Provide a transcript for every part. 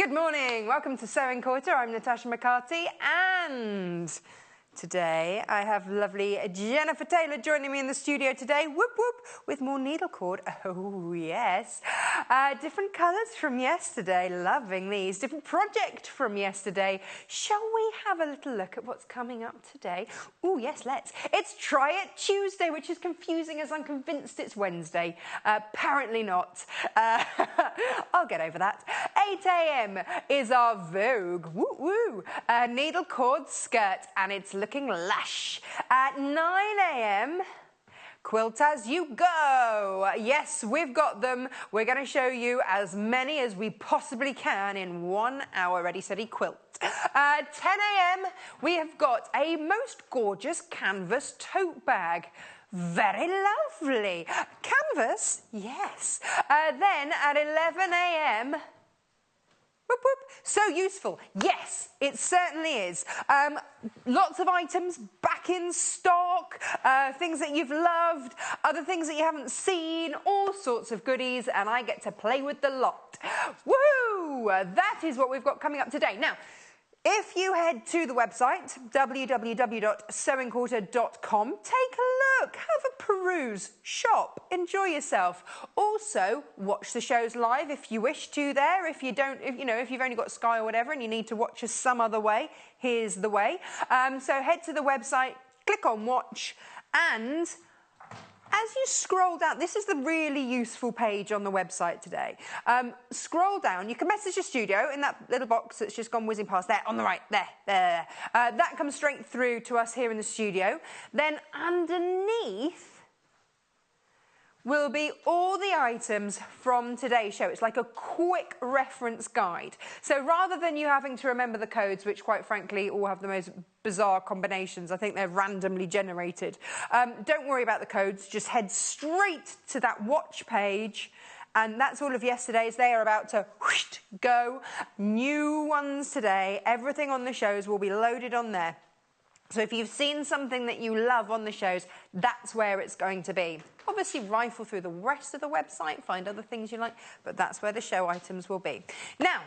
Good morning, welcome to Sewing Quarter. I'm Natasha McCarthy and today I have lovely Jennifer Taylor joining me in the studio today, whoop whoop, with more needle cord. Oh yes, different colours from yesterday, loving these. Different project from yesterday. Shall we have a little look at what's coming up today? Oh yes, let's. It's Try It Tuesday, which is confusing as I'm convinced it's Wednesday. Apparently not. I'll get over that. 8 a.m. is our Vogue, woo woo, needle cord skirt, and it's looking lush. At 9 a.m, quilt as you go. Yes, we've got them. We're going to show you as many as we possibly can in 1 hour. Ready, steady, quilt. 10 a.m, we have got a most gorgeous canvas tote bag. Very lovely. Canvas, yes. Then at 11 a.m, whoop, whoop. So useful. Yes, it certainly is. Lots of items back in stock, things that you've loved, other things that you haven't seen, all sorts of goodies, and I get to play with the lot. Woo! That is what we've got coming up today. Now, if you head to the website, www.sewingquarter.com, take a look, have a peruse, shop, enjoy yourself. Also, watch the shows live if you wish to there. If you don't, if you've only got Sky or whatever and you need to watch us some other way, here's the way. So head to the website, click on watch, and as you scroll down, this is the really useful page on the website today. Scroll down, you can message the studio in that little box that's just gone whizzing past there, on the right, there. That comes straight through to us here in the studio. Then underneath will be all the items from today's show. It's like a quick reference guide. So rather than you having to remember the codes, which quite frankly all have the most bizarre combinations, I think they're randomly generated, don't worry about the codes, just head straight to that watch page, and that's all of yesterday's. They are about to whoosh, go. New ones today. Everything on the shows will be loaded on there. So if you've seen something that you love on the shows, that's where it's going to be. Obviously, rifle through the rest of the website, find other things you like, but that's where the show items will be. Now,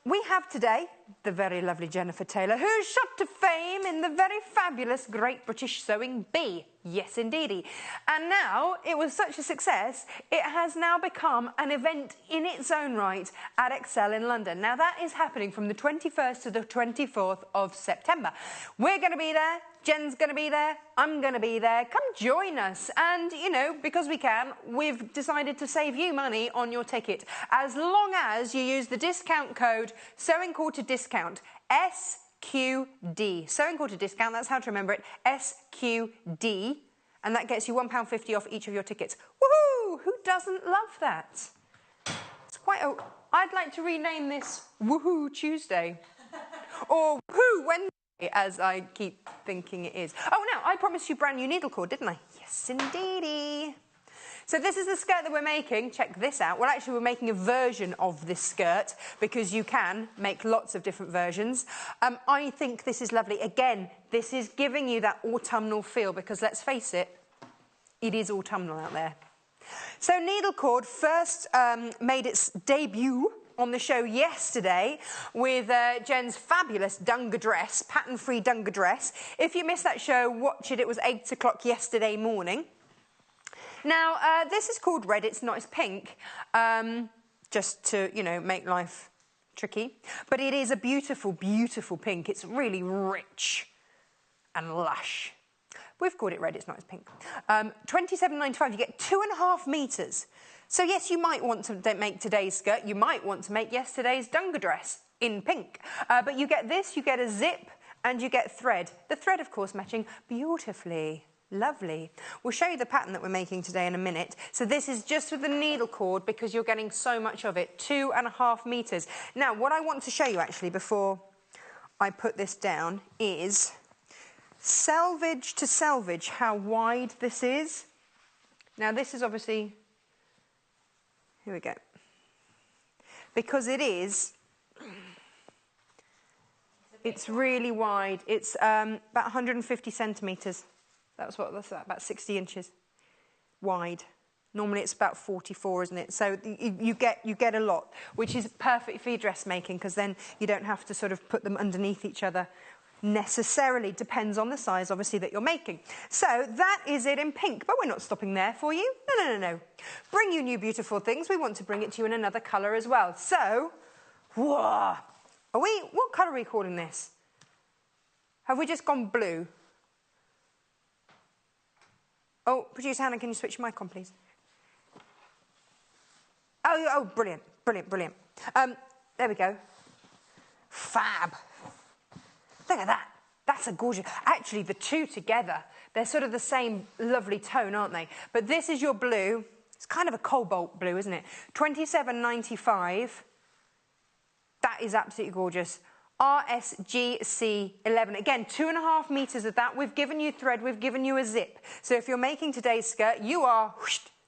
we have today the very lovely Jennifer Taylor, who's shot to fame in the very fabulous Great British Sewing Bee. Yes, indeedy. And now, it was such a success, it has now become an event in its own right at Excel in London. Now, that is happening from the 21st to the 24th of September. We're going to be there. Jen's going to be there, I'm going to be there. Come join us. And, because we can, we've decided to save you money on your ticket. As long as you use the discount code Sewing Quarter Discount, SQD. Sewing Quarter Discount, that's how to remember it, SQD. And that gets you £1.50 off each of your tickets. Woohoo! Who doesn't love that? It's quite a... I'd like to rename this Woohoo Tuesday. Or Woohoo Wednesday, as I keep thinking it is. Oh, no, I promised you brand new needle cord, didn't I? Yes, indeedy. So this is the skirt that we're making. Check this out. Well, actually, we're making a version of this skirt because you can make lots of different versions. I think this is lovely. Again, this is giving you that autumnal feel because, let's face it, it is autumnal out there. So needle cord first made its debut on the show yesterday with Jen's fabulous Dunga dress, pattern-free Dunga dress. If you missed that show, watch it. It was 8 o'clock yesterday morning. Now, this is called Red. It's not, it's pink, just to, make life tricky. But it is a beautiful, beautiful pink. It's really rich and lush. We've called it Red. It's not, it's pink. £27.95. You get 2.5 metres. So yes, you might want to make today's skirt. You might want to make yesterday's Dunga dress in pink. But you get this, you get a zip, and you get thread. The thread, of course, matching beautifully. Lovely. We'll show you the pattern that we're making today in a minute. So this is just with the needle cord because you're getting so much of it. 2.5 metres. Now, what I want to show you, actually, before I put this down is selvage to selvage how wide this is. Now, this is obviously... Here we go. Because it's really wide. It's about 150 centimetres. That's about 60 inches wide. Normally it's about 44, isn't it? So you get a lot, which is perfect for your dressmaking, because then you don't have to sort of put them underneath each other necessarily. Depends on the size, obviously, that you're making. So that is it in pink, but we're not stopping there for you. No. Bring you new beautiful things. We want to bring it to you in another colour as well. So, whoa. What colour are we calling this? Have we just gone blue? Oh, producer Hannah, can you switch your mic on, please? Oh, brilliant. There we go. Fab. Look at that. That's a gorgeous... Actually, the two together, they're sort of the same lovely tone, aren't they? But this is your blue. It's kind of a cobalt blue, isn't it? $27.95. That is absolutely gorgeous. RSGC 11. Again, 2.5 meters of that. We've given you thread. We've given you a zip. So if you're making today's skirt, you are...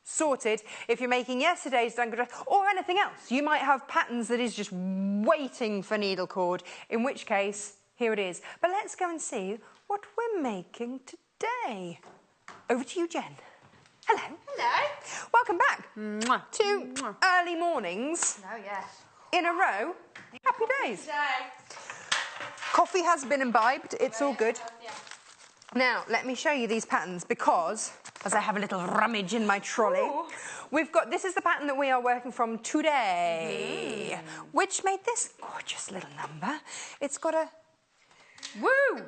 sorted. If you're making yesterday's dunker dress or anything else, you might have patterns that is just waiting for needle cord, in which case, here it is. But let's go and see what we're making today. Over to you, Jen. Hello. Hello. Welcome back to early mornings. Oh, yeah. In a row. Happy days. Today. Coffee has been imbibed. It's all good. Yeah. Now, let me show you these patterns because, as I have a little rummage in my trolley, we've got, this is the pattern that we are working from today, which made this gorgeous little number. It's got a,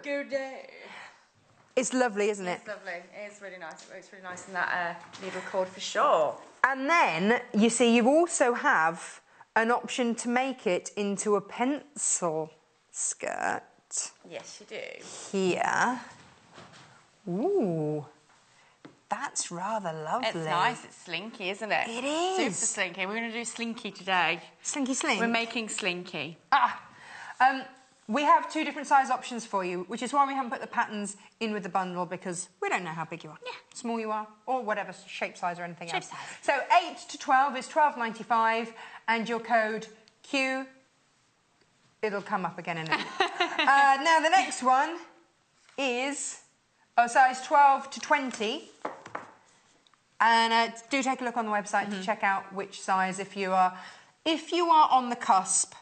Good day. It's lovely, isn't it? It's lovely. It is really nice. It works really nice in that needle cord for sure. And then, you see, you also have an option to make it into a pencil skirt. Yes, you do. Here. Ooh, that's rather lovely. It's nice. It's slinky, isn't it? It is. Super slinky. We're going to do slinky today. Slinky slink? We're making slinky. We have 2 different size options for you, which is why we haven't put the patterns in with the bundle, because we don't know how big you are. Yeah. Small you are, or whatever, shape size or anything else. Shape size. So 8 to 12 is $12.95, and your code Q, it'll come up again in a minute. Now the next one is... size 12 to 20, and do take a look on the website to check out which size. If you are on the cusp,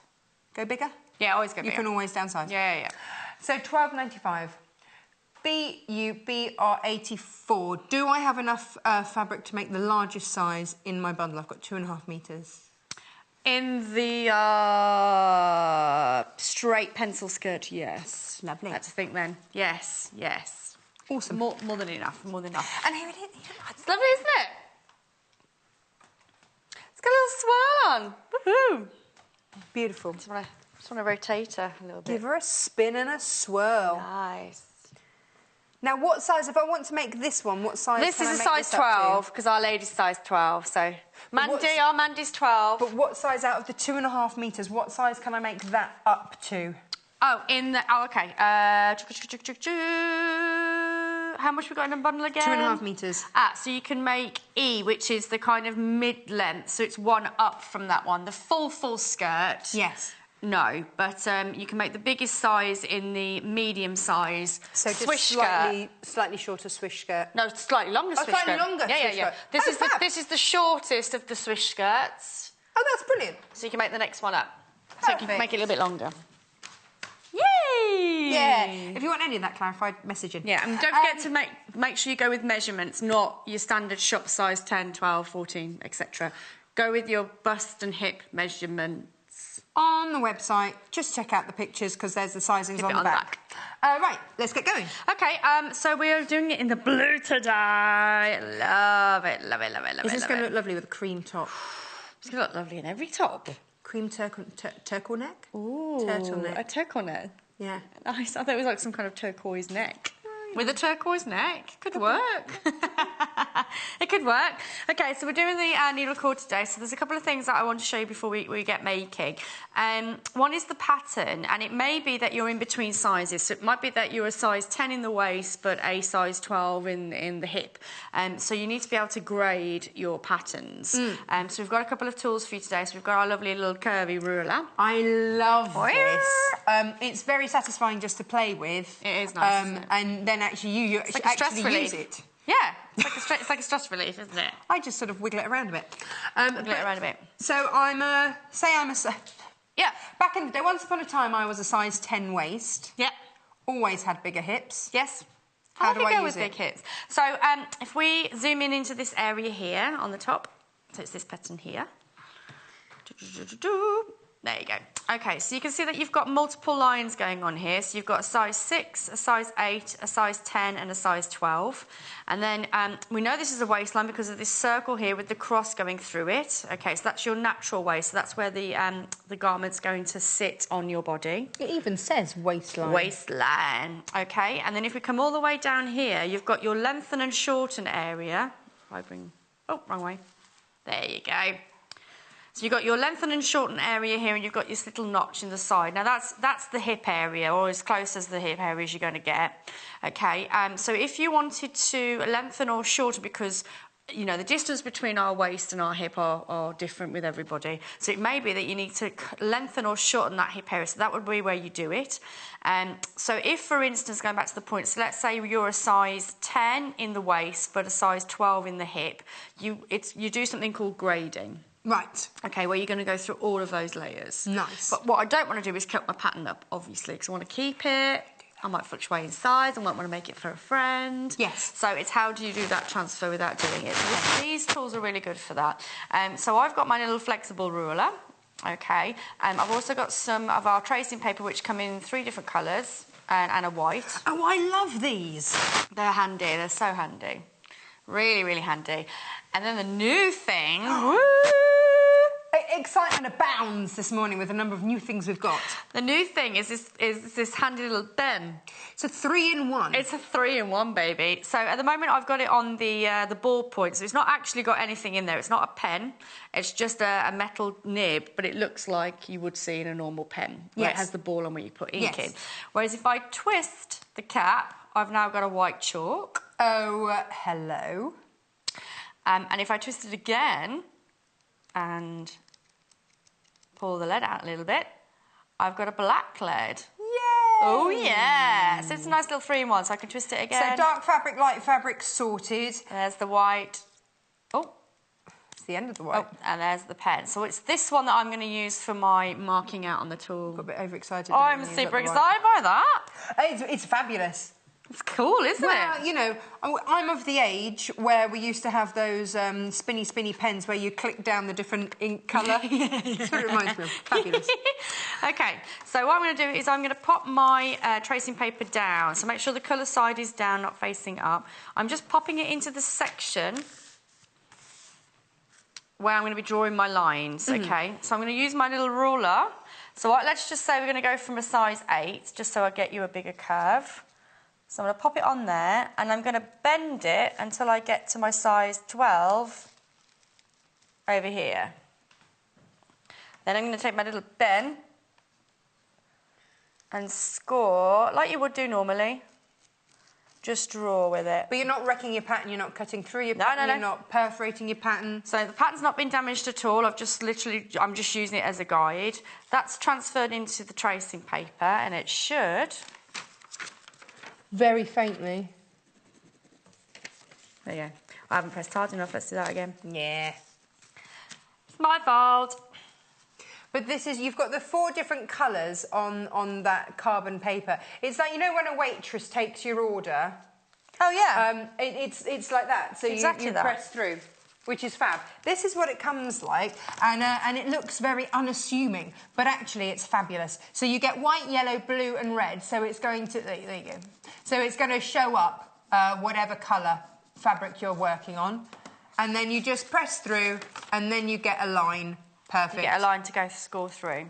go bigger. Yeah, always go bigger. You can always downsize. Yeah. So $12.95. BUBR84. Do I have enough fabric to make the largest size in my bundle? I've got 2.5 meters. In the straight pencil skirt, yes. Lovely. Let's think then. Yes. Awesome. More than enough. And here it is. It's lovely, isn't it? It's got a little swirl on. Woohoo! Beautiful. Just want to rotate her a little bit. Give her a spin and a swirl. Nice. Now, what size, if I want to make this one, what size This can I is a make size this up to? 12, because our lady's size 12, so... Mandy's 12. But what size out of the 2.5 meters, what size can I make that up to? Okay. How much we got in a bundle again? 2.5 meters. So you can make E, which is the kind of mid-length, so it's one up from that one. The full skirt. Yes. No, but you can make the biggest size in the medium size so swish skirt. skirt. Slightly shorter swish skirt. No, slightly longer swish slightly skirt. longer Yeah. skirt. This is the shortest of the swish skirts. Oh, that's brilliant. So you can make the next one up. Perfect. So you can make it a little bit longer. Yay! Yeah. If you want any of that clarified, message in. Yeah, and don't forget to make sure you go with measurements, not your standard shop size 10, 12, 14, etc. Go with your bust and hip measurements. On the website, just check out the pictures because there's the sizings on the back. Right, let's get going. Okay, so we are doing it in the blue today. Love it. Is this going to look lovely with a cream top? It's going to look lovely in every top. Cream turtleneck? Ooh, turtleneck. A turtleneck. Yeah. Nice. I thought it was like some kind of turquoise neck. With a turquoise neck. Could work. It could work. Okay, so we're doing the needle cord today. So there's a couple of things that I want to show you before we get making. One is the pattern, and it may be that you're in between sizes. So it might be that you're a size 10 in the waist, but a size 12 in the hip. So you need to be able to grade your patterns. So we've got a couple of tools for you today. So we've got our lovely little curvy ruler. I love this. It's very satisfying just to play with. It is nice, isn't it? And then actually you like actually use it. Yeah, It's like a stress relief, isn't it? I just sort of wiggle it around a bit. Wiggle it around a bit. So yeah. Back in the day, once upon a time, I was a size 10 waist. Yeah. Always had bigger hips. Yes. How do I go use with it? big hips? So if we zoom in into this area here on the top, so it's this pattern here. There you go. Okay, so you can see that you've got multiple lines going on here. So you've got a size 6, a size 8, a size 10 and a size 12. And then we know this is a waistline because of this circle here with the cross going through it. Okay, so that's your natural waist. So that's where the garment's going to sit on your body. It even says waistline. Waistline. Okay, and then if we come all the way down here, you've got your lengthen and shorten area. If I bring... Oh, wrong way. There you go. So you've got your lengthen and shorten area here, and you've got this little notch in the side. Now that's the hip area, or as close as the hip area as you're going to get. Okay. So if you wanted to lengthen or shorten, because you know the distance between our waist and our hip are different with everybody. So it may be that you need to lengthen or shorten that hip area. So that would be where you do it. So if, for instance, going back to the point, so let's say you're a size 10 in the waist, but a size 12 in the hip, you do something called grading. Right. Okay, where you're going to go through all of those layers. Nice. But what I don't want to do is cut my pattern up, obviously, because I want to keep it. I might fluctuate in size. I might want to make it for a friend. Yes. So it's how do you do that transfer without doing it. So these tools are really good for that. So I've got my little flexible ruler. Okay. I've also got some of our tracing paper, which come in 3 different colours and a white. Oh, I love these. They're handy. They're so handy. Really, really handy. And then the new thing... Woo! Excitement abounds this morning with the number of new things we've got. The new thing is this handy little pen. It's a 3-in-1. It's a 3-in-1, baby. So at the moment I've got it on the ballpoint, so it's not actually got anything in there. It's not a pen. It's just a metal nib, but it looks like you would see in a normal pen. Where it has the ball on where you put ink in. Whereas if I twist the cap, I've now got a white chalk. Oh, hello. And if I twist it again and pull the lead out a little bit, I've got a black lead. Yay! Oh, yeah. So it's a nice little 3-in-1, so I can twist it again. So dark fabric, light fabric, sorted. There's the white. Oh. It's the end of the white. Oh, and there's the pen. So it's this one that I'm going to use for my marking out on the tool. Got a bit overexcited. Oh, I'm super excited by that. It's fabulous. It's cool, isn't it? Well, you know, I'm of the age where we used to have those spinny pens where you click down the different ink colour. That's what it reminds me of. Fabulous. Okay, so what I'm going to do is I'm going to pop my tracing paper down. So make sure the colour side is down, not facing up. I'm just popping it into the section where I'm going to be drawing my lines, okay? So I'm going to use my little ruler. So let's just say we're going to go from a size 8, just so I get you a bigger curve. So I'm going to pop it on there, and I'm going to bend it until I get to my size 12 over here. Then I'm going to take my little pen and score, like you would do normally. Just draw with it. But you're not wrecking your pattern, you're not cutting through your pattern, you're not perforating your pattern. So the pattern's not been damaged at all. I'm just using it as a guide. That's transferred into the tracing paper, and it should... Very faintly. There you go. I haven't pressed hard enough. Let's do that again. Yeah. It's my fault. But this is, you've got the 4 different colours on that carbon paper. It's like, you know when a waitress takes your order? Oh, yeah. It's like that. So exactly you press through, which is fab. This is what it comes like, and it looks very unassuming, but actually it's fabulous. So you get white, yellow, blue and red, so it's going to, there you go. So it's going to show up whatever colour fabric you're working on, and then you just press through, and then you get a line. Perfect. You get a line to score through.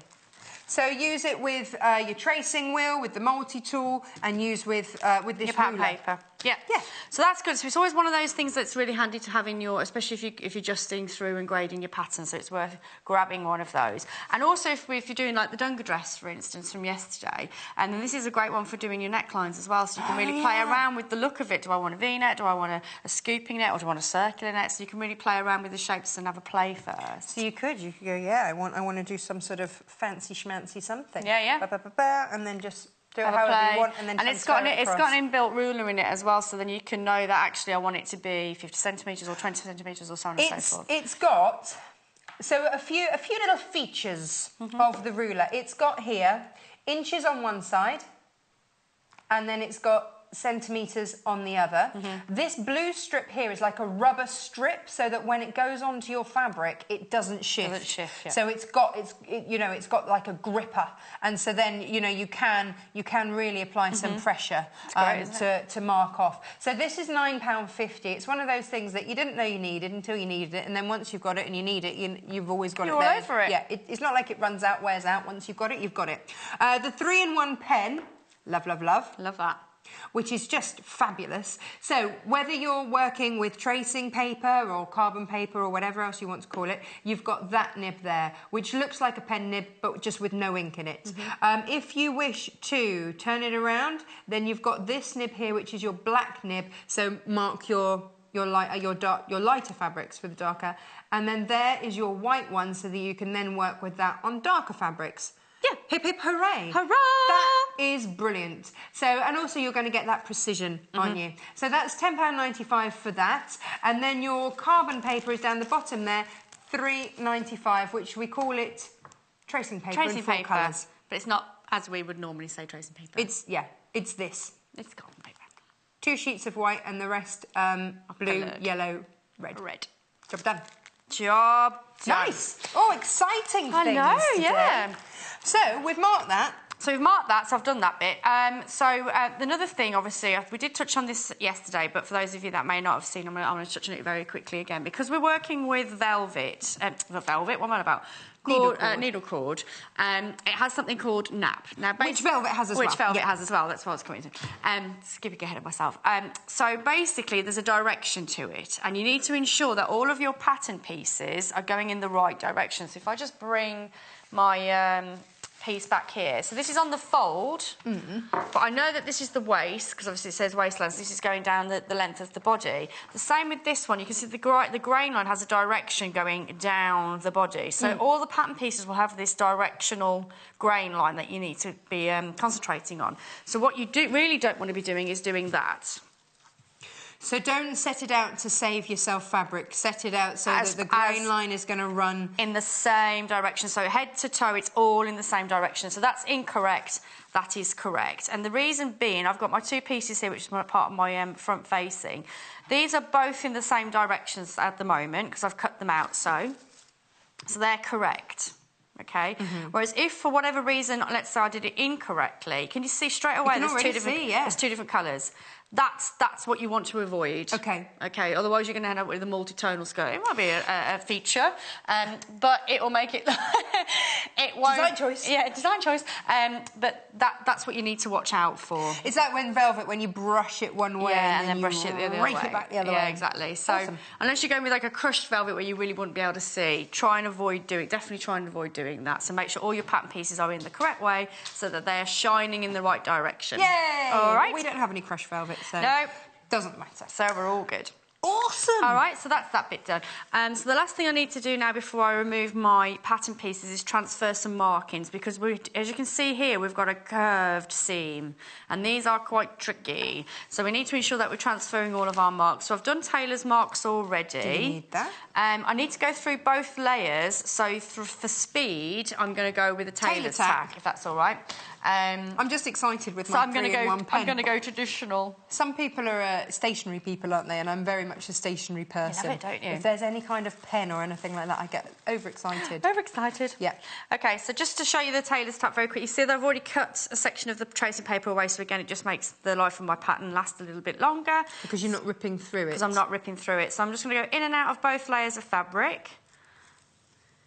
So use it with your tracing wheel, with the multi-tool, and use with this your pattern ruler. paper. Yeah. Yeah. So that's good. So it's always one of those things that's really handy to have in your, especially if you're justing through and grading your pattern. So it's worth grabbing one of those. And also if you're doing like the Dunga dress, for instance, from yesterday, and then this is a great one for doing your necklines as well. So you can really play around with the look of it. Do I want a V-neck? Do I want a scooping neck? Or do I want a circular neck? So you can really play around with the shapes and have a play first. So you could go, yeah, I want to do some sort of fancy schmancy something. Yeah, yeah. Ba, ba, ba, ba, and then just Do it on the however plate. you want, and then it's got an inbuilt ruler in it as well, so then you can know that actually I want it to be 50 centimetres or 20 centimetres or so on and so forth. It's got a few little features of the ruler. It's got here inches on one side, and then it's got centimetres on the other. This blue strip here is like a rubber strip, so that when it goes onto your fabric, it doesn't shift. Yeah. So it's got like a gripper, and so then you can really apply some pressure to mark off. So this is £9.50. It's one of those things that you didn't know you needed until you needed it, and then once you've got it and you need it, you've always got it there. You're all over it. Yeah, it's not like it runs out, wears out. Once you've got it, you've got it. The 3-in-1 pen, love, love, love. Love that. Which is just fabulous. So whether you're working with tracing paper or carbon paper or whatever else you want to call it, you've got that nib there, which looks like a pen nib, but just with no ink in it. If you wish to turn it around, then you've got this nib here, which is your black nib. So mark your lighter fabrics for the darker, and then there is your white one, so that you can then work with that on darker fabrics. Yeah, hip hip hooray! Hurrah! That is brilliant. So, and also you're going to get that precision on you. So that's £10.95 for that. And then your carbon paper is down the bottom there, £3.95, which we call it tracing paper in 4 colours. But it's not as we would normally say tracing paper. It's this. It's carbon paper. 2 sheets of white and the rest blue, coloured. Yellow, red. Job done. Job done. Nice. Oh, exciting things. I know, today. yeah. So we've marked that. So we've marked that, so I've done that bit. Another thing, obviously, we did touch on this yesterday, but for those of you that may not have seen, I'm going to touch on it very quickly again, because we're working with velvet, not velvet, what am I about? Needle cord. It has something called nap. Now, which velvet has as well. Which velvet has as well, that's what I was coming to. Skipping ahead of myself. So basically, there's a direction to it, and you need to ensure that all of your pattern pieces are going in the right direction. So if I just bring my piece back here. So this is on the fold, but I know that this is the waist, because obviously it says waistline, so this is going down the length of the body. The same with this one. You can see the grain line has a direction going down the body. So all the pattern pieces will have this directional grain line that you need to be concentrating on. So what you really don't want to be doing is doing that. So don't set it out to save yourself fabric. Set it out so that the grain line is going to run in the same direction. So head to toe, it's all in the same direction. So that's incorrect. That is correct. And the reason being, I've got my 2 pieces here, which is part of my front facing. These are both in the same directions at the moment because I've cut them out so they're correct. Okay. Whereas if for whatever reason, let's say I did it incorrectly, can you see straight away? There's 2 different colours. That's what you want to avoid. Okay. Okay, otherwise you're going to end up with a multi-tonal skirt. It might be a feature, but it will make it... it won't... Design choice. Yeah, design choice. But that's what you need to watch out for. It's like when you brush it one way and then brush it the other way. Rake it back the other way. Yeah, exactly. So unless you're going with like a crushed velvet where you really wouldn't be able to see, definitely try and avoid doing that. So make sure all your pattern pieces are in the correct way so that they're shining in the right direction. Yay! All right. We don't have any crushed velvet. So no, doesn't matter. So we're all good. Awesome. All right, so that's that bit done. So the last thing I need to do now before I remove my pattern pieces is transfer some markings because as you can see here, we've got a curved seam and these are quite tricky. So we need to ensure that we're transferring all of our marks. So I've done tailor's marks already. Do you need that? I need to go through both layers. So for speed, I'm going to go with a tailor's tack, if that's all right. I'm just excited with my 3-in-1 pen. I'm going to go traditional. Some people are stationary people, aren't they? And I'm very much a stationary person. You love it, don't you? If there's any kind of pen or anything like that, I get overexcited. Overexcited? Yeah. Okay, so just to show you the tailor's tack very quickly, you see that I've already cut a section of the tracing paper away, so again, it just makes the life of my pattern last a little bit longer. Because you're not ripping through it. Because I'm not ripping through it. So I'm just going to go in and out of both layers of fabric.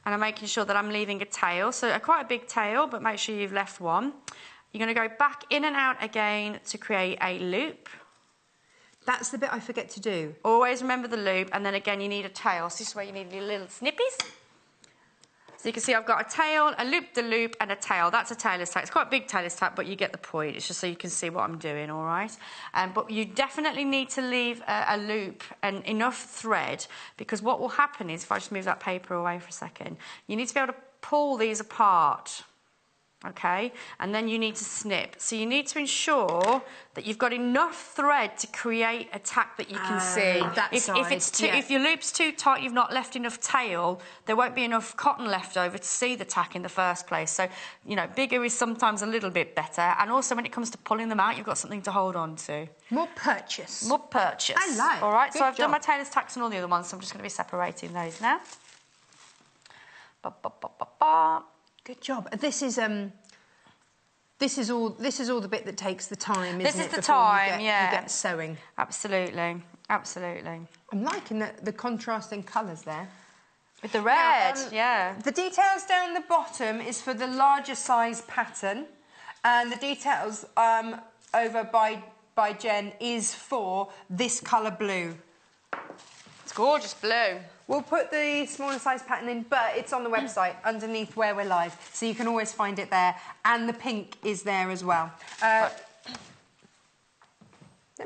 And I'm making sure that I'm leaving a tail, so quite a big tail, but make sure you've left one. You're going to go back in and out again to create a loop. That's the bit I forget to do. Always remember the loop, and then again you need a tail. So this is where you need your little snippies. So you can see I've got a tail, a loop-de-loop, and a tail. That's a tailor's tack. It's quite a big tailor's tack, but you get the point. It's just so you can see what I'm doing, all right? But you definitely need to leave a loop and enough thread, because what will happen is, if I just move that paper away for a second, you need to be able to pull these apart. Okay, and then you need to snip. So you need to ensure that you've got enough thread to create a tack that you can see. If your loop's too tight, you've not left enough tail, there won't be enough cotton left over to see the tack in the first place. So, you know, bigger is sometimes a little bit better. And also when it comes to pulling them out, you've got something to hold on to. More purchase. More purchase. I like. All right, Good so I've job. done my tailor's tacks and all the other ones, so I'm just going to be separating those now. Ba, ba, ba, ba, ba. Good job. This is all the bit that takes the time, isn't it? This is the before time, you yeah. get sewing. Absolutely, absolutely. I'm liking the contrasting colours there. With the red, Now, yeah. The details down the bottom is for the larger size pattern, and the details over by Jen is for this colour blue. It's gorgeous blue. We'll put the smaller size pattern in, but it's on the website underneath where we're live, so you can always find it there. And the pink is there as well. Let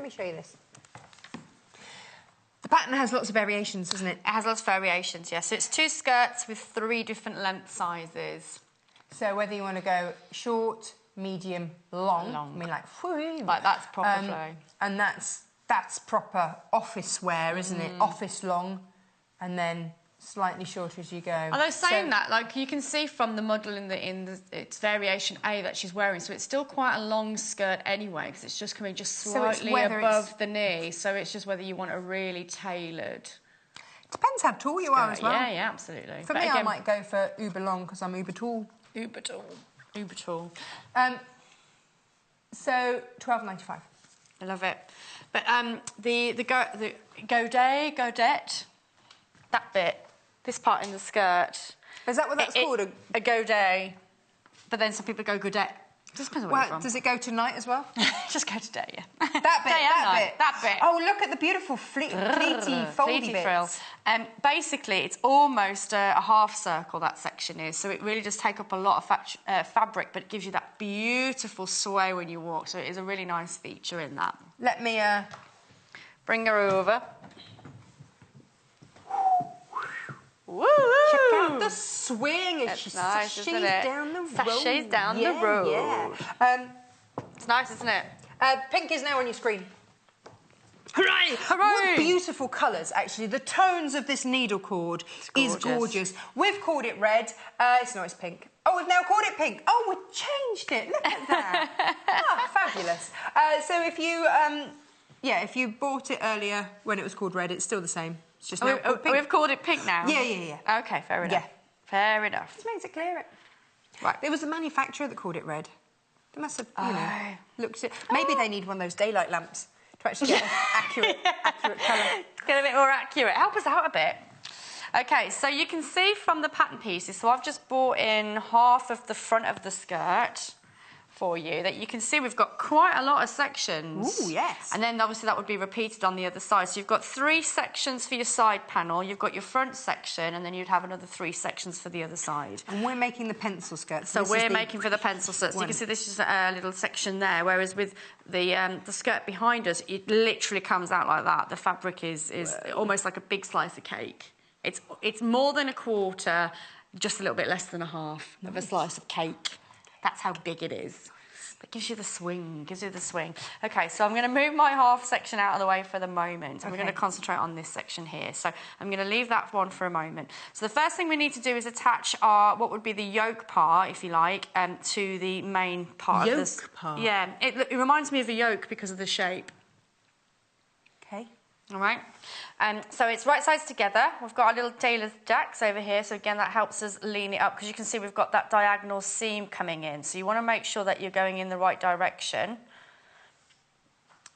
me show you this. The pattern has lots of variations, doesn't it? It has lots of variations, yes. So it's 2 skirts with 3 different length sizes. So whether you want to go short, medium, long. I mean, like, whoo, like that's proper flow. And that's proper office wear, isn't it? Office long. And then slightly shorter as you go. Although saying that, like you can see from the model in it's variation A that she's wearing, so it's still quite a long skirt anyway, because it's just coming just slightly above the knee. So it's just whether you want a really tailored. Depends how tall you are as well. Yeah, yeah, absolutely. For me, I might go for uber long because I'm uber tall. Uber tall. Uber tall. So £12.95. I love it. But the godette. That bit, this part in the skirt. Is that what that's called? A godet. But then some people go godette. Just depends on where you're from. Does it go tonight as well? Just go today, yeah. That bit. Oh, look at the beautiful fleety, foldy bits. Frill. Basically, it's almost a half circle, that section is. So it really does take up a lot of fabric, but it gives you that beautiful sway when you walk. So it is a really nice feature in that. Let me... bring her over. Woo! Check out the swing as she sashays down the road. Sashays down the road. Yeah. It's nice, isn't it? Pink is now on your screen. Hooray! Hooray! What beautiful colours, actually. The tones of this needle cord is gorgeous. We've called it red. It's not, it's pink. Oh, we've now called it pink. Oh, we've changed it. Look at that. Fabulous. So if you, if you bought it earlier when it was called red, it's still the same. It's just now called pink. We've called it pink now? Yeah. Okay, fair enough. Yeah. Fair enough. Just makes it clear. Right. It was the manufacturer that called it red. They must have, looked at it. Maybe they need one of those daylight lamps to actually get an accurate colour. Get a bit more accurate. Help us out a bit. Okay, so you can see from the pattern pieces, so I've just brought in half of the front of the skirt for you, that you can see we've got quite a lot of sections. Ooh, yes. And then obviously that would be repeated on the other side. So you've got 3 sections for your side panel, you've got your front section, and then you'd have another 3 sections for the other side. And we're making the pencil skirt. So we're making for the pencil skirt. So you can see this is a little section there, whereas with the skirt behind us, it literally comes out like that. The fabric is almost like a big slice of cake. It's more than a quarter, just a little bit less than a half of a slice of cake. That's how big it is. It gives you the swing, Okay, so I'm going to move my half section out of the way for the moment. And we're going to concentrate on this section here. So I'm going to leave that one for a moment. So the first thing we need to do is attach what would be the yoke part, if you like, to the main part of this. Yoke part? Yeah, it reminds me of a yoke because of the shape. Okay. All right, so it's right sides together. We've got our little tailor's jacks over here, so again that helps us lean it up because you can see we've got that diagonal seam coming in. So you want to make sure that you're going in the right direction.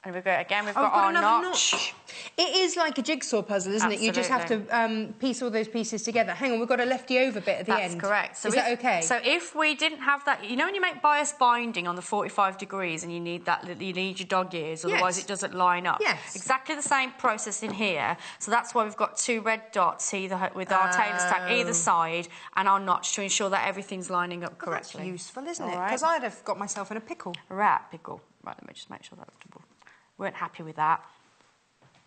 And we've got our notch. It is like a jigsaw puzzle, isn't it? You just have to piece all those pieces together. Hang on, we've got a lefty over bit at the end. That's correct. So is that okay? So if we didn't have that, you know when you make bias binding on the 45 degrees and you need your dog ears, otherwise it doesn't line up. Yes. Exactly the same process in here. So that's why we've got 2 red dots either with our tailor's tack either side and our notch to ensure that everything's lining up correctly. That's useful, isn't it? Because I'd have got myself in a pickle. Pickle. Right, let me just make sure that's double. Weren't happy with that.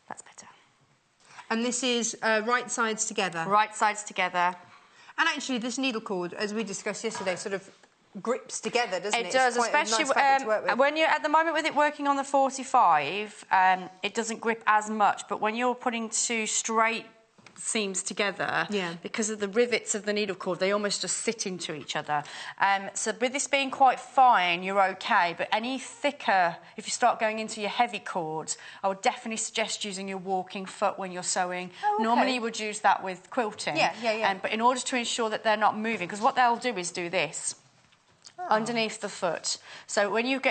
That's better. And this is right sides together. Right sides together. And actually, this needle cord, as we discussed yesterday, sort of grips together, doesn't it? It does, it's quite especially a nice fabric to work with. when you're at the moment with it working on the 45, it doesn't grip as much. But when you're putting two straight seams together, because of the rivets of the needle cord, they almost just sit into each other. So with this being quite fine, you're okay. But any thicker, if you start going into your heavy cords, I would definitely suggest using your walking foot when you're sewing. Oh, okay. Normally you would use that with quilting. But in order to ensure that they're not moving, because what they'll do is do this. Underneath the foot. So when you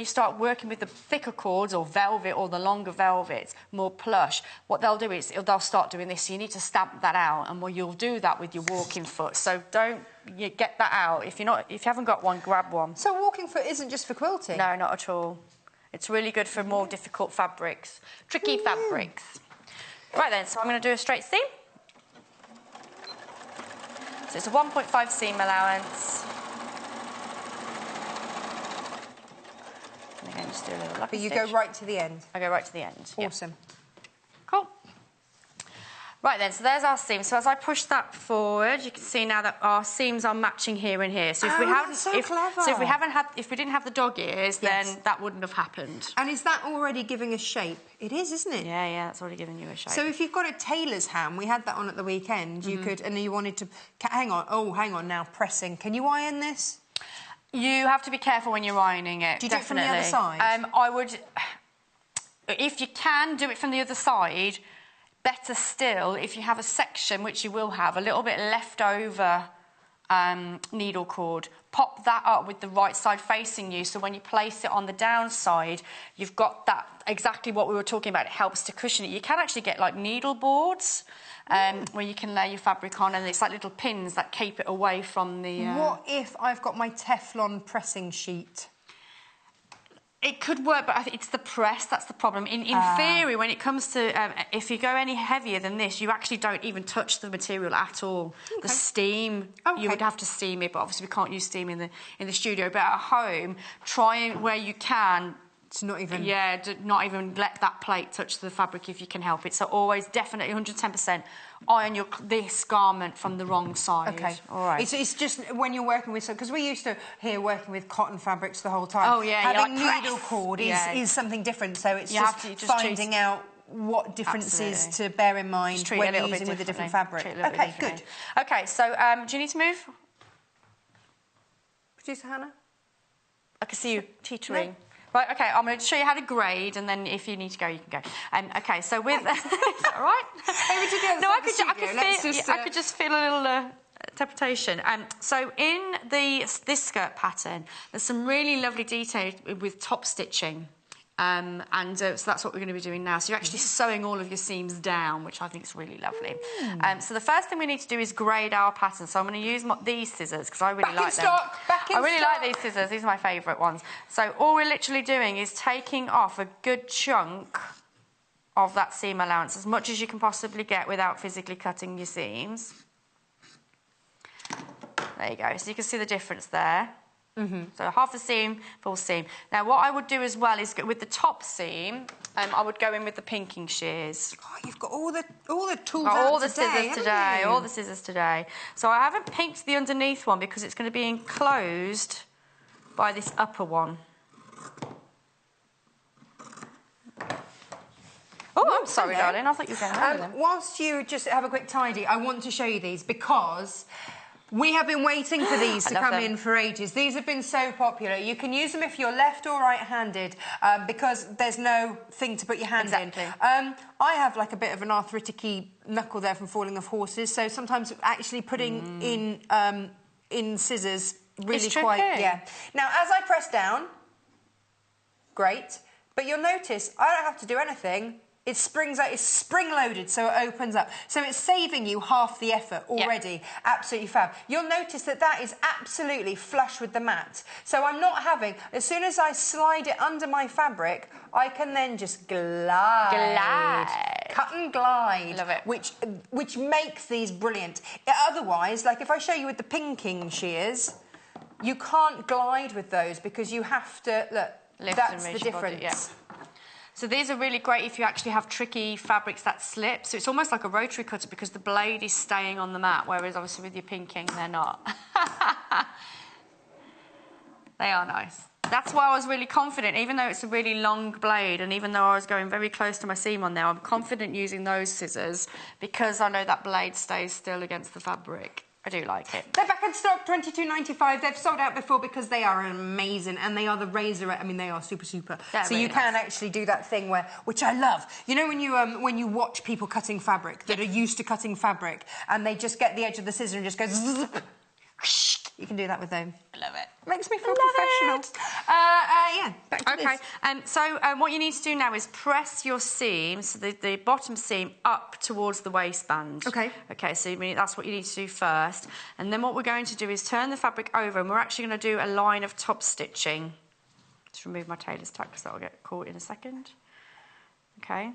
start working with the thicker cords or velvet or the longer velvets, more plush, what they'll do is they'll start doing this. So you need to stamp that out, and you'll do that with your walking foot. So you get that out. If you haven't got one, grab one. So walking foot isn't just for quilting? No, not at all. It's really good for more difficult fabrics, tricky fabrics. Right then, so I'm going to do a straight seam. So it's a 1.5 seam allowance. Again, just do a little lucky But you stitch. go right to the end? I go right to the end. Awesome. Yep. Cool. Right then, so there's our seam. So as I push that forward, you can see now that our seams are matching here and here. So if if we didn't have the dog ears, then that wouldn't have happened. And is that already giving a shape? It is, isn't it? Yeah, that's already giving you a shape. So if you've got a tailor's ham, we had that on at the weekend, you could, and you wanted to, hang on now, pressing. Can you iron this? You have to be careful when you're ironing it. Do you do it from the other side? I would, if you can do it from the other side, better still, if you have a section, which you will have, a little bit left over needle cord, pop that up with the right side facing you, so when you place it on the downside, you've got that, exactly what we were talking about, it helps to cushion it. You can actually get like needle boards, where you can lay your fabric on, and it's like little pins that keep it away from the... What if I've got my Teflon pressing sheet? It could work, but I think it's the press that's the problem. In theory, when it comes to... if you go any heavier than this, you actually don't even touch the material at all. Okay. The steam, you would have to steam it, but obviously we can't use steam in the studio. But at home, try where you can... To not even... Yeah, not even let that plate touch the fabric if you can help it. So always, definitely, 110%, iron this garment from the wrong side. Okay. All right. It's just when you're working with... Because we used to here working with cotton fabrics the whole time. Oh, yeah. Having needle cord is something different, so it's just finding out what differences to bear in mind when you're using with a different fabric. Okay, good. Okay, so do you need to move? Producer Hannah? I can see you teetering. No. Right, OK, I'm going to show you how to grade, and then if you need to go, you can go. OK, so with... Is that all right? I could just feel a little interpretation. So in this skirt pattern, there's some really lovely detail with top stitching. So that's what we're going to be doing now. So you're actually sewing all of your seams down, which I think is really lovely. So the first thing we need to do is grade our pattern. So I'm going to use these scissors because I really like them. I really like these scissors. These are my favourite ones. So all we're literally doing is taking off a good chunk of that seam allowance, as much as you can possibly get without physically cutting your seams. There you go. So you can see the difference there. So half a seam, full seam. Now, what I would do as well is with the top seam, I would go in with the pinking shears. Oh, you've got all the tools all the scissors today. All the scissors today. So I haven't pinked the underneath one because it's going to be enclosed by this upper one. Oh, I'm sorry, darling. I thought you were going over them. Whilst you just have a quick tidy, I want to show you these because... We have been waiting for these to come in for ages. These have been so popular. You can use them if you're left or right-handed because there's no thing to put your hand in. I have like a bit of an arthritic-y knuckle there from falling off horses, so sometimes actually putting in scissors really Now, as I press down, great, but you'll notice I don't have to do anything. It springs out, it's spring-loaded, so it opens up. So it's saving you half the effort already. Yep. Absolutely fab. You'll notice that that is absolutely flush with the mat. So I'm not having... As soon as I slide it under my fabric, I can then just glide. Cut and glide. Love it. Which makes these brilliant. Otherwise, like if I show you with the pinking shears, you can't glide with those because you have to... Look, that's the difference. So these are really great if you actually have tricky fabrics that slip. So it's almost like a rotary cutter because the blade is staying on the mat, whereas obviously with your pinking, they're not. They are nice. That's why I was really confident, even though it's a really long blade and even though I was going very close to my seam on there, I'm confident using those scissors because I know that blade stays still against the fabric. I do like it. They're back in stock, $22.95. They've sold out before because they are amazing and they are the razor. I mean, they are super. They're so really you can actually do that thing where, which I love. You know when you watch people cutting fabric that are used to cutting fabric and they just get the edge of the scissor and just go zzz, you can do that with them. I love it. Makes me feel professional. Yeah, back to this. So what you need to do now is press your seam, so the bottom seam up towards the waistband. Okay, so that's what you need to do first. And then what we're going to do is turn the fabric over and we're actually going to do a line of top stitching. Just remove my tailor's tack because that'll get caught in a second. Okay.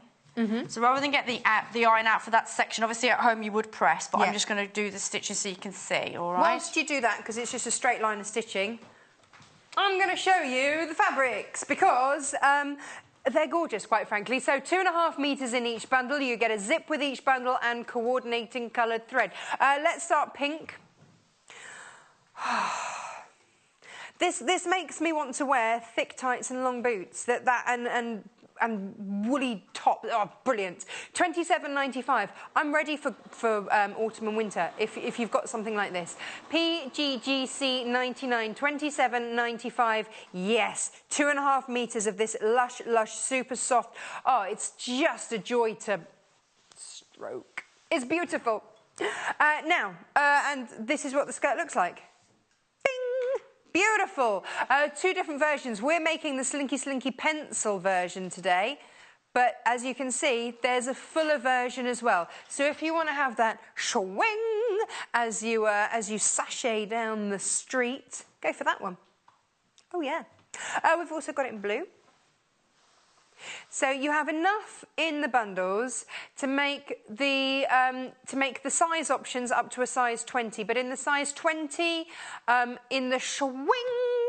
So rather than get the iron out for that section, obviously at home you would press, but I'm just going to do the stitching so you can see, all right? Whilst you do that, because it's just a straight line of stitching, I'm going to show you the fabrics because they're gorgeous, quite frankly. So 2.5 metres in each bundle. You get a zip with each bundle and coordinating coloured thread. Let's start pink. This makes me want to wear thick tights and long boots. And woolly top. Oh, brilliant. $27.95. I'm ready for autumn and winter if you've got something like this. PGGC 99, $27.95. Yes, 2.5 metres of this lush, super soft. Oh, it's just a joy to stroke. It's beautiful. And this is what the skirt looks like. Beautiful. 2 different versions. We're making the Slinky pencil version today, but as you can see, there's a fuller version as well. So if you want to have that swing as you sashay down the street, go for that one. Oh yeah. We've also got it in blue. So you have enough in the bundles to make the size options up to a size 20. But in the size 20, in the swing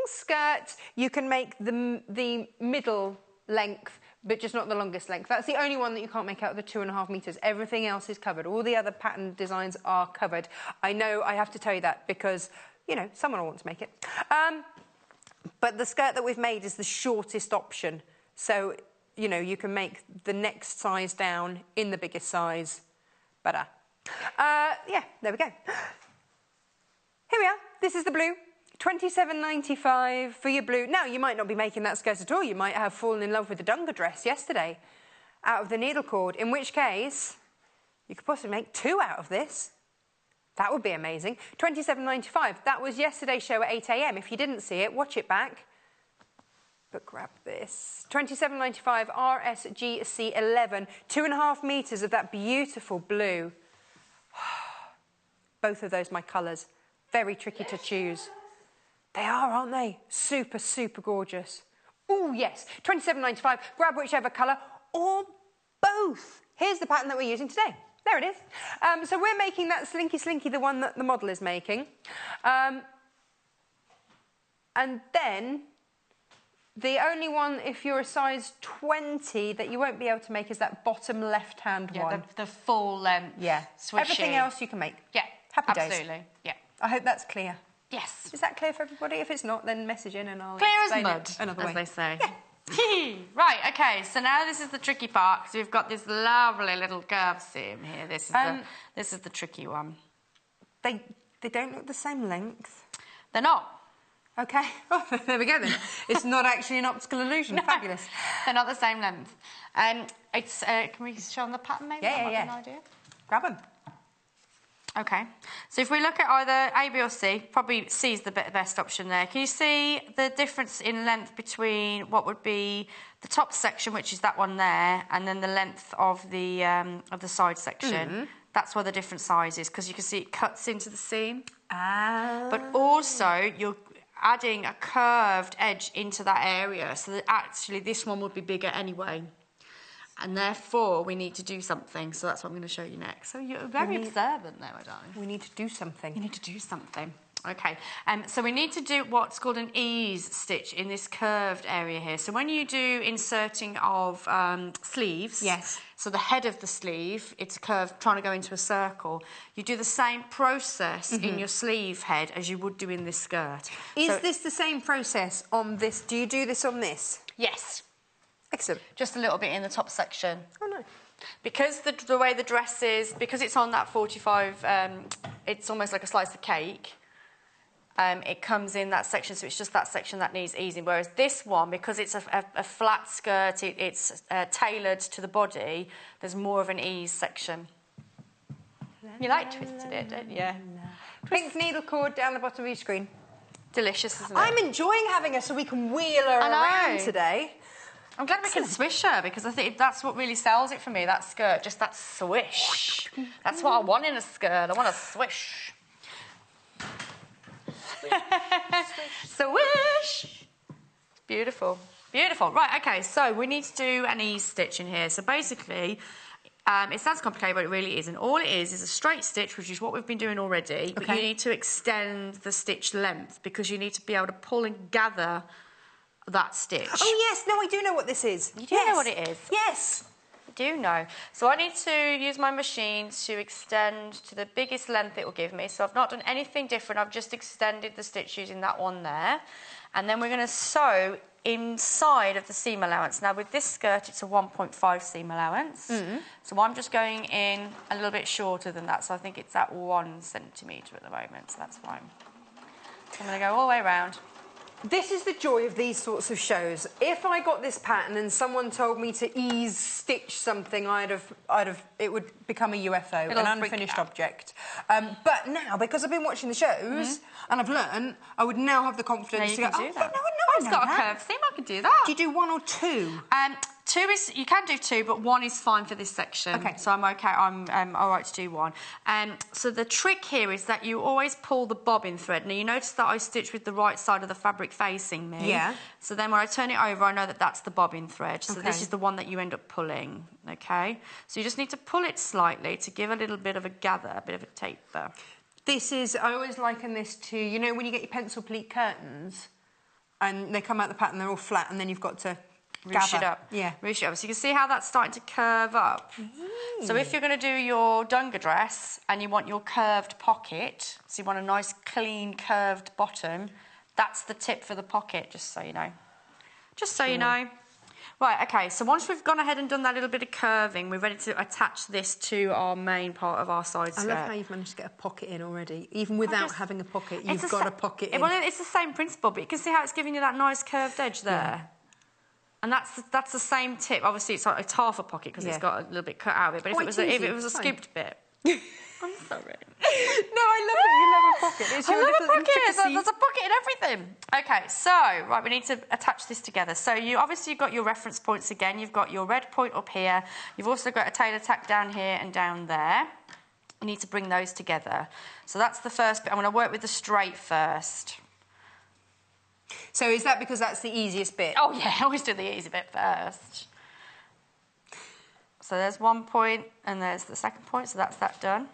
skirt, you can make the middle length, but just not the longest length. That's the only one that you can't make out of the 2.5 metres. Everything else is covered. All the other pattern designs are covered. I know I have to tell you that because, you know, someone will want to make it. But the skirt that we've made is the shortest option. So, you know, you can make the next size down in the biggest size better. Yeah, there we go. Here we are. This is the blue. $27.95 for your blue. Now, you might not be making that skirt at all. You might have fallen in love with the dunga dress yesterday out of the needle cord, in which case you could possibly make 2 out of this. That would be amazing. $27.95. That was yesterday's show at 8 a.m. If you didn't see it, watch it back. But grab this. $27.95 RSGC 11. 2.5 metres of that beautiful blue. Both of those my colours. Very tricky to choose. They are, aren't they? Super, super gorgeous. Oh, yes. $27.95. Grab whichever colour or both. Here's the pattern that we're using today. There it is. So we're making that Slinky, the one that the model is making. And then the only one, if you're a size 20, that you won't be able to make is that bottom left-hand one. The full length. Yeah. Swishy. Everything else you can make. Yeah. Happy days. Absolutely. Yeah. I hope that's clear. Yes. Is that clear for everybody? If it's not, then message in and I'll clear explain as mud, it another way. as they say. Yeah. Right, okay, so now this is the tricky part, because we've got this lovely little curve seam here. This is the tricky one. They don't look the same length. They're not. Okay. Oh, there we go then. It's not actually an optical illusion. No, fabulous. They're not the same length. It's can we show them the pattern maybe? Yeah. An idea? Grab them. Okay, so if we look at either A, B or C, probably C is the best option there. Can you see the difference in length between what would be the top section, which is that one there, and then the length of the side section? Mm-hmm. That's where the different size is, because you can see it cuts into the seam. Ah. But also, you're adding a curved edge into that area, so that actually this one would be bigger anyway. And therefore, we need to do something. So that's what I'm going to show you next. So you're very observant there, my darling. We need to do something. You need to do something. Okay, so we need to do what's called an ease stitch in this curved area here. So when you do inserting of sleeves, yes. So the head of the sleeve, it's curved, trying to go into a circle. You do the same process in your sleeve head as you would do in this skirt. Is this the same process on this? Do you do this on this? Yes. Excellent. Just a little bit in the top section. Oh, no. Because the way the dress is, because it's on that 45, it's almost like a slice of cake. It comes in that section, so it's just that section that needs easing. Whereas this one, because it's a flat skirt, it's tailored to the body, there's more of an ease section. You like twisted it, don't you? Pink needle cord down the bottom of your screen. Delicious, isn't it? I'm enjoying having her so we can wheel her around today. I'm glad we can swish her, because I think that's what really sells it for me, that skirt, just that swish. That's what I want in a skirt. I want a swish. Swish! Beautiful. Beautiful. Right, okay, so we need to do an ease stitch in here. So basically, it sounds complicated, but it really isn't. All it is a straight stitch, which is what we've been doing already, but you need to extend the stitch length because you need to be able to pull and gather that stitch. Oh, yes. No, I do know what this is. You do know what it is? Yes. Do know. So I need to use my machine to extend to the biggest length it will give me. So I've not done anything different. I've just extended the stitch using that one there. And then we're going to sew inside of the seam allowance. Now with this skirt, it's a 1.5 seam allowance. So I'm just going in a little bit shorter than that. So I think it's at 1 centimetre at the moment. So that's fine. So I'm going to go all the way around. This is the joy of these sorts of shows. If I got this pattern and someone told me to ease stitch something, it would become a UFO, an unfinished object. But now, because I've been watching the shows and I've learned, I would now have the confidence to go, oh, no, I've got a curved seam, I can do that. Do you do 1 or 2? You can do 2, but 1 is fine for this section. Okay. So I'm okay, I'm all right to do 1. So the trick here is that you always pull the bobbin thread. Now you notice that I stitch with the right side of the fabric facing me. Yeah. So then when I turn it over, I know that that's the bobbin thread. So this is the one that you end up pulling, okay? So you just need to pull it slightly to give a little bit of a gather, a bit of a taper. This is, I always liken this to, you know when you get your pencil pleat curtains and they come out the pattern, they're all flat, and then you've got to ruche it up. Yeah. Ruche it up. So you can see how that's starting to curve up. So if you're going to do your dunga dress and you want your curved pocket, so you want a nice, clean, curved bottom, that's the tip for the pocket, just so you know. Just so you know. Right, okay, so once we've gone ahead and done that little bit of curving, we're ready to attach this to our main part of our side skirt. I love how you've managed to get a pocket in already. Even without having a pocket, you've got a pocket in. Well, it's the same principle, but you can see how it's giving you that nice curved edge there. Yeah. And that's the same tip. Obviously, it's half a pocket because it's got a little bit cut out of it. But if it was a scooped bit, I'm sorry. No, I love it. You love a pocket. It's your I love a pocket. intricacy. There's a pocket in everything. Okay, so right, we need to attach this together. So you've got your reference points again. You've got your red point up here. You've also got a tailor tack down here and down there. You need to bring those together. So that's the first bit. I'm going to work with the straight first. So is that because that's the easiest bit? Oh, yeah, I always do the easy bit first. So there's one point and there's the second point, so that's that done.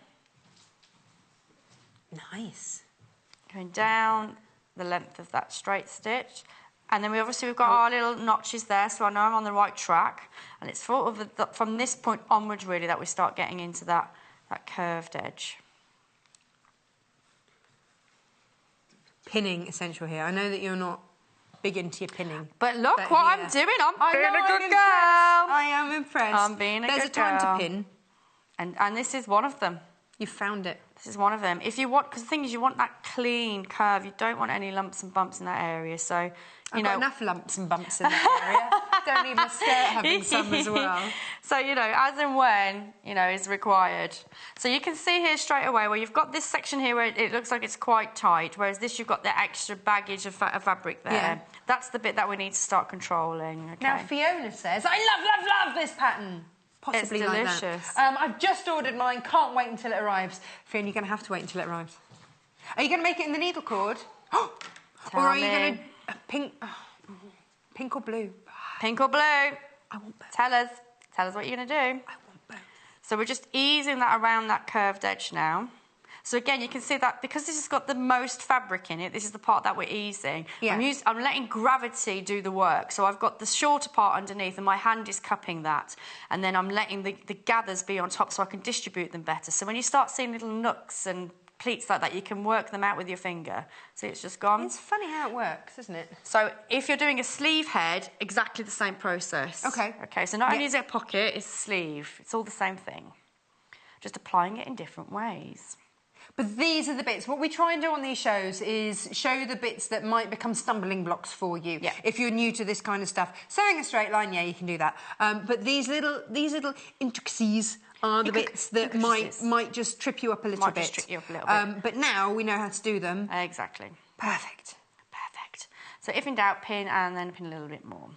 Nice. Going down the length of that straight stitch. And then we've got our little notches there, so I know I'm on the right track. And it's sort of from this point onwards, really, that we start getting into that curved edge. Pinning essential here. I know that you're not big into your pinning. But look what I'm doing. I'm being a good girl. I am impressed. I'm being a good girl. There's a time to pin. And this is one of them. You found it. This is one of them. If you want, because the thing is, you want that clean curve. You don't want any lumps and bumps in that area. So, I've got enough lumps and bumps in that area. Don't need my skirt having some as well. So, as and when, is required. So you can see here straight away where you've got this section here where it looks like it's quite tight, whereas this you've got the extra baggage of fabric there. Yeah. That's the bit that we need to start controlling. Okay. Now, Fiona says, I love this pattern. Possibly it's delicious. Like that. I've just ordered mine. Can't wait until it arrives. Fiona, you're going to have to wait until it arrives. Are you going to make it in the needle cord? Or are you going to pink or blue? Pink or blue? I want both. Tell us what you're going to do. I want both. So we're just easing that around that curved edge now. So again, you can see that because this has got the most fabric in it, this is the part that we're easing. Yeah. I'm letting gravity do the work. So I've got the shorter part underneath and my hand is cupping that. And then I'm letting the gathers be on top so I can distribute them better. So when you start seeing little nooks and pleats like that, you can work them out with your finger. See, it's just gone. It's funny how it works, isn't it? So if you're doing a sleeve head, exactly the same process. Okay. Okay, so not only is it a pocket, it's a sleeve. It's all the same thing. Just applying it in different ways. But these are the bits. What we try and do on these shows is show you the bits that might become stumbling blocks for you. Yeah. If you're new to this kind of stuff. Sewing a straight line, yeah, you can do that. But these little intricacies are the bits that might just trip you up a little bit. Just trip you up a little bit. But now we know how to do them. Exactly. Perfect. Perfect. So if in doubt, pin and then pin a little bit more.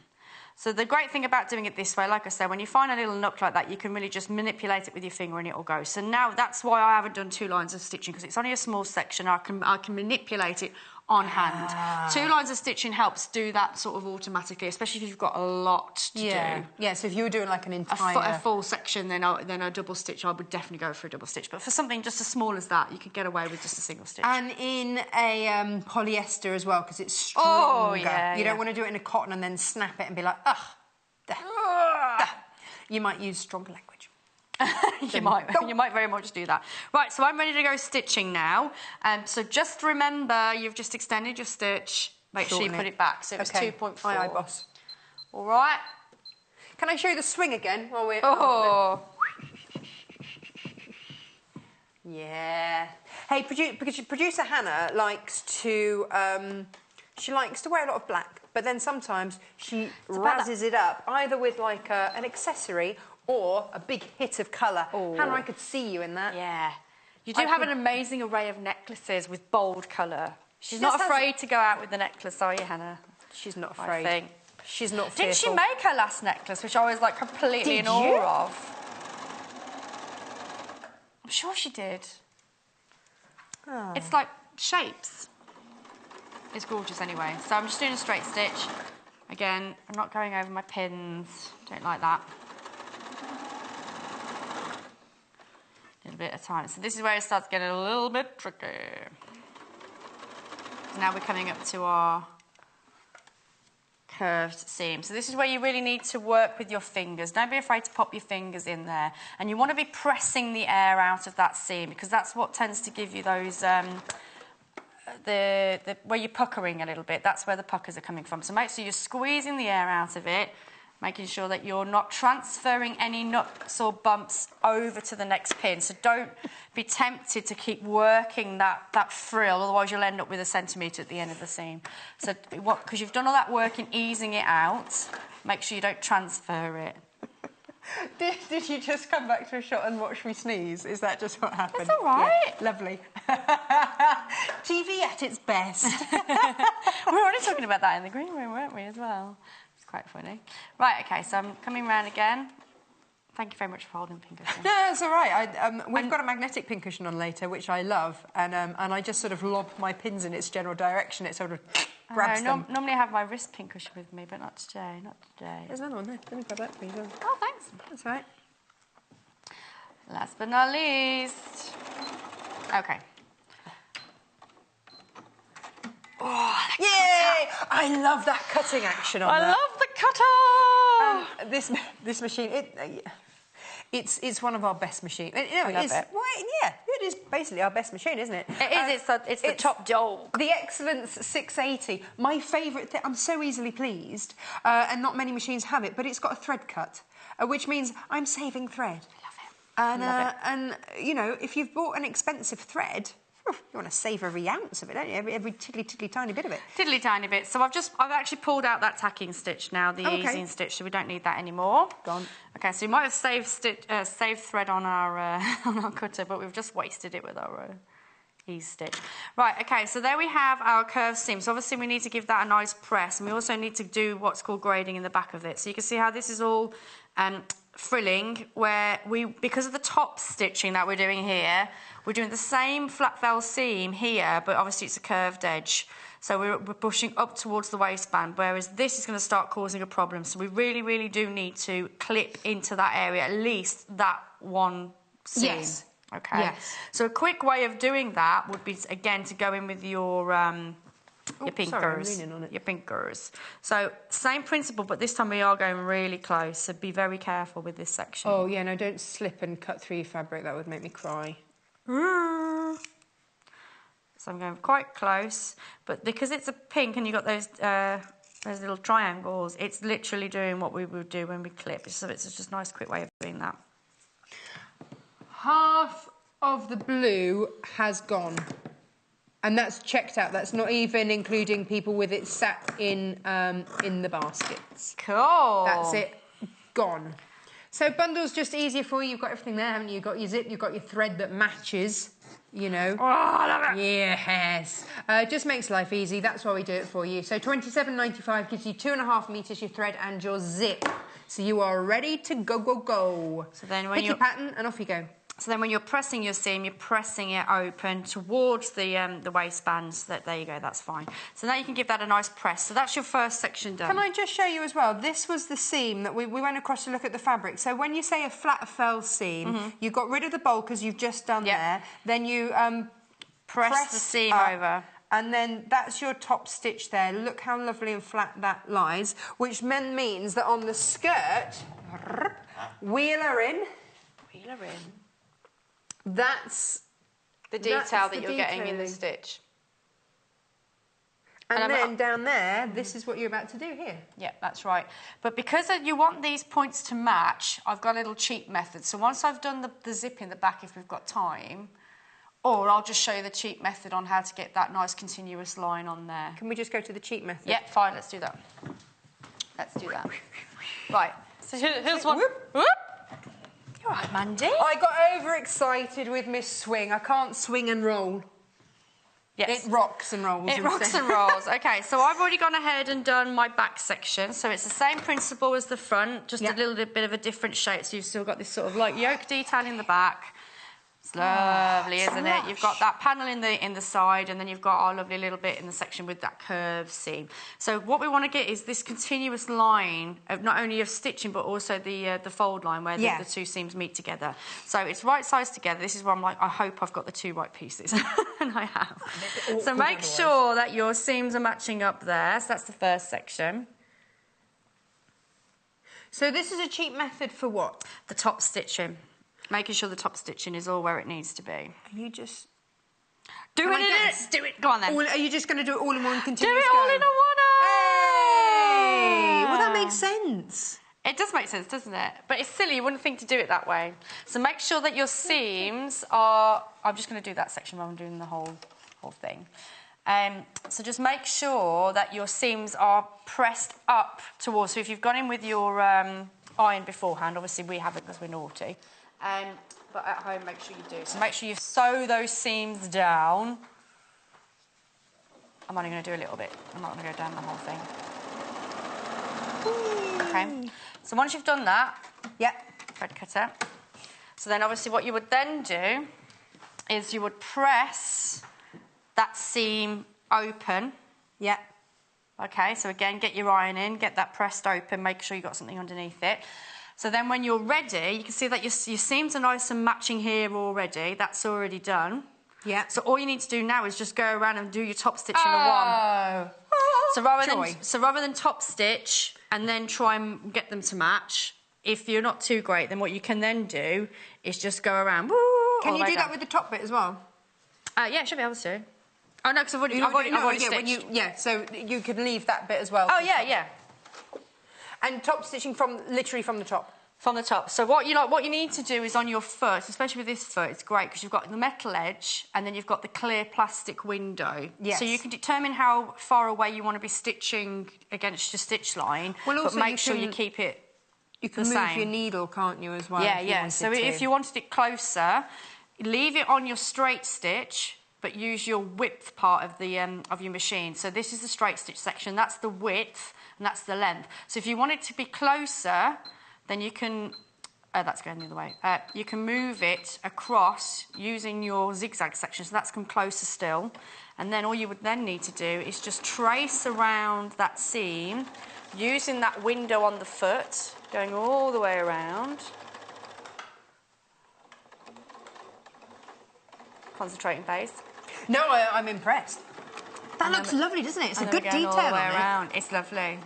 So the great thing about doing it this way, like I said, when you find a little nook like that, you can really just manipulate it with your finger and it'll go. So now that's why I haven't done 2 lines of stitching, because it's only a small section. I can manipulate it on hand. 2 lines of stitching helps do that sort of automatically, especially if you've got a lot to do. Yeah, so if you were doing like an entire... A full section, then a double stitch, I would definitely go for a double stitch. But for something just as small as that, you could get away with just a single stitch. And in a polyester as well, because it's stronger. Oh, yeah, you don't want to do it in a cotton and then snap it and be like, ugh. You might use stronger language. You might very much do that. Right, so I'm ready to go stitching now. So just remember, you've just extended your stitch. Make sure you put it back. So it was 2.4. Aye, boss. All right. Can I show you the swing again while we're... Oh. Yeah. Hey, producer Hannah likes to... she likes to wear a lot of black, but then sometimes she razzes it up, either with like an accessory or a big hit of colour. Oh. Hannah, I could see you in that. Yeah. You do have an amazing array of necklaces with bold colour. She's not afraid to go out with the necklace, are you, Hannah? She's not afraid. I think. She's not fearful. Didn't she make her last necklace, which I was like completely in awe of? I'm sure she did. Oh. It's like shapes. It's gorgeous anyway. So I'm just doing a straight stitch. Again, I'm not going over my pins. Don't like that. A little bit of time. So this is where it starts getting a little bit tricky. So now we're coming up to our curved seam. So this is where you really need to work with your fingers. Don't be afraid to pop your fingers in there. And you want to be pressing the air out of that seam, because that's what tends to give you those... where you're puckering a little bit, that's where the puckers are coming from. So make sure you're squeezing the air out of it, making sure that you're not transferring any nooks or bumps over to the next pin. So don't be tempted to keep working that frill, otherwise you'll end up with 1 centimetre at the end of the seam. So because you've done all that work in easing it out, make sure you don't transfer it. Did you just come back to a shot and watch me sneeze? Is that just what happened? That's all right. Yeah, lovely. TV at its best. We were already talking about that in the green room, weren't we, as well? It's quite funny. Right, OK, so I'm coming round again. Thank you very much for holding pincushion. No, it's all right. We've got a magnetic pincushion on later, which I love, and I just sort of lob my pins in its general direction. It sort of grabs them. Normally I have my wrist pincushion with me, but not today, not today. There's another one there. Let me grab that for you. Oh, thanks. That's all right. Last but not least. OK. Oh, yay! I love that cutting action on I that. love the cutter! This machine, it's one of our best machines. I love it. Well, yeah, it is basically our best machine, isn't it? It is. It's the top dog. The Excellence 680. My favourite thing. I'm so easily pleased, and not many machines have it, but it's got a thread cut, which means I'm saving thread. I love it. And you know, if you've bought an expensive thread, you want to save every ounce of it, don't you? Every tiddly tiny bit of it. Tiddly tiny bit. So I've actually pulled out that tacking stitch now, the easing stitch, so we don't need that anymore. Gone. Okay, so we might have saved thread on our on our cutter, but we've just wasted it with our ease stitch. Right, okay, so there we have our curved seam. So obviously we need to give that a nice press, and we also need to do what's called grading in the back of it. So you can see how this is all frilling, where because of the top stitching that we're doing here, we're doing the same flat fell seam here, but obviously it's a curved edge. So we're pushing up towards the waistband, whereas this is going to start causing a problem. So we really, really do need to clip into that area, at least that one seam. Yes. Okay. Yes. So a quick way of doing that would be, again, to go in with your pinkers. Sorry, I'm leaning on it. Your pinkers. So same principle, but this time we are going really close. So be very careful with this section. Oh, yeah, no, don't slip and cut through your fabric. That would make me cry. So I'm going quite close, but because it's a pink and you've got those little triangles, it's literally doing what we would do when we clip. So it's just a nice quick way of doing that. Half of the blue has gone. And that's checked out. That's not even including people with it sat in the baskets. Cool. That's it. Gone. So bundle's just easier for you. You've got everything there, haven't you? You've got your zip, you've got your thread that matches, you know. Oh, I love it. Yes. Just makes life easy. That's why we do it for you. So £27.95 gives you 2.5 metres, your thread and your zip. So you are ready to go, go, go. So then when pick your pattern and off you go. So then when you're pressing your seam, you're pressing it open towards the waistband. So that, there you go, that's fine. So now you can give that a nice press. So that's your first section done. Can I just show you as well? This was the seam that we went across to look at the fabric. So when you say a flat fell seam, you got rid of the bulk as you've just done there. Then you press the seam over. And then that's your top stitch there. Look how lovely and flat that lies, which then means that on the skirt, wheel her in. Wheel her in. That's the detail that you're getting in the stitch. And then down there, this is what you're about to do here. Yeah, that's right. But because you want these points to match, I've got a little cheat method. So once I've done the zip in the back, if we've got time, or I'll just show you the cheat method on how to get that nice continuous line on there. Can we just go to the cheat method? Yeah, fine, let's do that. Let's do that. Right, so here's one. Whoop. Whoop. You're right, Mandy. I got overexcited with Miss Swing. I can't swing and roll. Yes. It rocks and rolls. It rocks and rolls. Okay, so I've already gone ahead and done my back section. So it's the same principle as the front, just a little bit of a different shape. So you've still got this sort of like yoke detail in the back. It's lovely, isn't it? You've got that panel in the side, and then you've got our lovely little bit in the section with that curved seam. So what we want to get is this continuous line of not only of stitching but also the fold line where the two seams meet together. So it's right sides together. This is where I'm like, I hope I've got the two right pieces, and I have. So make sure that your seams are matching up there. So that's the first section. So this is a cheap method for what? The top stitching. Making sure the top stitching is all where it needs to be. Are you just... Do it. Go on then. Are you just going to do it all in one continuous Do it all in a one. Hey! Well, that makes sense. It does make sense, doesn't it? But it's silly. You wouldn't think to do it that way. So make sure that your seams are... I'm just going to do that section rather than doing the whole thing. So just make sure that your seams are pressed up towards... So if you've gone in with your iron beforehand, obviously we haven't because we're naughty. But at home, make sure you do. So make sure you sew those seams down. I'm only going to do a little bit. I'm not going to go down the whole thing. Okay. So once you've done that, thread cutter. So then obviously what you would then do is you would press that seam open. Yeah. Okay, so again, get your iron in, get that pressed open, make sure you've got something underneath it. So then when you're ready, you can see that your seams are nice and matching here already. That's already done. Yeah. So all you need to do now is just go around and do your top stitch in a one. So rather than top stitch and then try and get them to match, if you're not too great, then what you can then do is just go around. Can you do that with the top bit as well? Yeah, should be able to. Oh no, because I've already stitched. So you could leave that bit as well. Oh yeah. And top stitching literally from the top. From the top. So what you need to do is on your foot, especially with this foot, it's great because you've got the metal edge and then you've got the clear plastic window. Yes. So you can determine how far away you want to be stitching against your stitch line, but make sure you keep it the same. You can move your needle, can't you, as well? Yeah. So if you wanted it closer, leave it on your straight stitch, but use your width part of your machine. So this is the straight stitch section. That's the width. And that's the length. So if you want it to be closer, then you can... that's going the other way. You can move it across using your zigzag section. So that's come closer still. And then all you would then need to do is just trace around that seam using that window on the foot, going all the way around. concentrating phase. No, I'm impressed. That looks lovely, doesn't it? It's a good detail all the way on around. It's lovely.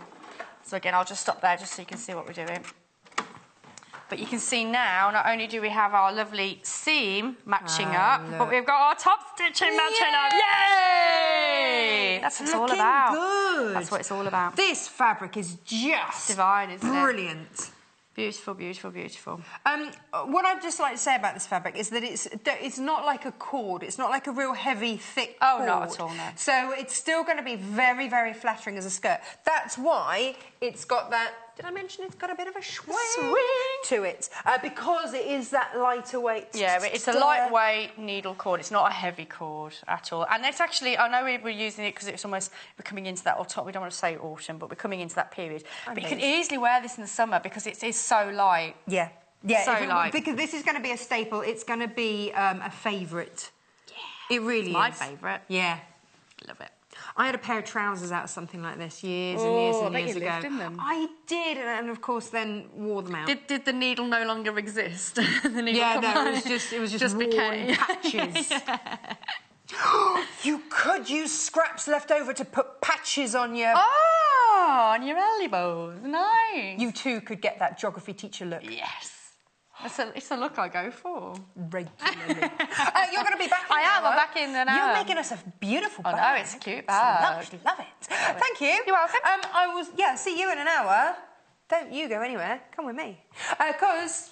So again, I'll just stop there just so you can see what we're doing. But you can see now, not only do we have our lovely seam matching up, but we've got our top stitching matching up. Yay! That's what it's all about. Good. That's what it's all about. This fabric is just divine, isn't it? Brilliant. Beautiful, beautiful, beautiful. What I'd just like to say about this fabric is that it's not like a cord. It's not like a real heavy, thick cord. Oh, not at all, no. So it's still going to be very, very flattering as a skirt. That's why it's got that... Did I mention it's got a bit of a swing to it? Because it is that lighter weight. Yeah, but it's a lightweight needle cord. It's not a heavy cord at all. And it's actually, I know we're using it because it's almost, we're coming into that autumn. We don't want to say autumn, but we're coming into that period. But you can easily wear this in the summer because it is so light. Yeah. Yeah, so light. Because this is going to be a staple. It's going to be a favourite. Yeah. It really is. My favourite. Yeah. Love it. I had a pair of trousers out of something like this years and years and years ago. lived in them. I did, and of course then wore them out. Did the needle no longer exist? The needle it was just worn patches. Yeah. You could use scraps left over to put patches on your... Oh, on your elbows. Nice. You too could get that geography teacher look. Yes. It's a look I go for. Regularly. You're going to be back in I am. I'm back in an hour. You're making us a beautiful bag. I know, it's a cute bag. Love it. Thank you. You're welcome. See you in an hour. Don't you go anywhere. Come with me. Because,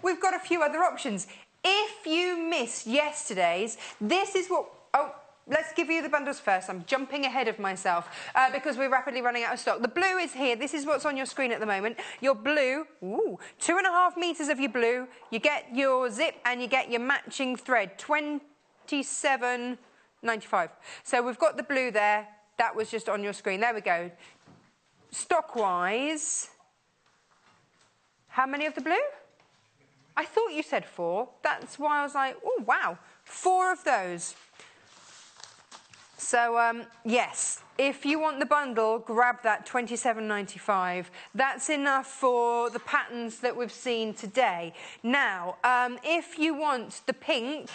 we've got a few other options. If you missed yesterday's, this is what... Oh, let's give you the bundles first. I'm jumping ahead of myself because we're rapidly running out of stock. The blue is here. This is what's on your screen at the moment. Your blue, 2.5 metres of your blue. You get your zip and you get your matching thread, $27.95. So we've got the blue there. That was just on your screen. There we go. Stock-wise, how many of the blue? I thought you said 4. That's why I was like, oh, wow. 4 of those. So, yes, if you want the bundle, grab that $27.95. That's enough for the patterns that we've seen today. Now, if you want the pink,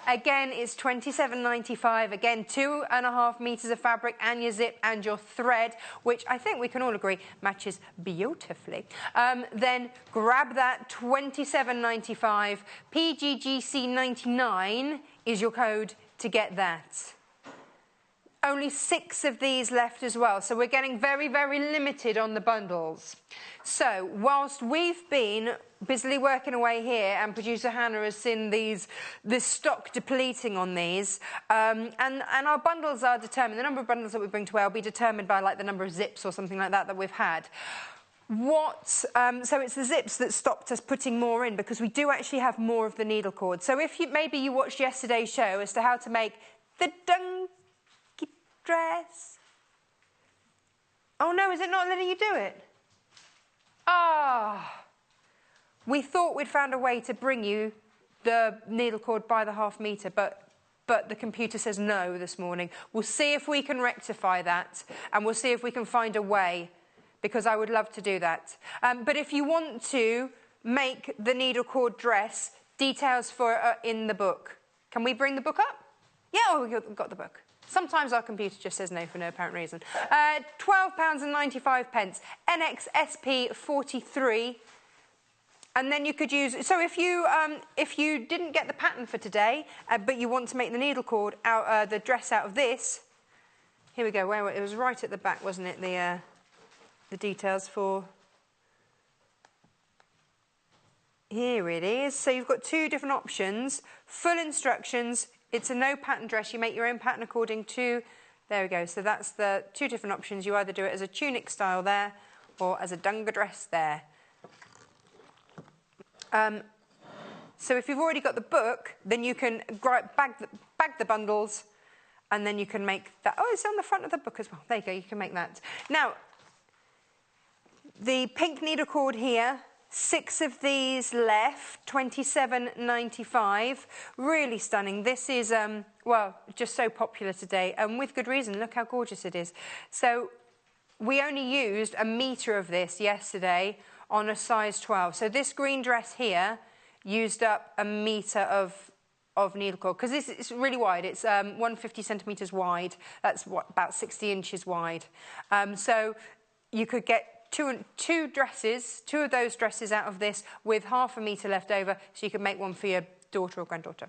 again, it's $27.95. Again, 2.5 metres of fabric and your zip and your thread, which I think we can all agree matches beautifully. Then grab that $27.95. PGGC99 is your code to get that. Only 6 of these left as well, so we're getting very, very limited on the bundles. So, whilst we've been busily working away here, and producer Hannah has seen this stock depleting on these, and our bundles are determined. The number of bundles that we bring to wear will be determined by like the number of zips or something like that we've had. So it's the zips that stopped us putting more in because we do actually have more of the needle cord. So if maybe you watched yesterday's show as to how to make the dress. Oh no, is it not letting you do it? We thought we'd found a way to bring you the needle cord by the ½ metre, but the computer says no this morning. We'll see if we can rectify that, and we'll see if we can find a way, because I would love to do that. But if you want to make the needle cord dress, details for in the book. Can we bring the book up? Yeah, we've got the book. Sometimes our computer just says no for no apparent reason. £12.95, NXSP 43. And then you could use... So if you didn't get the pattern for today, but you want to make the needle cord, the dress out of this... Here we go. It was right at the back, wasn't it? The details for... Here it is. So you've got 2 different options. Full instructions... It's a no pattern dress. You make your own pattern according to... There we go. So that's the 2 different options. You either do it as a tunic style there or as a dunga dress there. So if you've already got the book, then you can bag the bundles and then you can make that... Oh, it's on the front of the book as well. There you go. You can make that. Now, the pink needle cord here... 6 of these left, $27.95. Really stunning. This is, just so popular today, and with good reason. Look how gorgeous it is. So we only used 1 metre of this yesterday on a size 12. So this green dress here used up 1 metre of of needle cord, because it's really wide. It's 150 centimetres wide. That's what, about 60 inches wide. So you could get two of those dresses out of this with half a metre left over, so you could make one for your daughter or granddaughter.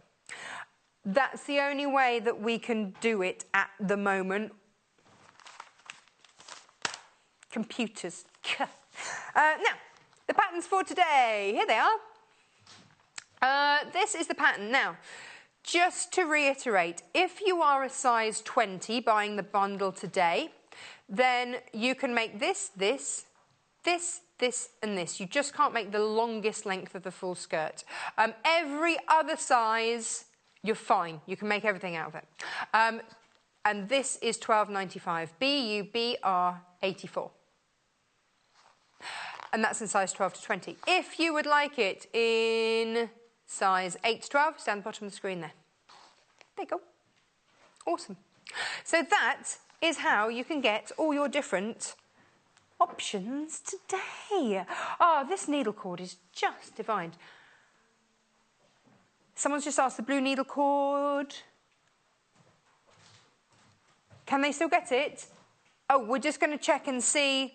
That's the only way that we can do it at the moment. Computers. Now, the patterns for today. Here they are. This is the pattern. Now, just to reiterate, if you are a size 20 buying the bundle today, then you can make this, and this. You just can't make the longest length of the full skirt. Every other size, you're fine. You can make everything out of it. And this is £12.95. BUBR 84. And that's in size 12 to 20. If you would like it in size 8 to 12, it's down the bottom of the screen there. There you go. Awesome. So that is how you can get all your different options today. Oh, this needle cord is just divine. Someone's just asked the blue needle cord. Can they still get it? Oh, we're just going to check and see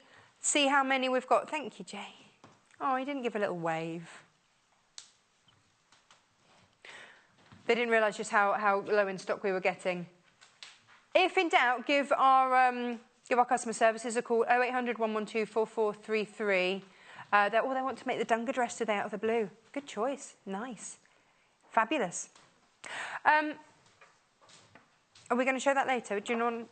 how many we've got. Thank you, Jay. Oh, he didn't give a little wave. They didn't realise just how low in stock we were getting. If in doubt, give our customer services a call, 0800 112 4433. They want to make the Dunga dress today out of the blue. Good choice. Nice. Fabulous. Are we going to show that later? Do you know?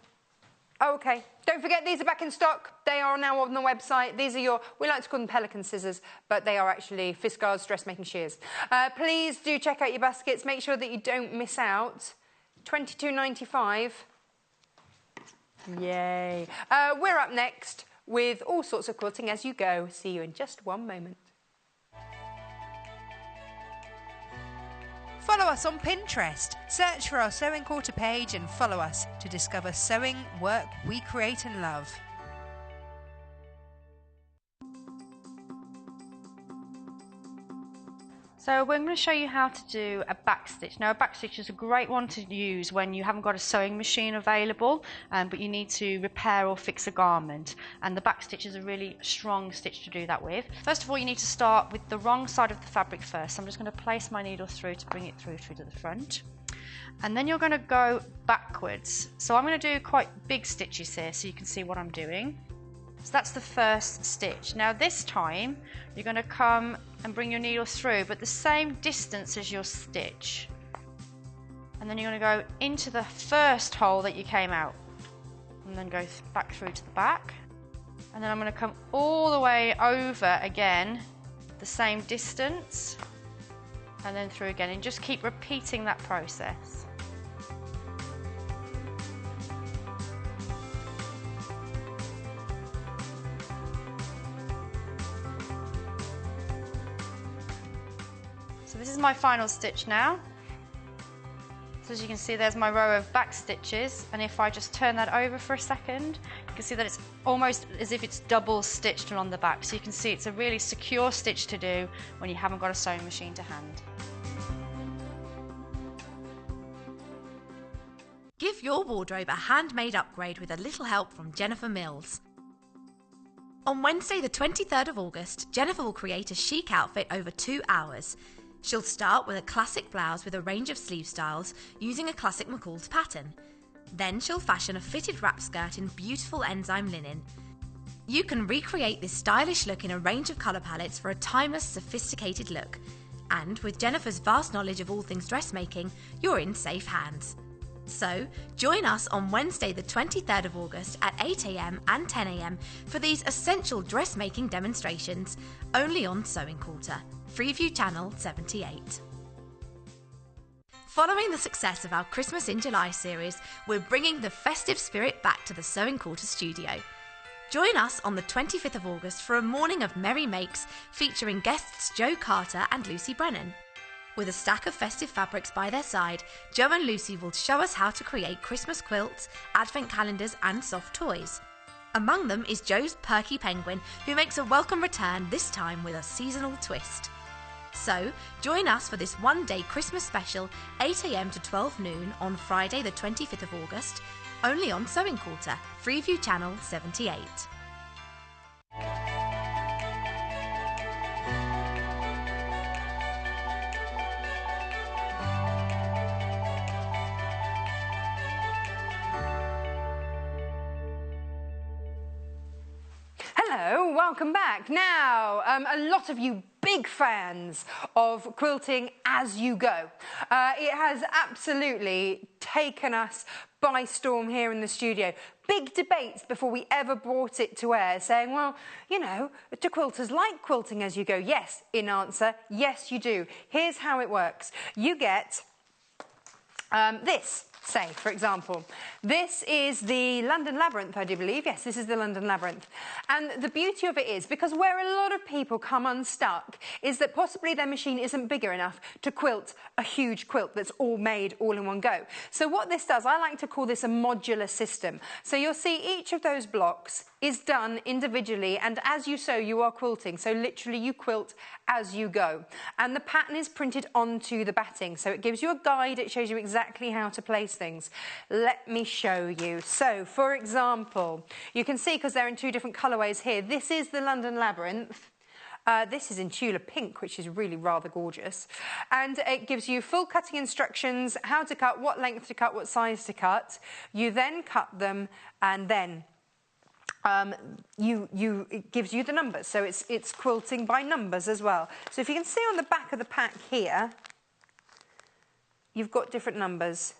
Oh, okay. Don't forget, these are back in stock. They are now on the website. These are we like to call them pelican scissors, but they are actually Fiskars dressmaking shears. Please do check out your baskets. Make sure that you don't miss out. £22.95. Yay. We're up next with all sorts of quilting as you go. See you in just one moment. Follow us on Pinterest. Search for our Sewing Quarter page and follow us to discover sewing work we create and love. So we're going to show you how to do a backstitch. Now, a backstitch is a great one to use when you haven't got a sewing machine available, but you need to repair or fix a garment. And the backstitch is a really strong stitch to do that with. First of all, you need to start with the wrong side of the fabric first. So I'm just going to place my needle through to bring it through to the front. And then you're going to go backwards. So I'm going to do quite big stitches here so you can see what I'm doing. So that's the first stitch. Now this time you're going to come and bring your needle through, but the same distance as your stitch. And then you're going to go into the first hole that you came out, and then go back through to the back. And then I'm going to come all the way over again, the same distance, and then through again, and just keep repeating that process. So this is my final stitch now. So as you can see, there's my row of back stitches, and if I just turn that over for a second, you can see that it's almost as if it's double stitched along the back. So you can see it's a really secure stitch to do when you haven't got a sewing machine to hand. Give your wardrobe a handmade upgrade with a little help from Jennifer Mills. On Wednesday the 23rd of August, Jennifer will create a chic outfit over 2 hours. She'll start with a classic blouse with a range of sleeve styles using a classic McCall's pattern. Then she'll fashion a fitted wrap skirt in beautiful enzyme linen. You can recreate this stylish look in a range of colour palettes for a timeless, sophisticated look. And with Jennifer's vast knowledge of all things dressmaking, you're in safe hands. So, join us on Wednesday the 23rd of August at 8 AM and 10 AM for these essential dressmaking demonstrations, only on Sewing Quarter, Freeview Channel 78. Following the success of our Christmas in July series, we're bringing the festive spirit back to the Sewing Quarter studio. Join us on the 25th of August for a morning of merry makes featuring guests Jo Carter and Lucy Brennan. With a stack of festive fabrics by their side, Jo and Lucy will show us how to create Christmas quilts, advent calendars and soft toys. Among them is Jo's Perky Penguin, who makes a welcome return, this time with a seasonal twist. So, join us for this one-day Christmas special, 8 a.m. to 12 noon on Friday the 25th of August, only on Sewing Quarter, Freeview Channel 78. Hello, welcome back. Now, a lot of you big fans of quilting as you go. It has absolutely taken us by storm here in the studio. Big debates before we ever brought it to air, saying, well, you know, do quilters like quilting as you go? Yes, in answer, yes you do. Here's how it works. You get this. Say, for example, this is the London Labyrinth, I do believe. Yes, this is the London Labyrinth. And the beauty of it is, because where a lot of people come unstuck, is that possibly their machine isn't bigger enough to quilt a huge quilt that's all made all in one go. So what this does, I like to call this a modular system. So you'll see each of those blocks is done individually, and as you sew, you are quilting. So literally you quilt as you go. And the pattern is printed onto the batting. So it gives you a guide, it shows you exactly how to place things. Let me show you. So, for example, you can see, because they're in two different colourways here, this is the London Labyrinth. This is in Tulip Pink, which is really rather gorgeous. And it gives you full cutting instructions, how to cut, what length to cut, what size to cut. You then cut them, and then it gives you the numbers. So it's quilting by numbers as well. So if you can see on the back of the pack here, you've got different numbers.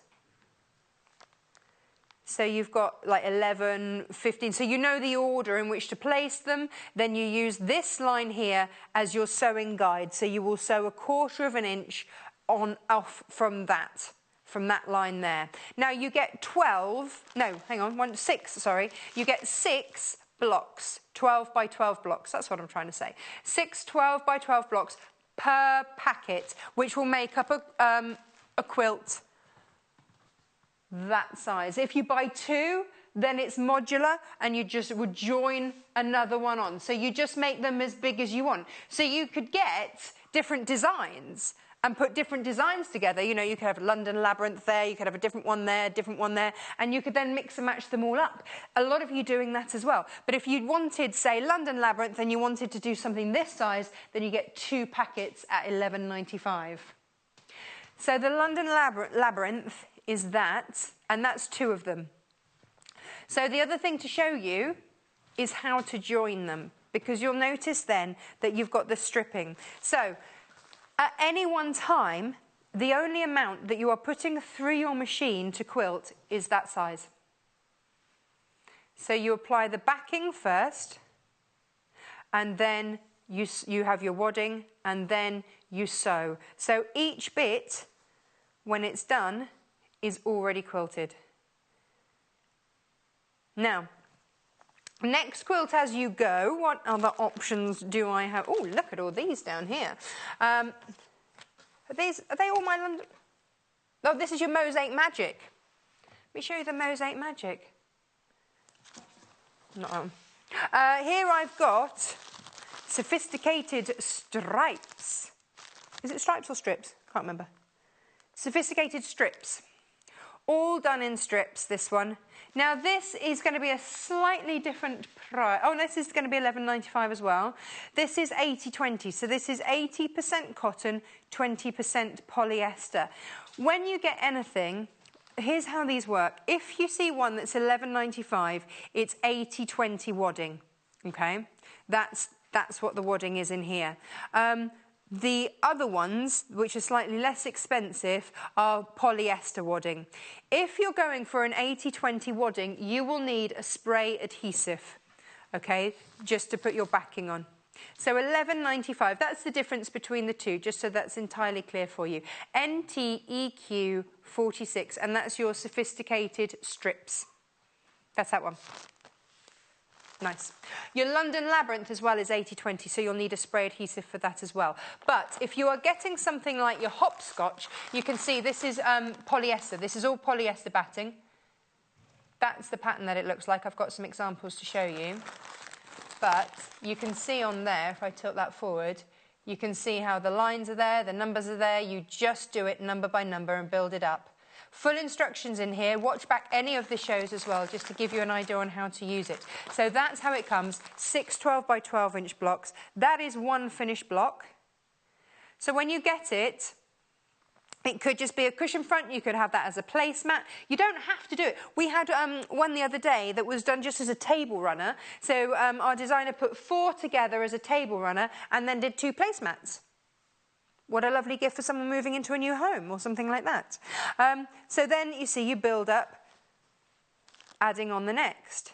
So you've got like 11, 15, so you know the order in which to place them. Then you use this line here as your sewing guide. So you will sew 1/4 inch off from that line there. Now you get 6, sorry. You get 6 blocks, 12 by 12 blocks. That's what I'm trying to say. 6 12 by 12 blocks per packet, which will make up a quilt that size. If you buy 2, then it's modular, and you just would join another one on. So you just make them as big as you want. So you could get different designs and put different designs together. You know, you could have a London Labyrinth there, you could have a different one there, and you could then mix and match them all up. A lot of you doing that as well. But if you wanted, say, London Labyrinth, and you wanted to do something this size, then you get 2 packets at £11.95. So the London Labyrinth is that, and that's 2 of them. So the other thing to show you is how to join them, because you'll notice then that you've got the stripping. So at any one time, the only amount that you are putting through your machine to quilt is that size. So you apply the backing first, and then you have your wadding, and then you sew. So each bit, when it's done, is already quilted. Now, next quilt as you go, what other options do I have? Oh, look at all these down here. Are they all my London? Oh, this is your Mosaic Magic. Let me show you the Mosaic Magic. Not on. Here I've got sophisticated stripes. Is it stripes or strips? Can't remember. Sophisticated strips. All done in strips, this one. Now this is going to be a slightly different price. Oh, this is going to be £11.95 as well. This is 80/20, so this is 80% cotton, 20% polyester. When you get anything, here's how these work. If you see one that's £11.95, it's 80/20 wadding, okay? That's what the wadding is in here. The other ones, which are slightly less expensive, are polyester wadding. If you're going for an 80/20 wadding, you will need a spray adhesive, okay, just to put your backing on. So £11.95, that's the difference between the two, just so that's entirely clear for you. NTEQ 46, and that's your sophisticated strips. That's that one. Nice. Your London Labyrinth as well is 80/20, so you'll need a spray adhesive for that as well. But if you are getting something like your hopscotch, you can see this is polyester. This is all polyester batting. That's the pattern that it looks like. I've got some examples to show you. But you can see on there, if I tilt that forward, You can see how the lines are there, the numbers are there. You just do it number by number and build it up. Full instructions in here. Watch back any of the shows as well, just to give you an idea on how to use it. So that's how it comes, 6 12 by 12 inch blocks. That is one finished block. So when you get it, it could just be a cushion front. You could have that as a placemat. You don't have to do it. We had one the other day that was done just as a table runner. So our designer put 4 together as a table runner and then did 2 placemats. What a lovely gift for someone moving into a new home or something like that. So then you see you build up, adding on the next.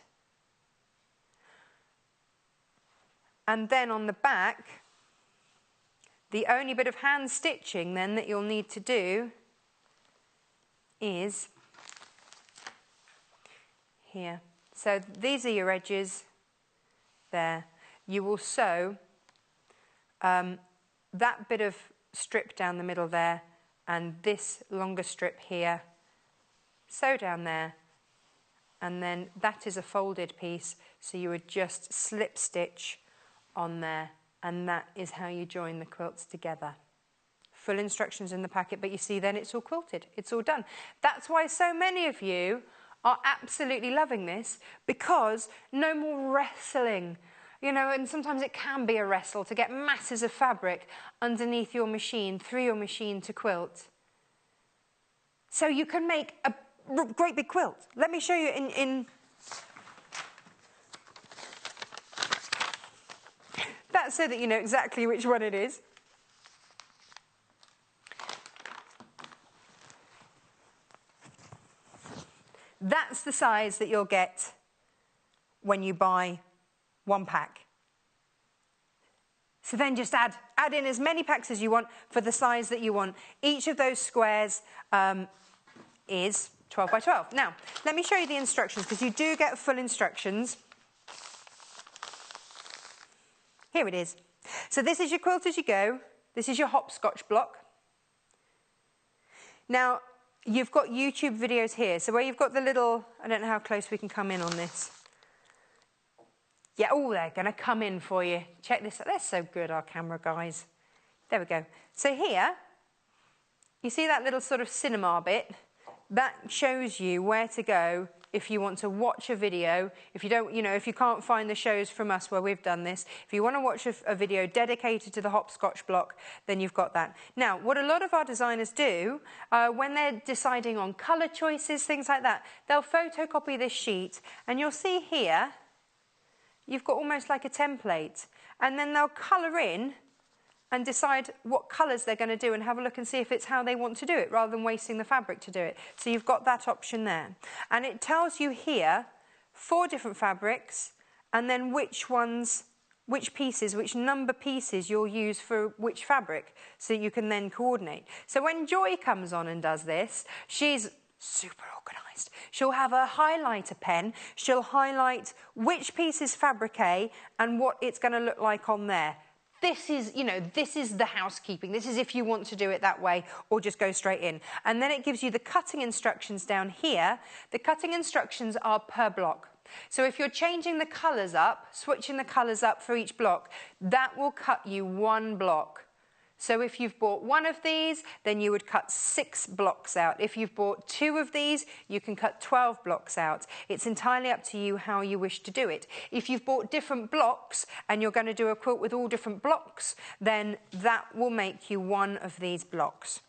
And then on the back, the only bit of hand stitching then that you'll need to do is here. So these are your edges there. You will sew that bit of strip down the middle there and this longer strip here. Sew down there, and then that is a folded piece, so you would just slip stitch on there. And that is how you join the quilts together. Full instructions in the packet, but you see then it's all quilted. It's all done. That's why so many of you are absolutely loving this, because no more wrestling. You know, and sometimes it can be a wrestle to get masses of fabric underneath your machine, through your machine to quilt. So you can make a great big quilt. Let me show you in That's so that you know exactly which one it is. That's the size that you'll get when you buy 1 pack. So then just add in as many packs as you want for the size that you want. Each of those squares is 12 by 12. Now, let me show you the instructions, because you do get full instructions. Here it is. So this is your quilt as you go. This is your hopscotch block. Now, you've got YouTube videos here. So where you've got the little, I don't know how close we can come in on this. Yeah, oh, they're going to come in for you. Check this out. They're so good, our camera guys. There we go. So here, you see that little sort of cinema bit? That shows you where to go if you want to watch a video. If you don't, you know, if you can't find the shows from us where we've done this, if you want to watch a video dedicated to the hopscotch block, then you've got that. Now, what a lot of our designers do when they're deciding on colour choices, things like that, they'll photocopy this sheet, and you'll see here, you've got almost like a template, and then they'll colour in and decide what colours they're going to do and have a look and see if it's how they want to do it, rather than wasting the fabric to do it. So you've got that option there. And it tells you here 4 different fabrics, and then which ones, which pieces, which number pieces you'll use for which fabric, so you can then coordinate. So when Joy comes on and does this, she's super organised. She'll have a highlighter pen. She'll highlight which piece is fabric A and what it's going to look like on there. This is, you know, this is the housekeeping. This is if you want to do it that way or just go straight in. And then it gives you the cutting instructions down here. The cutting instructions are per block. So if you're changing the colours up, switching the colours up for each block, that will cut you 1 block. So if you've bought 1 of these, then you would cut 6 blocks out. If you've bought 2 of these, you can cut 12 blocks out. It's entirely up to you how you wish to do it. If you've bought different blocks and you're going to do a quilt with all different blocks, then that will make you 1 of these blocks.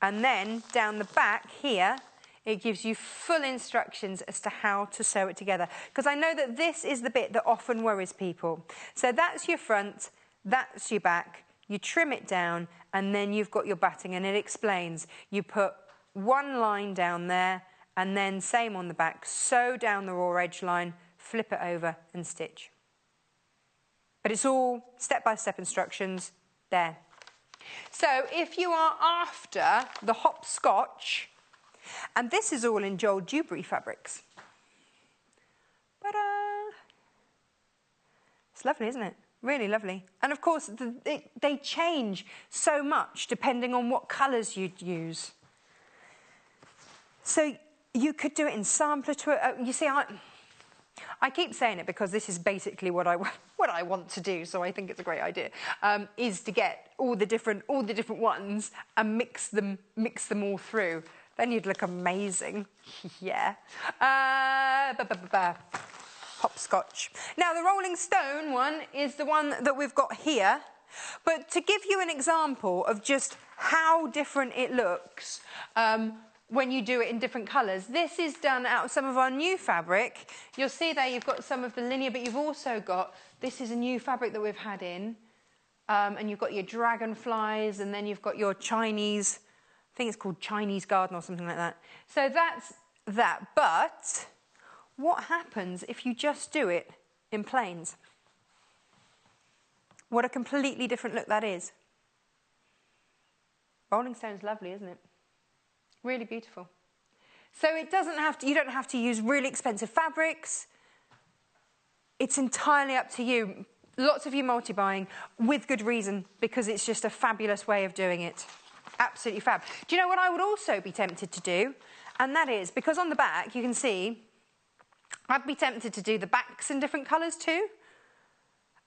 And then down the back here, it gives you full instructions as to how to sew it together. Because I know that this is the bit that often worries people. So that's your front, that's your back. You trim it down, and then you've got your batting, and it explains. You put 1 line down there, and then same on the back. Sew down the raw edge line, flip it over, and stitch. But it's all step-by-step instructions there. So if you are after the hopscotch, and this is all in Joel Dewberry fabrics. Ta-da! It's lovely, isn't it? Really lovely. And of course, they change so much depending on what colours you'd use. So you could do it in sampler. You see, I keep saying it because this is basically what I want to do, so I think it's a great idea, is to get all the different ones and mix them all through. Then you'd look amazing. Yeah. Hopscotch. Now, the Rolling Stone one is the one that we've got here. But to give you an example of just how different it looks when you do it in different colours, this is done out of some of our new fabric. You'll see there you've got some of the linear, but you've also got, this is a new fabric that we've had in. And you've got your dragonflies, and then you've got your Chinese, I think it's called Chinese garden or something like that. So that's that. But what happens if you just do it in plains? What a completely different look that is. Rolling Stone's lovely, isn't it? Really beautiful. So it doesn't have to, you don't have to use really expensive fabrics. It's entirely up to you. Lots of you multi-buying with good reason, because it's just a fabulous way of doing it. Absolutely fab. Do you know what I would also be tempted to do? And that is, because on the back you can see, I'd be tempted to do the backs in different colours too.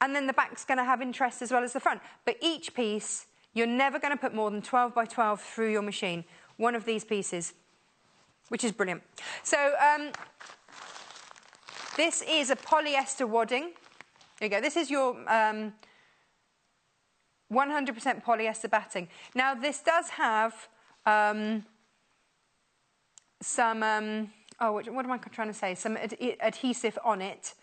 And then the back's going to have interest as well as the front. But each piece, you're never going to put more than 12 by 12 through your machine. One of these pieces, which is brilliant. So this is a polyester wadding. There you go. This is your 100% polyester batting. Now, this does have some, what am I trying to say? Some adhesive on it.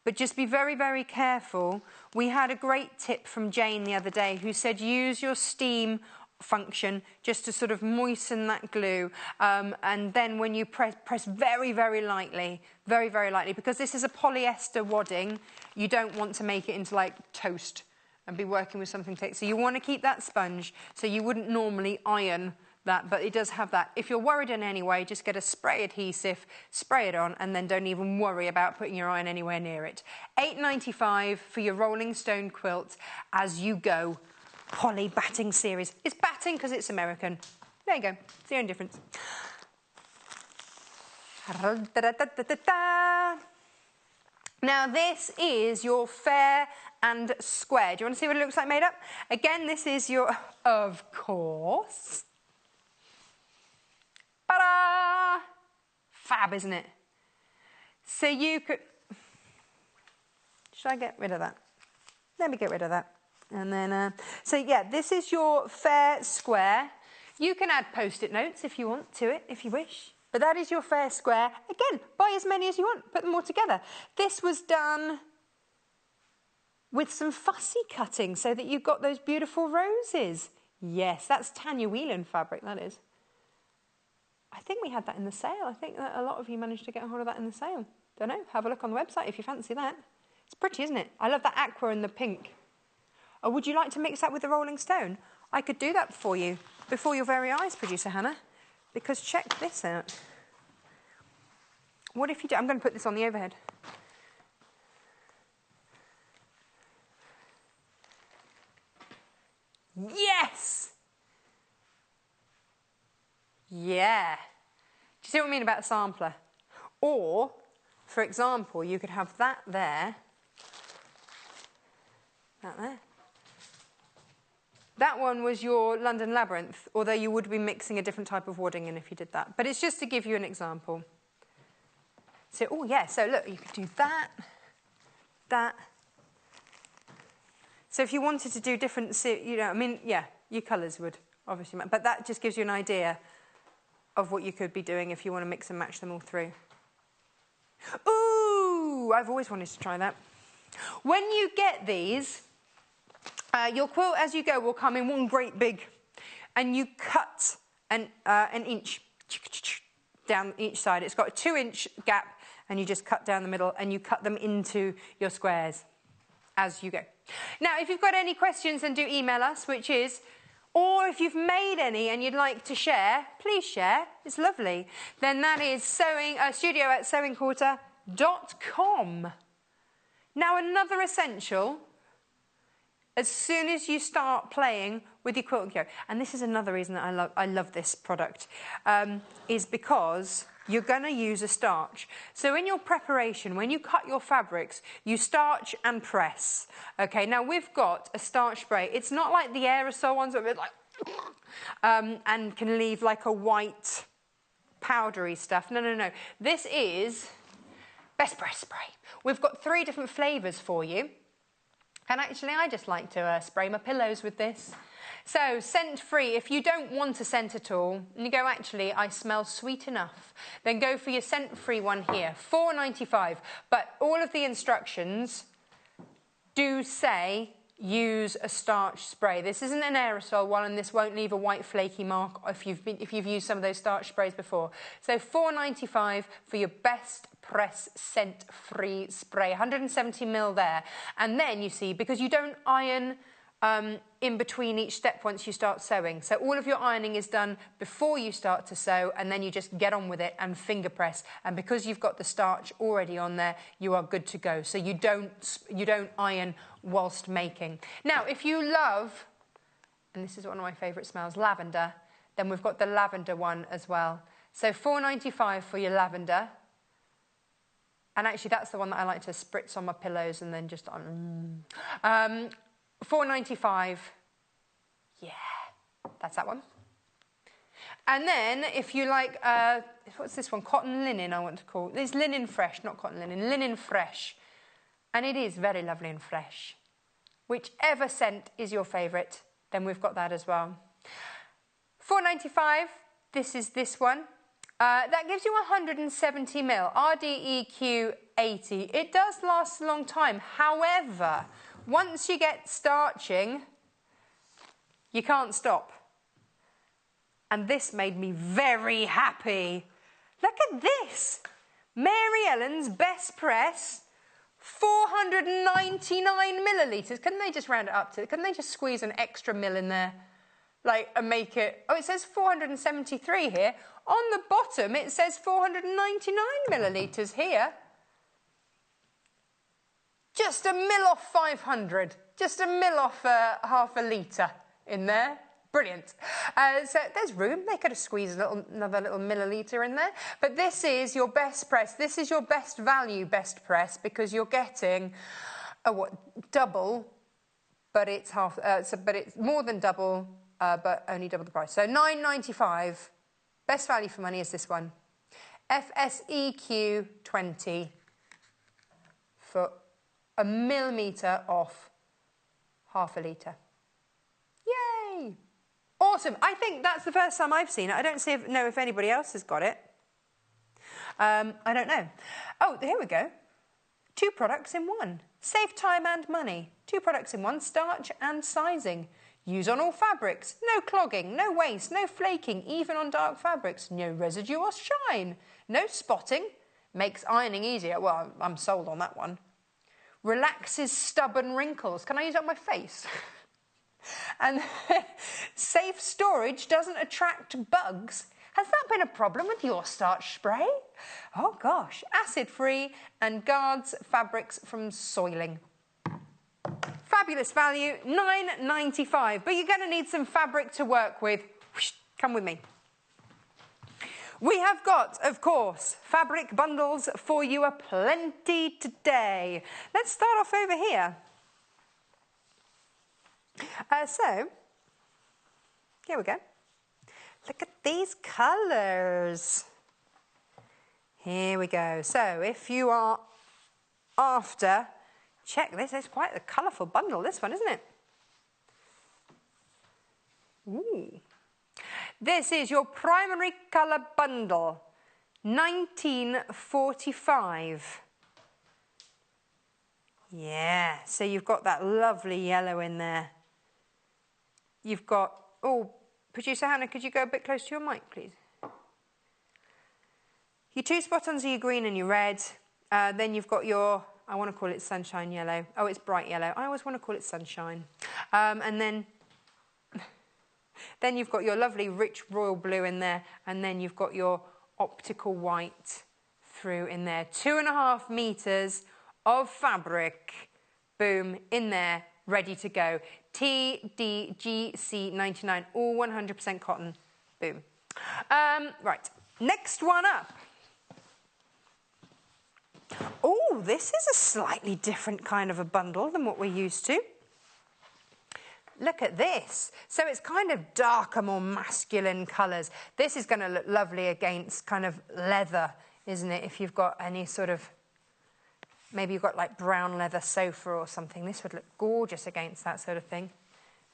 But just be very, very careful. We had a great tip from Jane the other day who said use your steam function just to sort of moisten that glue. And then when you press very, very lightly, because this is a polyester wadding, you don't want to make it into like toast and be working with something thick. So you want to keep that sponge, so you wouldn't normally iron that, but it does have that. If you're worried in any way, just get a spray adhesive, spray it on, and then don't even worry about putting your iron anywhere near it. $8.95 for your Rolling Stone quilt as you go. Poly batting series. It's batting because it's American. There you go. It's the only difference. Now this is your fair and square. Do you want to see what it looks like made up? Again, this is your, of course. Ta-da! Fab, isn't it? So you could... Should I get rid of that? Let me get rid of that. And then, so yeah, this is your fair square. You can add post-it notes if you want to it, if you wish. But that is your fair square. Again, buy as many as you want. Put them all together. This was done with some fussy cutting so that you've got those beautiful roses. Yes, that's Tanya Whelan fabric, that is. I think we had that in the sale. I think that a lot of you managed to get a hold of that in the sale. Don't know. Have a look on the website if you fancy that. It's pretty, isn't it? I love that aqua and the pink. Oh, would you like to mix that with the Rolling Stone? I could do that for you before your very eyes, producer Hannah. Because check this out. What if you do? I'm going to put this on the overhead. Yes! Yeah. Do you see what I mean about a sampler? Or, for example, you could have that there. That there. That one was your London Labyrinth, although you would be mixing a different type of wadding in if you did that. But it's just to give you an example. So, oh yeah, so look, you could do that, that. So if you wanted to do different, you know, I mean, yeah, your colours would obviously match. But that just gives you an idea of what you could be doing if you want to mix and match them all through. Ooh, I've always wanted to try that. When you get these... your quilt, as you go, will come in one great big, and you cut an inch down each side. It's got a 2-inch gap, and you just cut down the middle, and you cut them into your squares as you go. Now, if you've got any questions, then do email us, which is, or if you've made any and you'd like to share, please share. It's lovely. Then that is studio@sewingquarter.com. Now, another essential. As soon as you start playing with your Quilting Co, and this is another reason that I love this product, is because you're going to use a starch. So in your preparation, when you cut your fabrics, you starch and press. Okay, now we've got a starch spray. It's not like the aerosol ones that are a bit like, and can leave like a white powdery stuff. No, no, no. This is Best Press Spray. We've got 3 different flavours for you. And actually, I just like to spray my pillows with this. So, scent-free, if you don't want a scent at all, and you go, actually, I smell sweet enough, then go for your scent-free one here, $4.95. But all of the instructions do say use a starch spray. This isn't an aerosol one, and this won't leave a white flaky mark if you've used some of those starch sprays before. So $4.95 for your Best Press scent-free spray, 170 ml there. And then you see, because you don't iron in between each step once you start sewing. So all of your ironing is done before you start to sew, and then you just get on with it and finger press. And because you've got the starch already on there, you are good to go. So you don't iron whilst making. Now, if you love, and this is one of my favourite smells, lavender, then we've got the lavender one as well. So $4.95 for your lavender. And actually, that's the one that I like to spritz on my pillows and then just $4.95. Yeah, that's that one. And then if you like, what's this one? Cotton linen, I want to call it. It's linen fresh, not cotton linen. Linen fresh. And it is very lovely and fresh. Whichever scent is your favourite, then we've got that as well. $4.95. This is this one. That gives you 170 ml, RDEQ 80. It does last a long time. However, once you get starching, you can't stop. And this made me very happy. Look at this. Mary Ellen's Best Press, 499 millilitres. Couldn't they just round it up to, couldn't they just squeeze an extra mil in there? Like, and make it, oh, it says 473 here. On the bottom, it says 499 millilitres here. Just a mil off 500. Just a mil off half a litre in there. Brilliant. So there's room. They could have squeezed another little milliliter in there. But this is your Best Press. This is your best value Best Press because you're getting double, but it's half. But it's more than double, but only double the price. So $9.95. Best value for money is this one. FSEQ 20 for a millimetre off half a litre. Yay! Awesome. I think that's the first time I've seen it. I don't know if anybody else has got it. I don't know. Oh, here we go. 2 products in one. Save time and money. 2 products in one, starch and sizing. Use on all fabrics. No clogging, no waste, no flaking, even on dark fabrics. No residue or shine. No spotting. Makes ironing easier. Well, I'm sold on that one. Relaxes stubborn wrinkles. Can I use it on my face? And safe storage doesn't attract bugs. Has that been a problem with your starch spray? Oh gosh, acid-free and guards fabrics from soiling. Fabulous value, $9.95. But you're going to need some fabric to work with. Come with me. We have got, of course, fabric bundles for you aplenty today. Let's start off over here. So, here we go. Look at these colours. Here we go. So, if you are after, check this. It's quite a colourful bundle, this one, isn't it? Ooh. This is your primary colour bundle, 1945. Yeah, so you've got that lovely yellow in there. You've got, oh, producer Hannah, could you go a bit close to your mic, please? Your 2 spot-ons are your green and your red. Then you've got your, I want to call it sunshine yellow. Oh, it's bright yellow. I always want to call it sunshine. And then you've got your lovely rich royal blue in there. And then you've got your optical white through in there. 2.5 meters of fabric. Boom, in there, ready to go. TDGC 99, all 100% cotton. Boom. Right, next one up. Oh, this is a slightly different kind of a bundle than what we're used to. Look at this. So it's kind of darker, more masculine colours. This is going to look lovely against kind of leather, isn't it? If you've got any sort of, maybe you've got like brown leather sofa or something. This would look gorgeous against that sort of thing.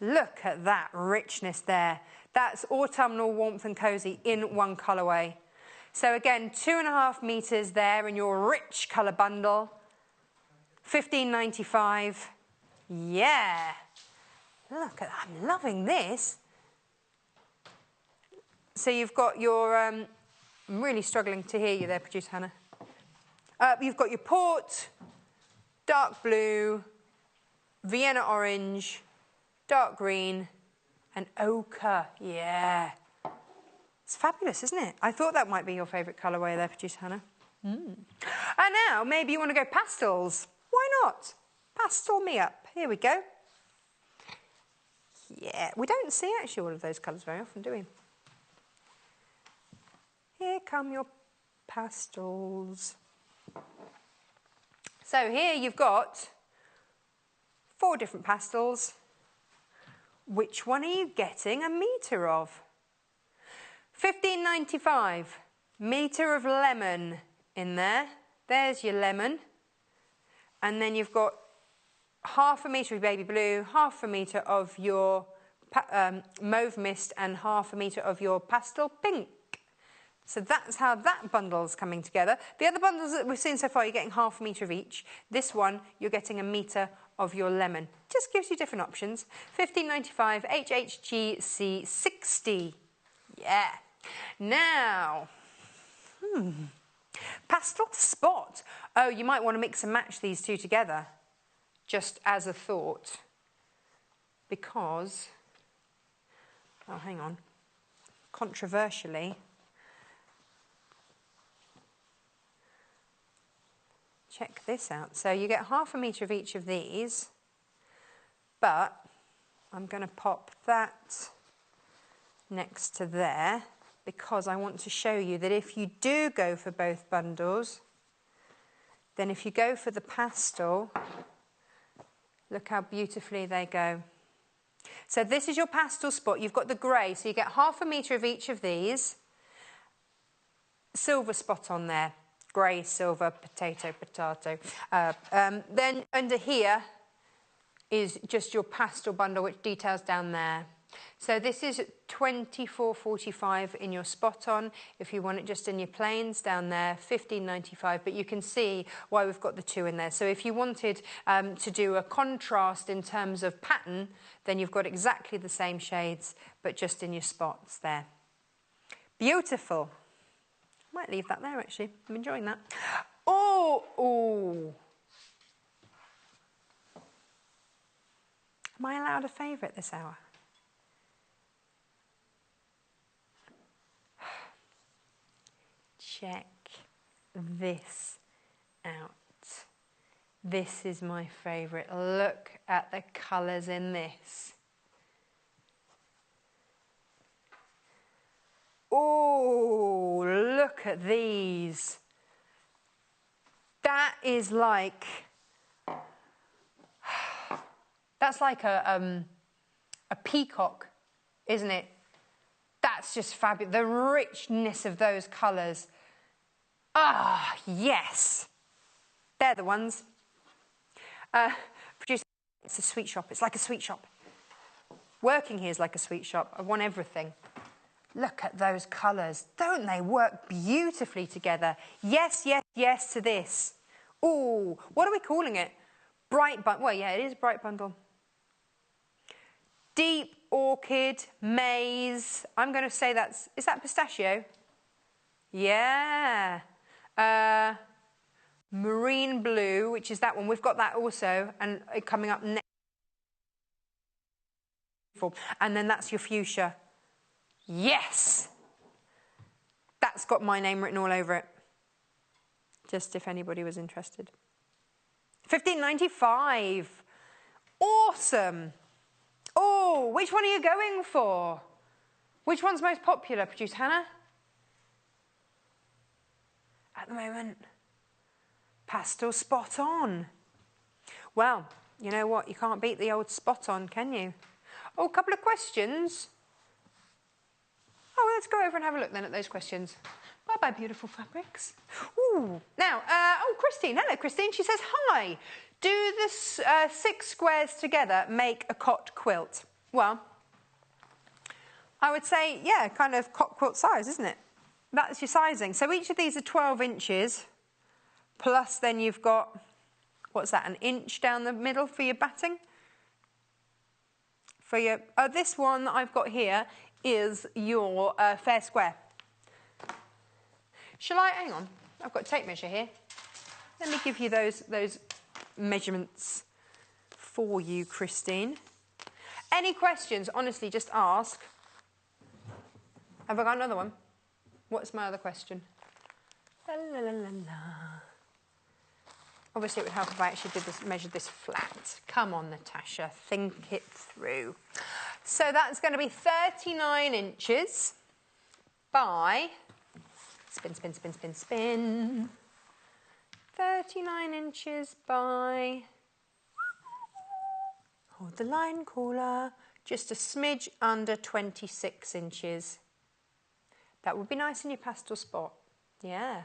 Look at that richness there. That's autumnal warmth and cosy in one colourway. So again, 2.5 metres there in your rich colour bundle. $15.95. Yeah. Look at that, I'm loving this. So you've got your, I'm really struggling to hear you there, Producer Hannah. You've got your port, dark blue, Vienna orange, dark green, and ochre, yeah. It's fabulous, isn't it? I thought that might be your favourite colourway there, Producer Hannah. And now, maybe you want to go pastels. Why not? Pastel me up. Here we go. Yeah, we don't see actually all of those colours very often, do we? Here come your pastels. So here you've got 4 different pastels. Which one are you getting a metre of? $15.95. Metre of lemon in there. There's your lemon. And then you've got 1/2 metre of baby blue, 1/2 metre of your mauve mist, and 1/2 metre of your pastel pink. So that's how that bundle's coming together. The other bundles that we've seen so far, you're getting 1/2 metre of each. This one, you're getting a metre of your lemon. Just gives you different options. $15.95, HHGC 60. Yeah. Now, pastel spot. Oh, you might want to mix and match these two together. Just as a thought, because, oh, hang on, controversially, check this out. So you get 1/2 metre of each of these, but I'm going to pop that next to there because I want to show you that if you do go for both bundles, then if you go for the pastel, look how beautifully they go. So this is your pastel spot. You've got the grey, so you get 1/2 metre of each of these. Silver spot on there. Grey, silver, potato, potato. Then under here is just your pastel bundle, which details down there. So this is $24.45 in your spot on. If you want it just in your plains down there, $15.95. But you can see why we've got the 2 in there. So if you wanted to do a contrast in terms of pattern, then you've got exactly the same shades, but just in your spots there. Beautiful. Might leave that there actually. I'm enjoying that. Oh. Am I allowed a favourite this hour? Check this out. This is my favourite. Look at the colours in this. Oh, look at these. That is like, that's like a peacock, isn't it? That's just fabulous. The richness of those colours. Ah, yes. They're the ones. Producer, it's a sweet shop. It's like a sweet shop. Working here is like a sweet shop. I want everything. Look at those colours. Don't they work beautifully together? Yes, yes, yes to this. Ooh, what are we calling it? Bright bundle. Well, yeah, it is a bright bundle. Deep orchid, maize. I'm going to say is that pistachio? Yeah. Marine blue, which is that one. We've got that also, and coming up next. And then that's your fuchsia. Yes! That's got my name written all over it. Just if anybody was interested. $15.95. Awesome. Oh, which one are you going for? Which one's most popular, Producer Hannah? At the moment, pastel spot on. Well, you know what? You can't beat the old spot on, can you? Oh, a couple of questions. Oh, let's go over and have a look then at those questions. Bye-bye, beautiful fabrics. Ooh. Now, Christine. Hello, Christine. She says, hi. Do the 6 squares together make a cot quilt? Well, I would say, yeah, kind of cot quilt size, isn't it? That's your sizing. So each of these are 12 inches, plus then you've got, what's that, an inch down the middle for your batting? For your, this one that I've got here is your fair square. Shall I, hang on, I've got a tape measure here. Let me give you those measurements for you, Christine. Any questions, honestly, just ask. Have I got another one? What's my other question? La, la, la, la, la. Obviously, it would help if I actually measured this flat. Come on, Natasha, think it through. So that's going to be 39 inches by, spin, spin, spin, spin, spin. 39 inches by, hold the line caller, just a smidge under 26 inches. That would be nice in your pastel spot. Yeah.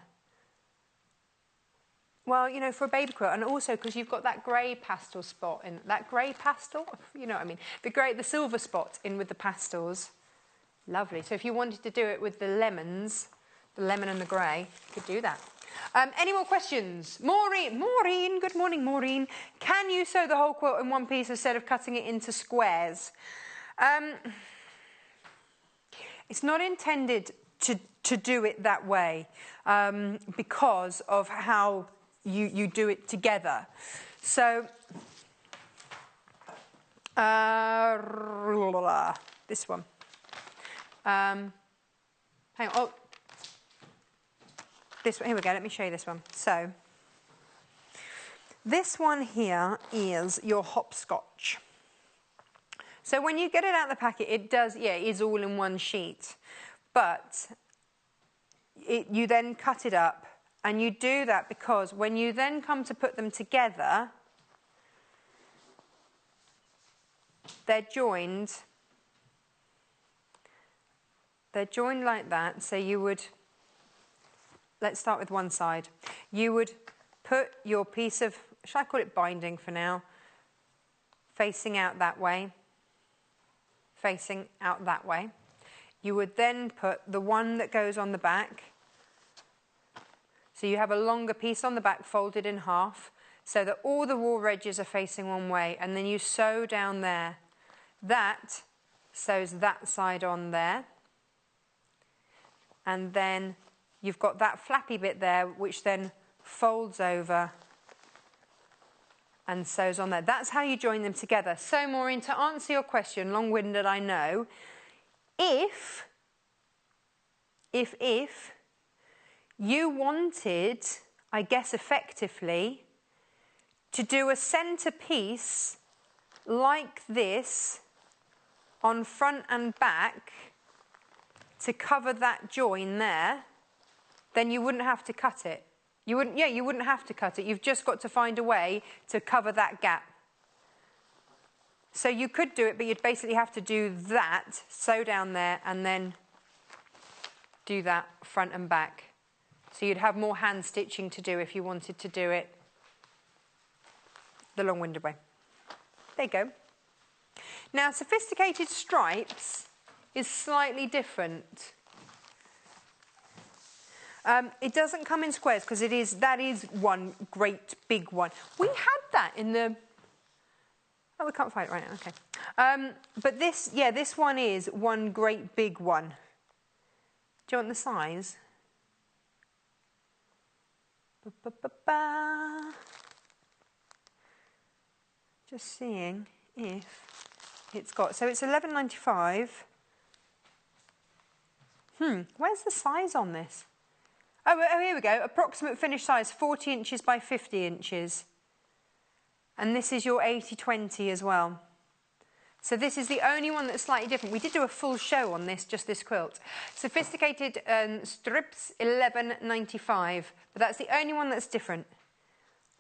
Well, you know, for a baby quilt, and also because you've got that grey pastel spot in that grey pastel, you know what I mean, the silver spot in with the pastels. Lovely. So if you wanted to do it with the lemons, the lemon and the grey, you could do that. Any more questions? Maureen, good morning, Maureen. Can you sew the whole quilt in one piece instead of cutting it into squares? It's not intended to do it that way because of how you do it together. So, this one. Hang on. Oh, this one. Here we go. Let me show you this one. So, this one here is your hopscotch. So when you get it out of the packet, it does, yeah, it is all in one sheet. But you then cut it up, and you do that because when you then come to put them together, they're joined like that. So you would, let's start with one side. You would put your piece of, shall I call it binding for now, facing out that way, facing out that way. You would then put the one that goes on the back. So you have a longer piece on the back folded in half so that all the wall edges are facing one way, and then you sew down there. That sews that side on there. And then you've got that flappy bit there which then folds over and sews on there. That's how you join them together. So Maureen, to answer your question, long-winded I know, if you wanted, I guess effectively, to do a centerpiece like this on front and back to cover that join there, then you wouldn't have to cut it. You wouldn't have to cut it. You've just got to find a way to cover that gap. So you could do it, but you'd basically have to do that, sew down there, and then do that front and back. So you'd have more hand stitching to do if you wanted to do it the long-winded way. There you go. Now, sophisticated stripes is slightly different. It doesn't come in squares because that is one great big one. We had that in the... Oh, we can't find it right now, okay. But this one is one great big one. Do you want the size? Just seeing if it's got... So it's £11.95. Where's the size on this? Oh, here we go. Approximate finished size, 40 inches by 50 inches. And this is your 80/20 as well. So this is the only one that's slightly different. We did do a full show on this, just this quilt. Sophisticated strips, £11.95. But that's the only one that's different.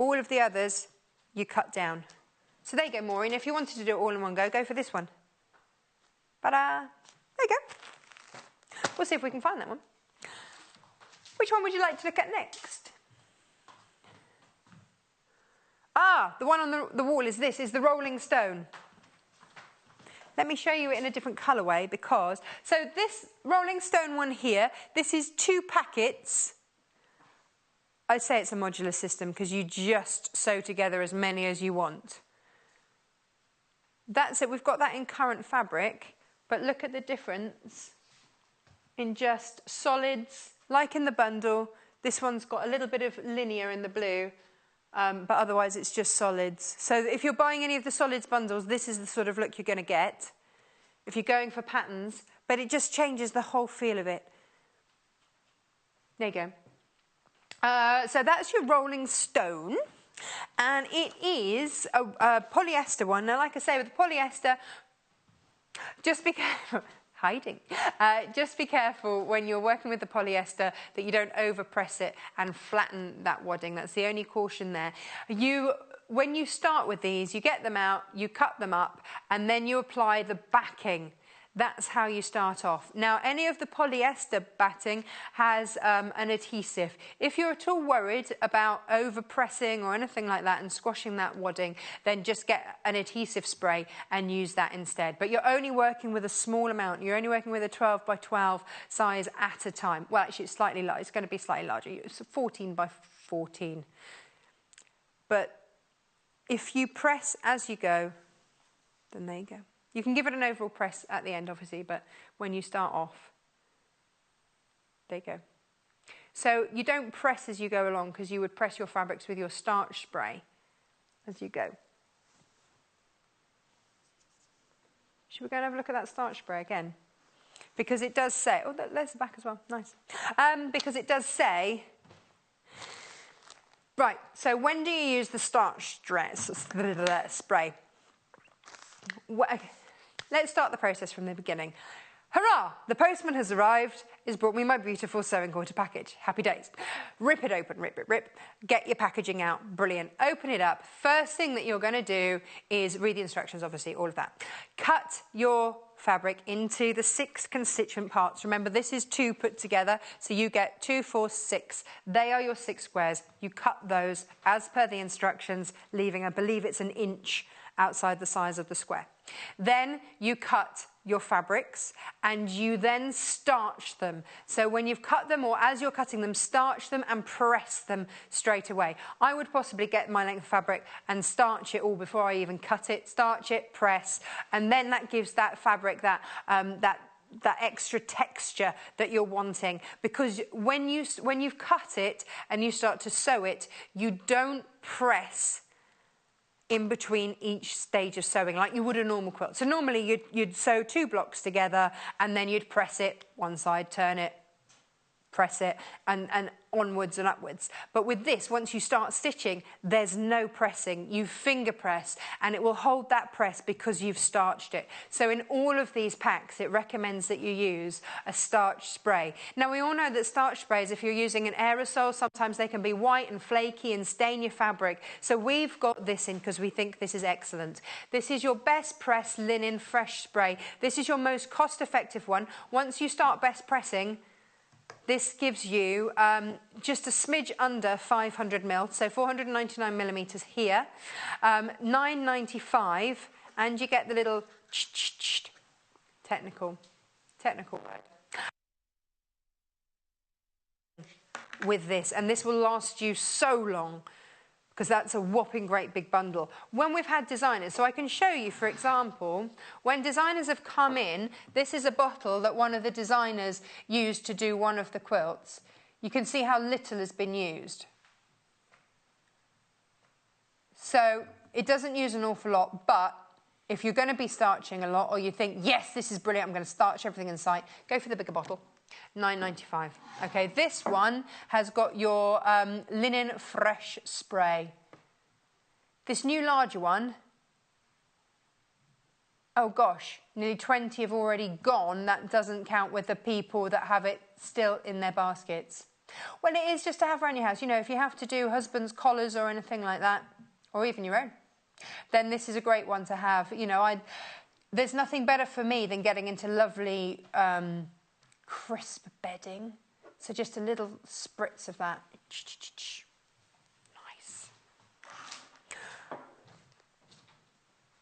All of the others you cut down. So there you go, Maureen. If you wanted to do it all in one go for this one. Ta-da! There you go. We'll see if we can find that one. Which one would you like to look at next? Ah, the one on the wall is this, is the Rolling Stone. Let me show you it in a different colourway because... So this Rolling Stone one here, this is 2 packets. I say it's a modular system because you just sew together as many as you want. That's it, we've got that in current fabric, but look at the difference in just solids, like in the bundle. This one's got a little bit of linear in the blue, but otherwise it's just solids. So if you're buying any of the solids bundles, this is the sort of look you're going to get if you're going for patterns, but it just changes the whole feel of it. There you go. So that's your Rolling Stone, and it is a polyester one. Now, like I say, with the polyester, just be careful. Hiding. Just be careful when you're working with the polyester that you don't overpress it and flatten that wadding. That's the only caution there. When you start with these, you get them out, you cut them up, and then you apply the backing. That's how you start off. Now, any of the polyester batting has an adhesive. If you're at all worried about overpressing or anything like that and squashing that wadding, then just get an adhesive spray and use that instead. But you're only working with a small amount. You're only working with a 12 by 12 size at a time. Well, actually, it's slightly larger. It's going to be slightly larger. It's 14 by 14. But if you press as you go, then there you go. You can give it an overall press at the end, obviously, but when you start off, there you go. So you don't press as you go along because you would press your fabrics with your starch spray as you go. Should we go and have a look at that starch spray again? Because it does say, oh, there's the back as well, nice. Because it does say, right, so when do you use the starch spray? Let's start the process from the beginning. Hurrah! The postman has arrived. He's brought me my beautiful sewing quarter package. Happy days. Rip it open, rip, rip, rip. Get your packaging out. Brilliant. Open it up. First thing that you're going to do is read the instructions, obviously, all of that. Cut your fabric into the 6 constituent parts. Remember, this is 2 put together, so you get 2, 4, 6. They are your 6 squares. You cut those as per the instructions, leaving, I believe it's 1 inch outside the size of the square. Then you cut your fabrics and you then starch them. So when you've cut them, or as you're cutting them, starch them and press them straight away. I would possibly get my length of fabric and starch it all before I even cut it. Starch it, press, and then that gives that fabric that extra texture that you're wanting. Because when you've cut it and you start to sew it, you don't press in between each stage of sewing like you would a normal quilt. So normally you'd sew 2 blocks together and then you'd press it one side, turn it, press it, and onwards and upwards. But with this, once you start stitching, there's no pressing. You finger press and it will hold that press because you've starched it. So in all of these packs, it recommends that you use a starch spray. Now, we all know that starch sprays, if you're using an aerosol, sometimes they can be white and flaky and stain your fabric. So we've got this in because we think this is excellent. This is your best press linen fresh spray. This is your most cost-effective one. Once you start best pressing, this gives you just a smidge under 500 mil, so 499 millimeters here, $9.95, and you get the little technical word with this, and this will last you so long because that's a whopping great big bundle. When we've had designers, so I can show you, for example, when designers have come in, this is a bottle that one of the designers used to do one of the quilts. You can see how little has been used. So it doesn't use an awful lot, but if you're going to be starching a lot, or you think, yes, this is brilliant, I'm going to starch everything in sight, go for the bigger bottle. $9.95. Okay, this one has got your linen fresh spray. This new larger one, oh gosh, nearly 20 have already gone. That doesn't count with the people that have it still in their baskets. Well, it is just to have around your house. You know, if you have to do husband's collars or anything like that, or even your own, then this is a great one to have. You know, there's nothing better for me than getting into lovely crisp bedding. So just a little spritz of that. Nice.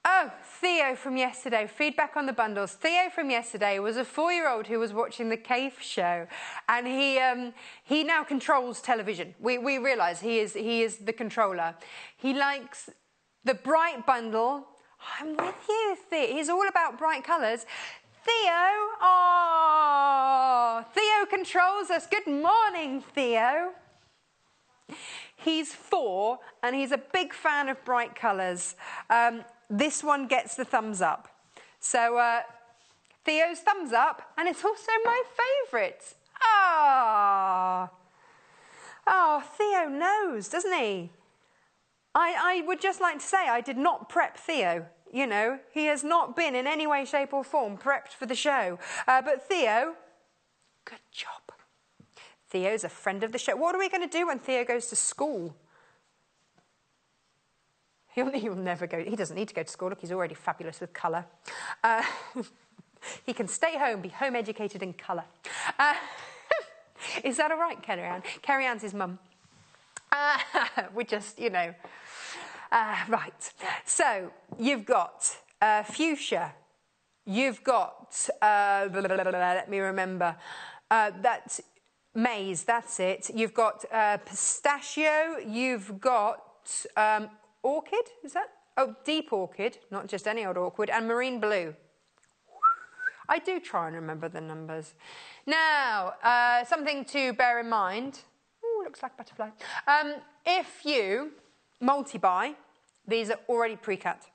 Oh, Theo from yesterday, feedback on the bundles. Theo from yesterday was a 4-year-old who was watching the Cave show, and he now controls television. We realise he is the controller. He likes the bright bundle. I'm with you, Theo. He's all about bright colours. Theo, oh, Theo controls us. Good morning, Theo. He's 4 and he's a big fan of bright colours. This one gets the thumbs up. So Theo's thumbs up, and it's also my favourite. Ah. Oh, Theo knows, doesn't he? I would just like to say I did not prep Theo. You know, he has not been in any way, shape or form prepped for the show. But Theo, good job. Theo's a friend of the show. What are we going to do when Theo goes to school? He'll never go. He doesn't need to go to school. Look, he's already fabulous with colour. He can stay home, be home educated in colour. Is that all right, Carrie-Anne? Carrie-Anne's his mum. We're just, you know. Right. So you've got fuchsia. You've got, let me remember, that's maize, that's it. You've got pistachio. You've got orchid, is that? Oh, deep orchid, not just any old orchid, and marine blue. I do try and remember the numbers. Now, something to bear in mind. Ooh, looks like a butterfly. If you multi-buy, these are already pre-cut.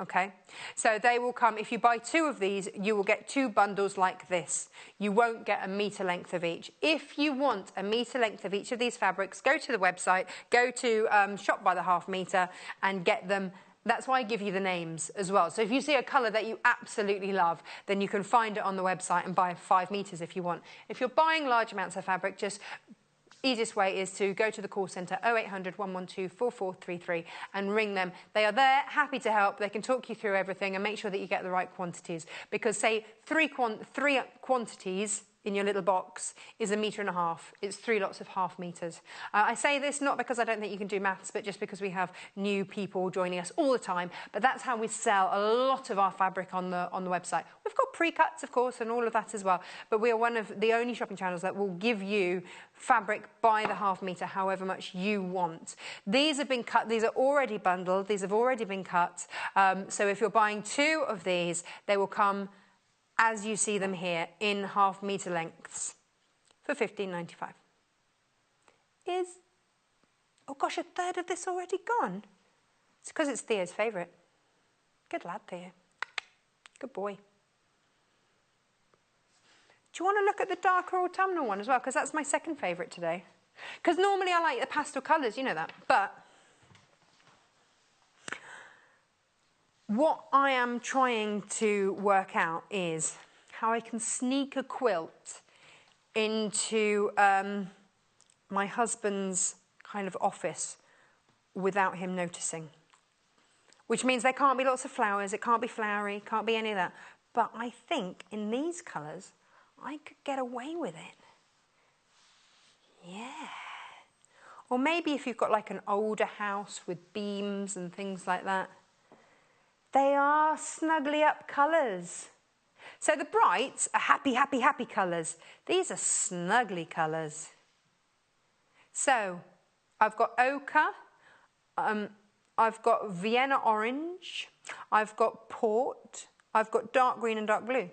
Okay, so they will come, if you buy 2 of these, you will get 2 bundles like this. You won't get a metre length of each. If you want a metre length of each of these fabrics, go to the website, go to Shop by the Half Metre and get them. That's why I give you the names as well. So if you see a colour that you absolutely love, then you can find it on the website and buy 5 metres if you want. If you're buying large amounts of fabric, just easiest way is to go to the call centre 0800 112 4433 and ring them. They are there, happy to help. They can talk you through everything and make sure that you get the right quantities. Because say 3 quantities in your little box is 1.5 meters. It's 3 lots of half meters. I say this not because I don't think you can do maths, but just because we have new people joining us all the time. But that's how we sell a lot of our fabric on the website. We've got pre-cuts, of course, and all of that as well. But we are one of the only shopping channels that will give you fabric by the half meter, however much you want. These have been cut. These are already bundled. These have already been cut. So if you're buying 2 of these, they will come as you see them here, in half metre lengths for $15.95. Oh gosh, 1/3 of this already gone? It's because it's Theo's favourite. Good lad, Theo. Good boy. Do you want to look at the darker autumnal one as well? Because that's my second favourite today. Because normally I like the pastel colours, you know that. But what I am trying to work out is how I can sneak a quilt into my husband's kind of office without him noticing. Which means there can't be lots of flowers, it can't be flowery, can't be any of that. But I think in these colours, I could get away with it. Yeah. Or maybe if you've got like an older house with beams and things like that. They are snuggly up colours. So the brights are happy, happy, happy colours. These are snuggly colours. So I've got ochre, I've got Vienna orange, I've got port, I've got dark green and dark blue.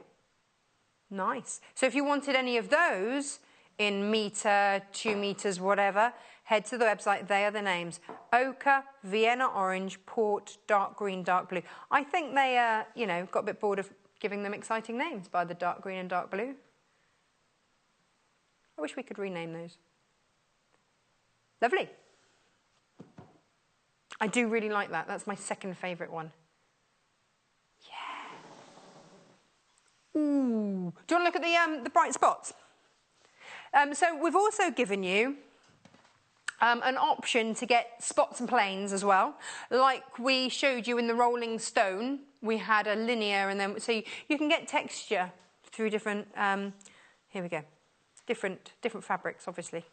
Nice. So if you wanted any of those in metre, 2 metres, whatever, head to the website. They are the names. Ochre, Vienna orange, port, dark green, dark blue. I think they, you know, got a bit bored of giving them exciting names by the dark green and dark blue. I wish we could rename those. Lovely. I do really like that. That's my second favourite one. Yeah. Ooh. Do you want to look at the bright spots? So we've also given you an option to get spots and planes as well. Like we showed you in the Rolling Stone, we had a linear, and then so you can get texture through different. Here we go, different fabrics, obviously.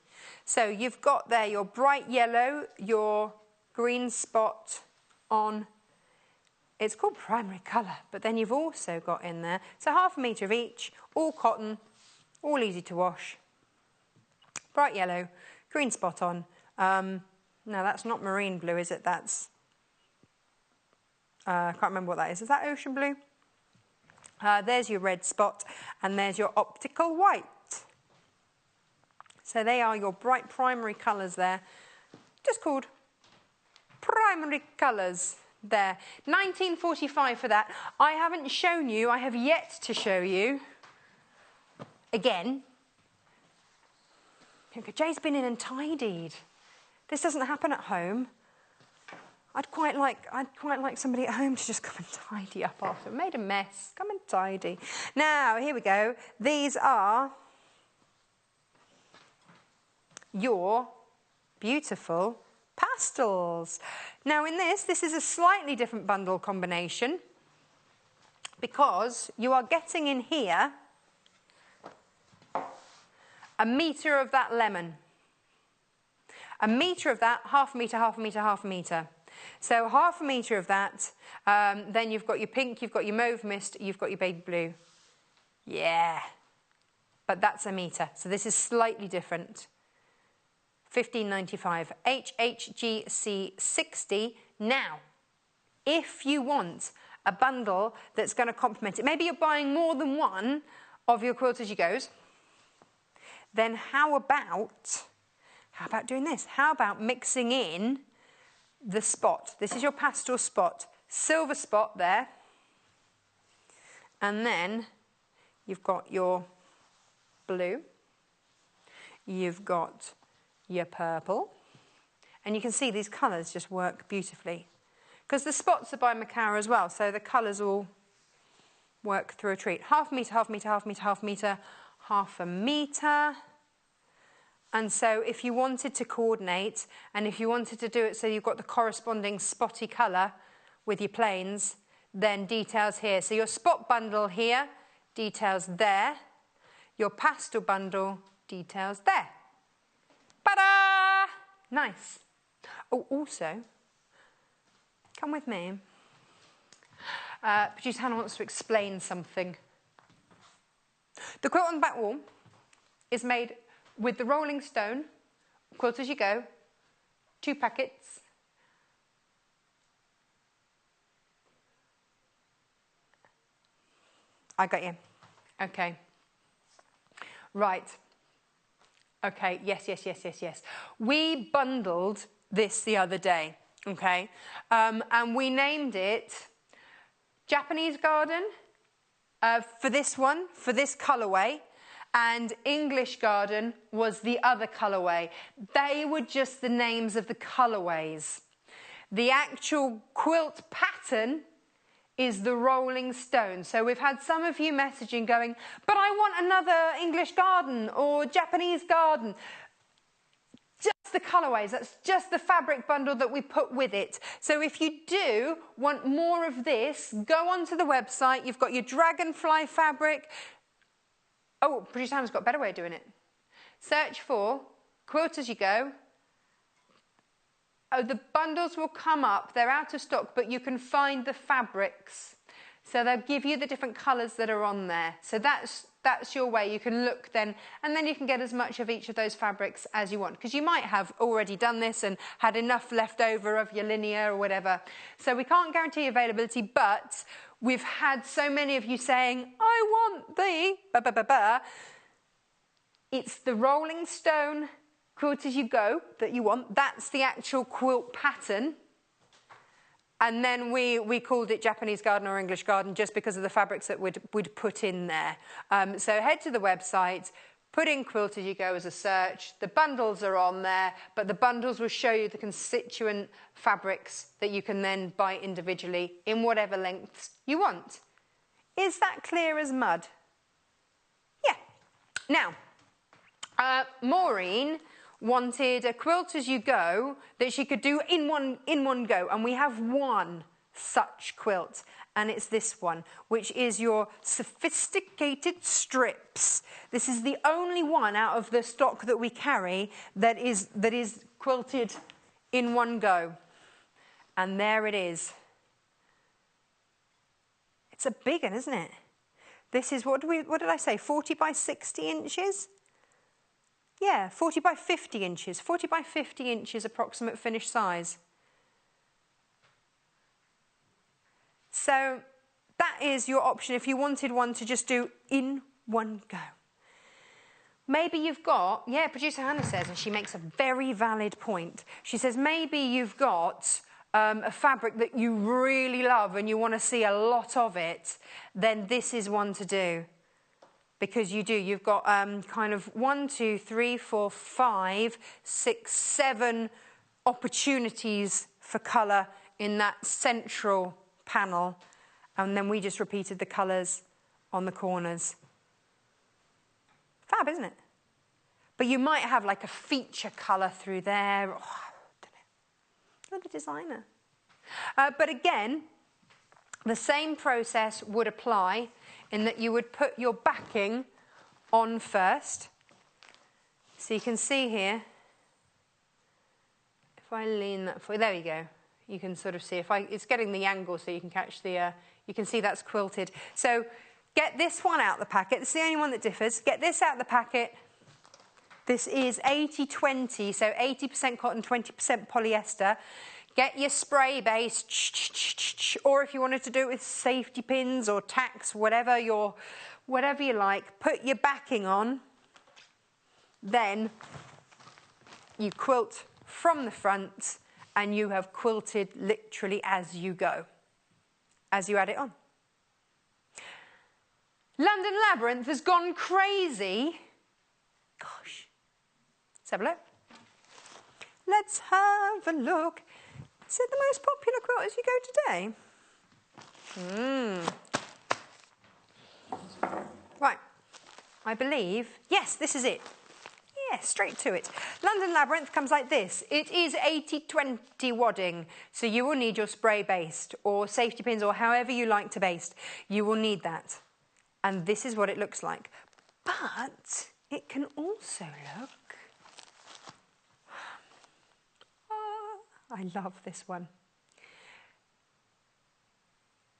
So you've got there your bright yellow, your green spot on. It's called primary colour, but then you've also got in there, so 1/2 metre of each, all cotton, all easy to wash. Bright yellow, green spot on. No, that's not marine blue, is it? That's, I can't remember what that is. Is that ocean blue? There's your red spot, and there's your optical white. So they are your bright primary colours there, just called primary colours there. 1945 for that. I haven't shown you, I have yet to show you, again, Jay's been in and tidied. This doesn't happen at home. I'd quite like somebody at home to just come and tidy up after. Made a mess. Come and tidy. Now, here we go. These are your beautiful pastels. Now, in this is a slightly different bundle combination because you are getting in here 1 metre of that lemon. 1 metre of that, 1/2 metre, 1/2 metre, 1/2 metre. So 1/2 metre of that, then you've got your pink, you've got your mauve mist, you've got your baby blue. Yeah. But that's 1 metre. So this is slightly different. 15.95. HHGC 60. Now, if you want a bundle that's going to complement it, maybe you're buying more than one of your Quilt As You Goes, then how about doing this? How about mixing in the spot? This is your pastel spot, silver spot there. And then you've got your blue. You've got your purple. And you can see these colours just work beautifully. Because the spots are by Macara as well, so the colours all work through a treat. 1/2 metre, 1/2 metre, 1/2 metre, 1/2 metre, 1/2 metre. And so if you wanted to coordinate, and if you wanted to do it so you've got the corresponding spotty colour with your planes, then details here. So your spot bundle here, details there. Your pastel bundle, details there. Ta-da! Nice. Oh, also, come with me. Producer Hannah wants to explain something. The quilt on the back wall is made with the Rolling Stone, Quilt As You Go, 2 packets. I got you. Okay. Right. Okay, yes. We bundled this the other day, okay? And we named it Japanese Garden for this one, for this colourway. And English Garden was the other colourway. They were just the names of the colourways. The actual quilt pattern is the Rolling Stone. So we've had some of you messaging going, but I want another English Garden or Japanese Garden. Just the colourways, that's just the fabric bundle that we put with it. So if you do want more of this, go onto the website. You've got your dragonfly fabric. Oh, Producer Hannah's got a better way of doing it. Search for Quilt As You Go. Oh, the bundles will come up. They're out of stock, but you can find the fabrics. So they'll give you the different colours that are on there. So that's your way. You can look then, and then you can get as much of each of those fabrics as you want. Because you might have already done this and had enough left over of your linear or whatever. So we can't guarantee availability, but we've had so many of you saying, I want the... It's the Rolling Stone Quilt As You Go that you want. That's the actual quilt pattern. And then we called it Japanese Garden or English Garden just because of the fabrics that we'd put in there. So head to the website, put in Quilt As You Go as a search. The bundles are on there, but the bundles will show you the constituent fabrics that you can then buy individually in whatever lengths you want. Is that clear as mud? Yeah. Now, Maureen wanted a quilt as you go that she could do in one go, and we have one such quilt, and it's this one, which is your sophisticated strips. This is the only one out of the stock that we carry that is quilted in one go, and there it is. It's a big one, isn't it? This is what did I say? 40 by 60 inches. Yeah, 40 by 50 inches. 40 by 50 inches approximate finished size. So that is your option if you wanted one to just do in one go. Maybe you've got, yeah, producer Hannah says, and she makes a very valid point. She says maybe you've got a fabric that you really love and you want to see a lot of it, then this is one to do. Because you do, you've got kind of 1, 2, 3, 4, 5, 6, 7 opportunities for colour in that central panel, and then we just repeated the colours on the corners. Fab, isn't it? But you might have like a feature colour through there. Oh, I don't know. You're the designer. But again, the same process would apply in that you would put your backing on first. So you can see here, if I lean that forward, there you go. You can sort of see, it's getting the angle so you can catch the, you can see that's quilted. So get this one out the packet. It's the only one that differs. Get this out the packet. This is 80-20, so 80% cotton, 20% polyester. Get your spray base, or if you wanted to do it with safety pins or tacks, whatever you like, put your backing on. Then you quilt from the front, and you have quilted literally as you go, as you add it on. London Labyrinth has gone crazy. Gosh, let's have a look. Let's have a look. Is it the most popular quilt as you go today? Right, I believe, yes, this is it. Yeah, straight to it. London Labyrinth comes like this. It is 80-20 wadding, so you will need your spray based or safety pins or however you like to baste. You will need that. And this is what it looks like. But it can also look... I love this one.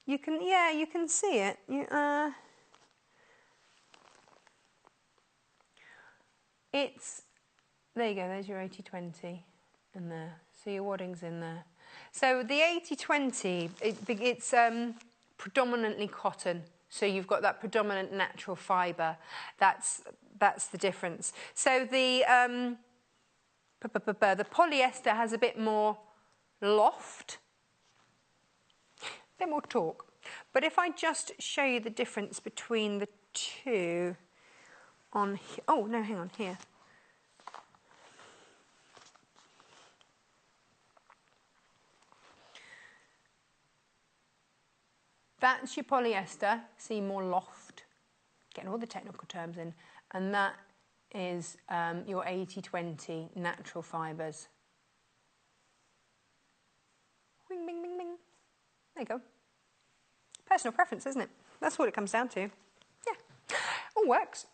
You can, yeah, you can see it. It's, there you go, there's your 80-20 in there. So your wadding's in there. So the 80-20, it's predominantly cotton. So you've got that predominant natural fibre. That's the difference. So the polyester has a bit more loft, a bit more torque. But if I just show you the difference between the two on here. Oh, no, hang on, here. That's your polyester, see more loft, getting all the technical terms in, and that is your 80-20 natural fibres. Bing, bing, bing, bing. There you go. Personal preference, isn't it? That's what it comes down to. Yeah, all works.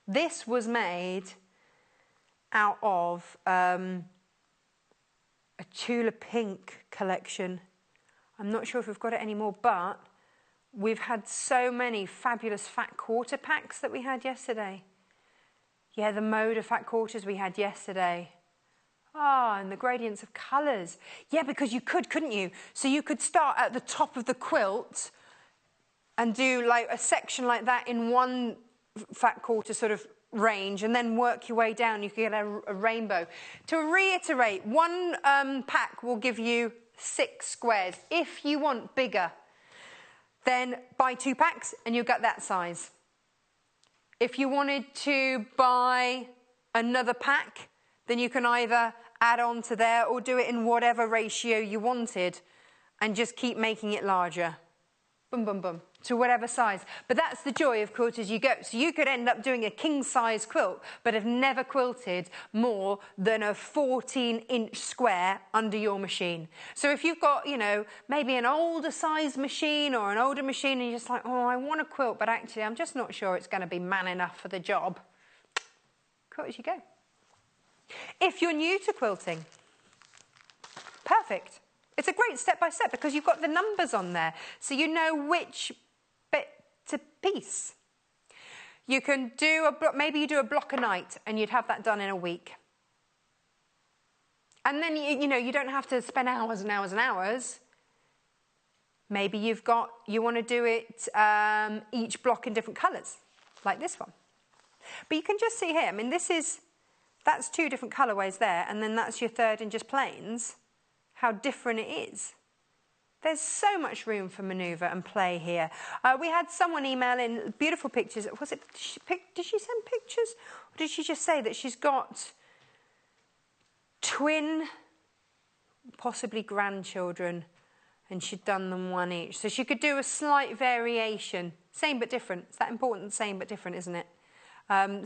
This was made out of a Tula Pink collection. I'm not sure if we've got it anymore, but we've had so many fabulous fat quarter packs that we had yesterday. Yeah, the mode of fat quarters we had yesterday. Ah, and the gradients of colours. Yeah, because you could, couldn't you? So you could start at the top of the quilt and do like a section like that in one fat quarter sort of range and then work your way down. You could get a rainbow. To reiterate, one pack will give you 6 squares. If you want bigger, then buy 2 packs and you'll get that size. If you wanted to buy another pack, then you can either add on to there or do it in whatever ratio you wanted and just keep making it larger. Boom, boom, boom. to whatever size. But that's the joy of quilt as you go. So you could end up doing a king size quilt, but have never quilted more than a 14-inch square under your machine. So if you've got, you know, maybe an older size machine or an older machine and you're just like, oh, I want to quilt, but actually I'm just not sure it's going to be man enough for the job. Quilt as you go. If you're new to quilting, perfect. It's a great step-by-step because you've got the numbers on there, so you know which bit to piece. You can do a block, maybe you do a block a night and you'd have that done in a week. And then, you know, you don't have to spend hours and hours and hours. Maybe you want to do it each block in different colours, like this one. But you can just see here, I mean, that's 2 different colourways there, and then that's your third in just plains. How different it is. There's so much room for manoeuvre and play here. We had someone email in beautiful pictures. Was it? Did she send pictures, or did she just say that she's got twin, possibly grandchildren, and she'd done them one each, so she could do a slight variation. Same but different. It's that important. Same but different, isn't it?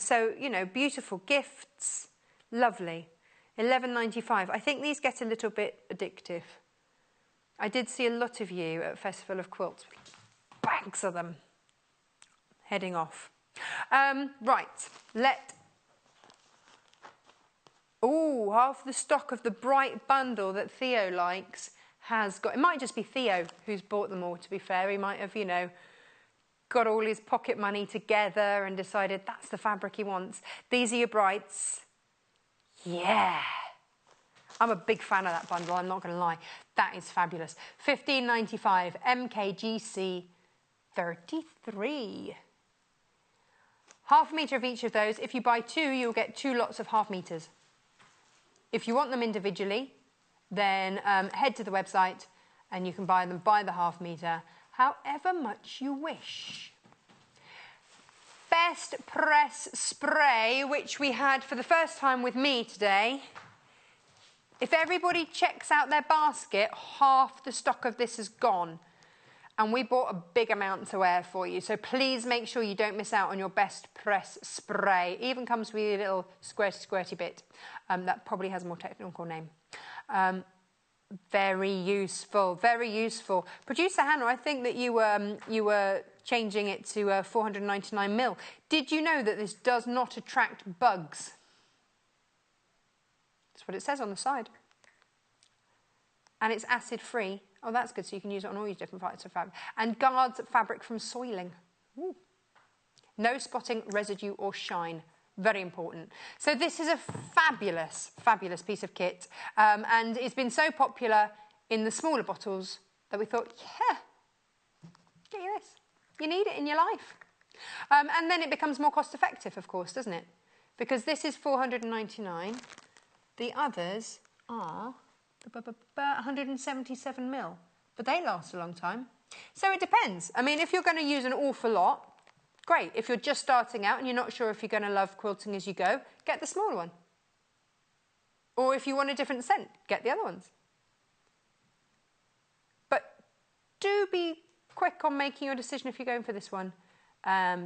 So you know, beautiful gifts, lovely. $11.95. I think these get a little bit addictive. I did see a lot of you at Festival of Quilts. Bags of them. Heading off. Right. Half the stock of the bright bundle that Theo likes has got... It might just be Theo who's bought them all, to be fair. He might have, you know, got all his pocket money together and decided that's the fabric he wants. These are your brights. Yeah, I'm a big fan of that bundle, I'm not going to lie. That is fabulous. $15.95, MKGC 33. Half a metre of each of those. If you buy 2, you'll get 2 lots of half metres. If you want them individually, then head to the website and you can buy them by the half metre, however much you wish. Best Press Spray, which we had for the first time with me today. If everybody checks out their basket, half the stock of this is gone. And we bought a big amount to wear for you. So please make sure you don't miss out on your Best Press Spray. It even comes with a little squirty bit. That probably has a more technical name. Very useful, very useful. Producer Hannah, I think that you were changing it to 499ml. Did you know that this does not attract bugs? That's what it says on the side. And it's acid-free. Oh, that's good, so you can use it on all your different types of fabric. And guards fabric from soiling. Ooh. No spotting, residue or shine. Very important. So this is a fabulous, fabulous piece of kit. And it's been so popular in the smaller bottles that we thought, yeah, get you this. You need it in your life. And then it becomes more cost effective, of course, doesn't it? Because this is $499. The others are 177ml. But they last a long time. So it depends. I mean, if you're going to use an awful lot, great. If you're just starting out and you're not sure if you're going to love quilting as you go, get the smaller one. Or if you want a different scent, get the other ones. But do be quick on making your decision if you're going for this one,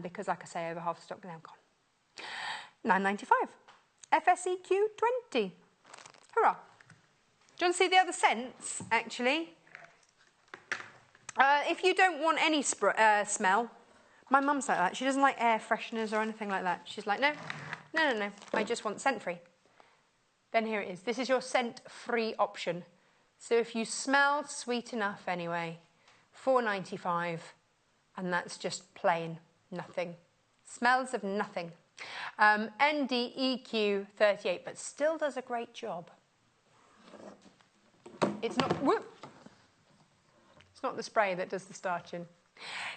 because like I say, over half the stock now gone. $9.95. FSEQ 20. Hurrah. Do you want to see the other scents, actually? If you don't want any smell, my mum's like that. She doesn't like air fresheners or anything like that. She's like, no, I just want scent-free. Then here it is. This is your scent-free option. So if you smell sweet enough anyway, $4.95, and that's just plain nothing. Smells of nothing. NDEQ 38, but still does a great job. It's not... Whoop. It's not the spray that does the starching.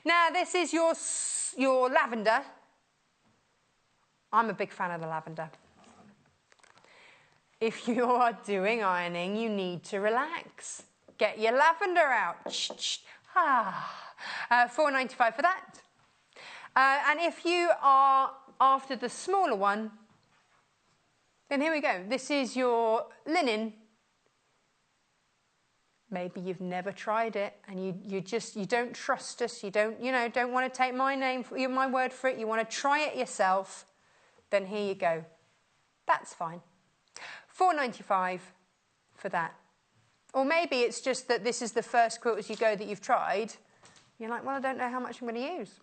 Now, this is your lavender. I'm a big fan of the lavender. If you are doing ironing, you need to relax. Get your lavender out. $4.95 for that. And if you are after the smaller one, then here we go. This is your linen Maybe you've never tried it and you don't trust us, you don't want to take my word for it, you want to try it yourself, then here you go. That's fine. $4.95 for that. Or maybe it's just that this is the first Quilt As You Go that you've tried. You're like, well, I don't know how much I'm going to use.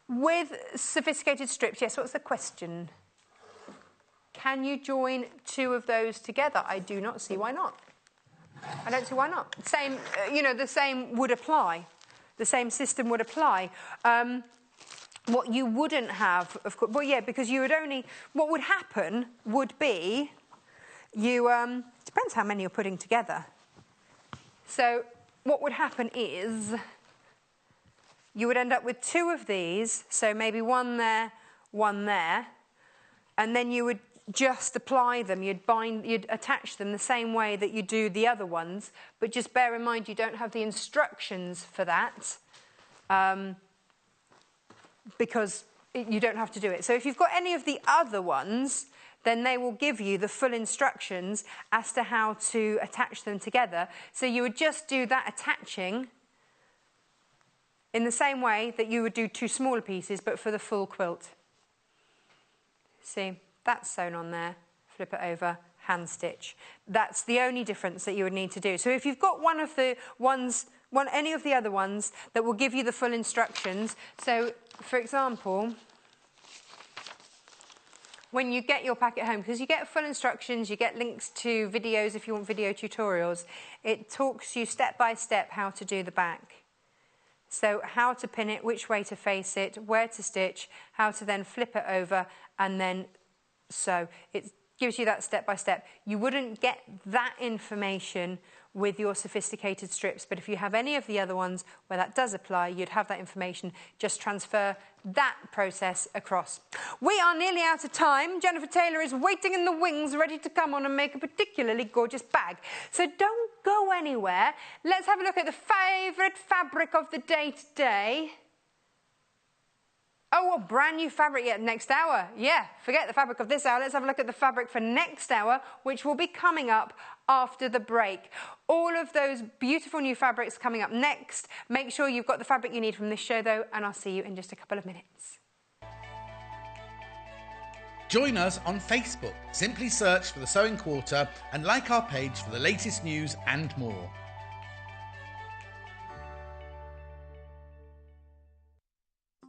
With sophisticated strips, yes, what's the question? Can you join two of those together? I do not see why not. I don't see why not. Same, the same would apply. The same system would apply. What you wouldn't have, of course, well, yeah, because you would only, what would happen would be, depends how many you're putting together. So what would happen is, you would end up with two of these, so maybe one there, and then you would just apply them, you'd attach them the same way that you do the other ones, but just bear in mind you don't have the instructions for that, because you don't have to do it. So if you've got any of the other ones, then they will give you the full instructions as to how to attach them together. So you would just do that attaching in the same way that you would do two smaller pieces, but for the full quilt. See? That's sewn on there, flip it over, hand stitch. That's the only difference that you would need to do. So if you've got any of the other ones that will give you the full instructions, so for example, when you get your packet home, because you get full instructions, you get links to videos if you want video tutorials, it talks you step by step how to do the back. So how to pin it, which way to face it, where to stitch, how to then flip it over, and then sew. It gives you that step by step. You wouldn't get that information with your sophisticated strips, but if you have any of the other ones where that does apply, you'd have that information. Just transfer that process across. We are nearly out of time. Jennifer Taylor is waiting in the wings, ready to come on and make a particularly gorgeous bag. So don't go anywhere. Let's have a look at the favourite fabric of the day today. Oh, a brand new fabric yet next hour. Yeah, forget the fabric of this hour. Let's have a look at the fabric for next hour, which will be coming up after the break. All of those beautiful new fabrics coming up next. Make sure you've got the fabric you need from this show, though, and I'll see you in just a couple of minutes. Join us on Facebook. Simply search for The Sewing Quarter and like our page for the latest news and more.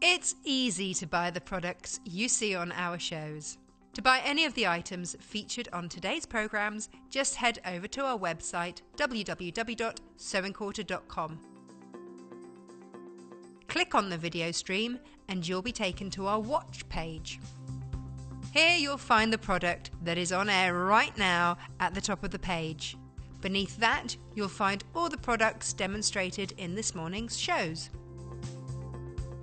It's easy to buy the products you see on our shows. To buy any of the items featured on today's programmes, just head over to our website www.sewingquarter.com. Click on the video stream and you'll be taken to our watch page. Here you'll find the product that is on air right now at the top of the page. Beneath that, you'll find all the products demonstrated in this morning's shows.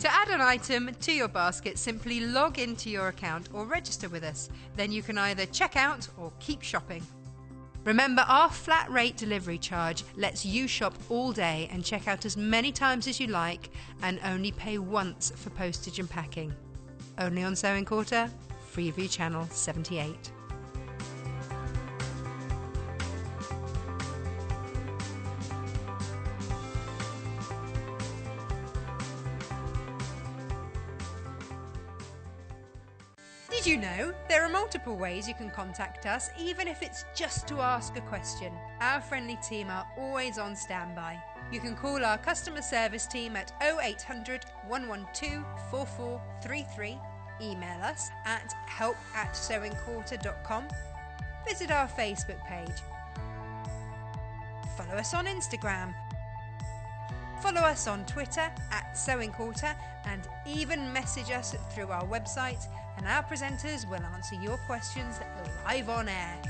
To add an item to your basket, simply log into your account or register with us. Then you can either check out or keep shopping. Remember, our flat rate delivery charge lets you shop all day and check out as many times as you like and only pay once for postage and packing. Only on Sewing Quarter, Freeview Channel 78. Did you know there are multiple ways you can contact us, even if it's just to ask a question? Our friendly team are always on standby. You can call our customer service team at 0800 112 4433, email us at help@sewingquarter.com, visit our Facebook page, follow us on Instagram, follow us on Twitter @sewingquarter, and even message us through our website, and our presenters will answer your questions live on air.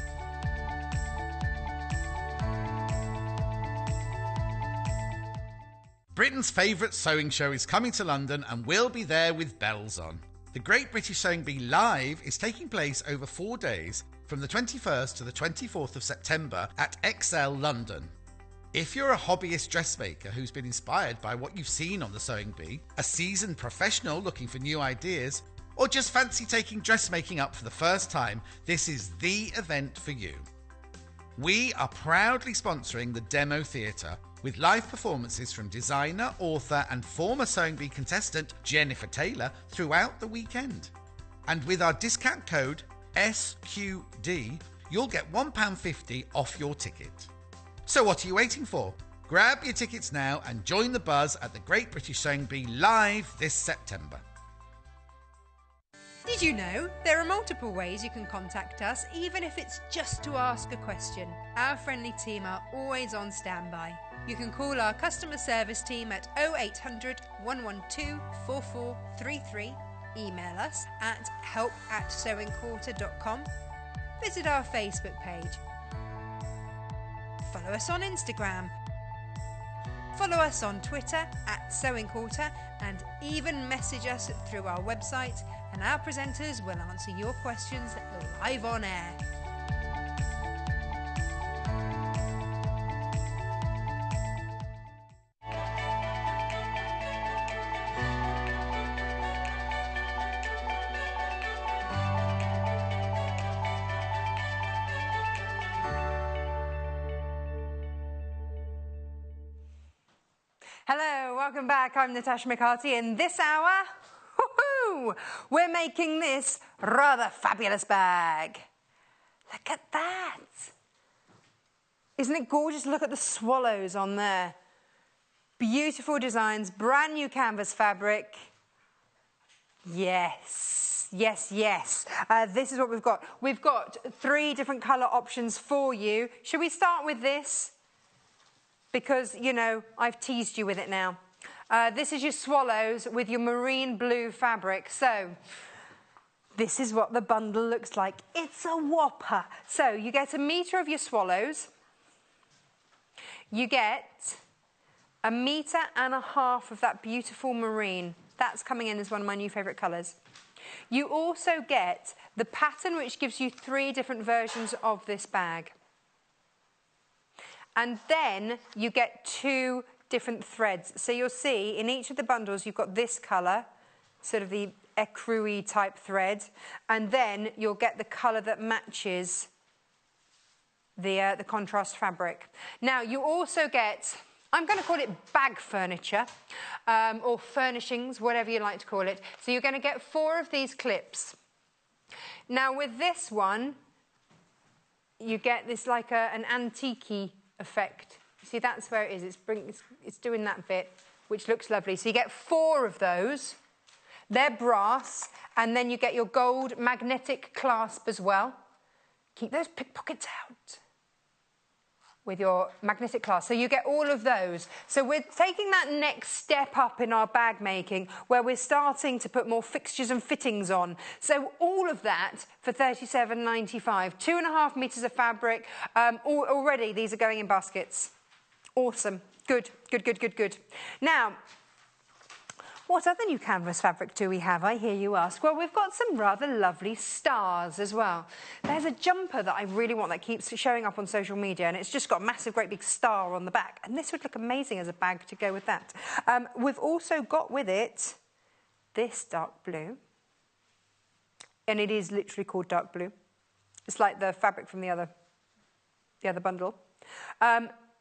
Britain's favourite sewing show is coming to London and we'll be there with bells on. The Great British Sewing Bee Live is taking place over 4 days from the 21st to the 24th of September at XL London. If you're a hobbyist dressmaker who's been inspired by what you've seen on the Sewing Bee, a seasoned professional looking for new ideas, or just fancy taking dressmaking up for the first time, this is the event for you. We are proudly sponsoring the Demo Theatre with live performances from designer, author and former Sewing Bee contestant Jennifer Taylor throughout the weekend. And with our discount code SQD, you'll get £1.50 off your ticket. So what are you waiting for? Grab your tickets now and join the buzz at the Great British Sewing Bee live this September. Did you know there are multiple ways you can contact us, even if it's just to ask a question? Our friendly team are always on standby. You can call our customer service team at 0800 112 4433, email us at help@sewingquarter.com, visit our Facebook page, follow us on Instagram, follow us on Twitter at Sewing Quarter, and even message us through our website, and our presenters will answer your questions live on air. Hello, welcome back. I'm Natasha McCarthy. In this hour, we're making this rather fabulous bag. Look at that. Isn't it gorgeous? Look at the swallows on there. Beautiful designs, brand new canvas fabric. Yes, yes, yes. This is what we've got. We've got 3 different colour options for you. Should we start with this? Because, you know, I've teased you with it now. This is your swallows with your marine blue fabric. So, this is what the bundle looks like. It's a whopper. So, you get 1 metre of your swallows. You get 1.5 meters of that beautiful marine. That's coming in as one of my new favourite colours. You also get the pattern, which gives you 3 different versions of this bag. And then you get 2 different threads. So you'll see in each of the bundles you've got this colour, sort of the ecru-y type thread, and then you'll get the colour that matches the contrast fabric. Now you also get, I'm going to call it bag furniture, or furnishings, whatever you like to call it. So you're going to get 4 of these clips. Now with this one, you get this like an antique-y effect. You see, that's where it is. It's doing that bit, which looks lovely. So you get 4 of those. They're brass, and then you get your gold magnetic clasp as well. Keep those pickpockets out with your magnetic clasp. So you get all of those. So we're taking that next step up in our bag making, where we're starting to put more fixtures and fittings on. So all of that for £37.95. 2.5 meters of fabric. Already these are going in baskets. Awesome. Good, good, good, good, good. Now, what other new canvas fabric do we have, I hear you ask? Well, we've got some rather lovely stars as well. There's a jumper that I really want that keeps showing up on social media, and it's just got a massive, great big star on the back. And this would look amazing as a bag to go with that. We've also got with it this dark blue. And it is literally called dark blue. It's like the fabric from the other bundle.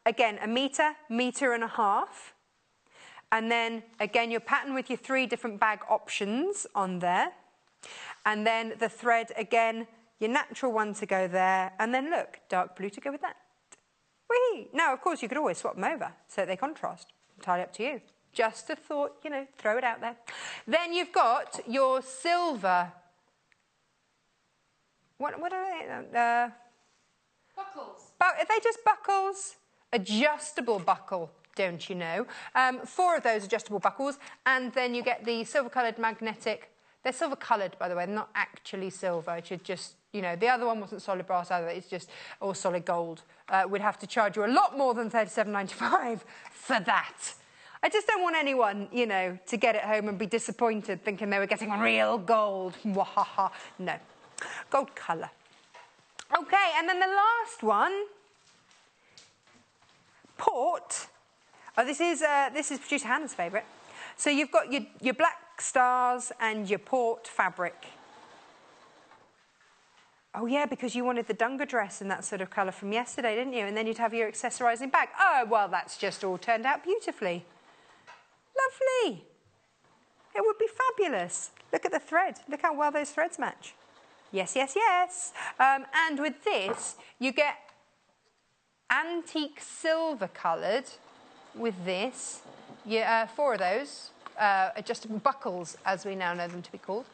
Again, 1 meter, 1.5 meters. And then, again, your pattern with your 3 different bag options on there. And then the thread, again, your natural one to go there. And then, look, dark blue to go with that. Whee! Now, of course, you could always swap them over so they contrast. Entirely up to you. Just a thought, you know, throw it out there. Then you've got your silver. What are they? Buckles. Are they just buckles? Adjustable buckle. Don't you know? 4 of those adjustable buckles, and then you get the silver-coloured magnetic. They're silver-coloured, by the way. They're not actually silver. It should just, you know, the other one wasn't solid brass either. It's just all solid gold. We'd have to charge you a lot more than £37.95 for that. I just don't want anyone, you know, to get it home and be disappointed thinking they were getting real gold. Wahaha. No. Gold colour. Okay, and then the last one, port. Oh, this is producer Hannah's favourite. So you've got your black stars and your port fabric. Oh, yeah, because you wanted the dunga dress in that sort of colour from yesterday, didn't you? And then you'd have your accessorising bag. Oh, well, that's just all turned out beautifully. Lovely. It would be fabulous. Look at the thread. Look how well those threads match. Yes, yes, yes. And with this, you get antique silver coloured with this. 4 of those, adjustable buckles, as we now know them to be called.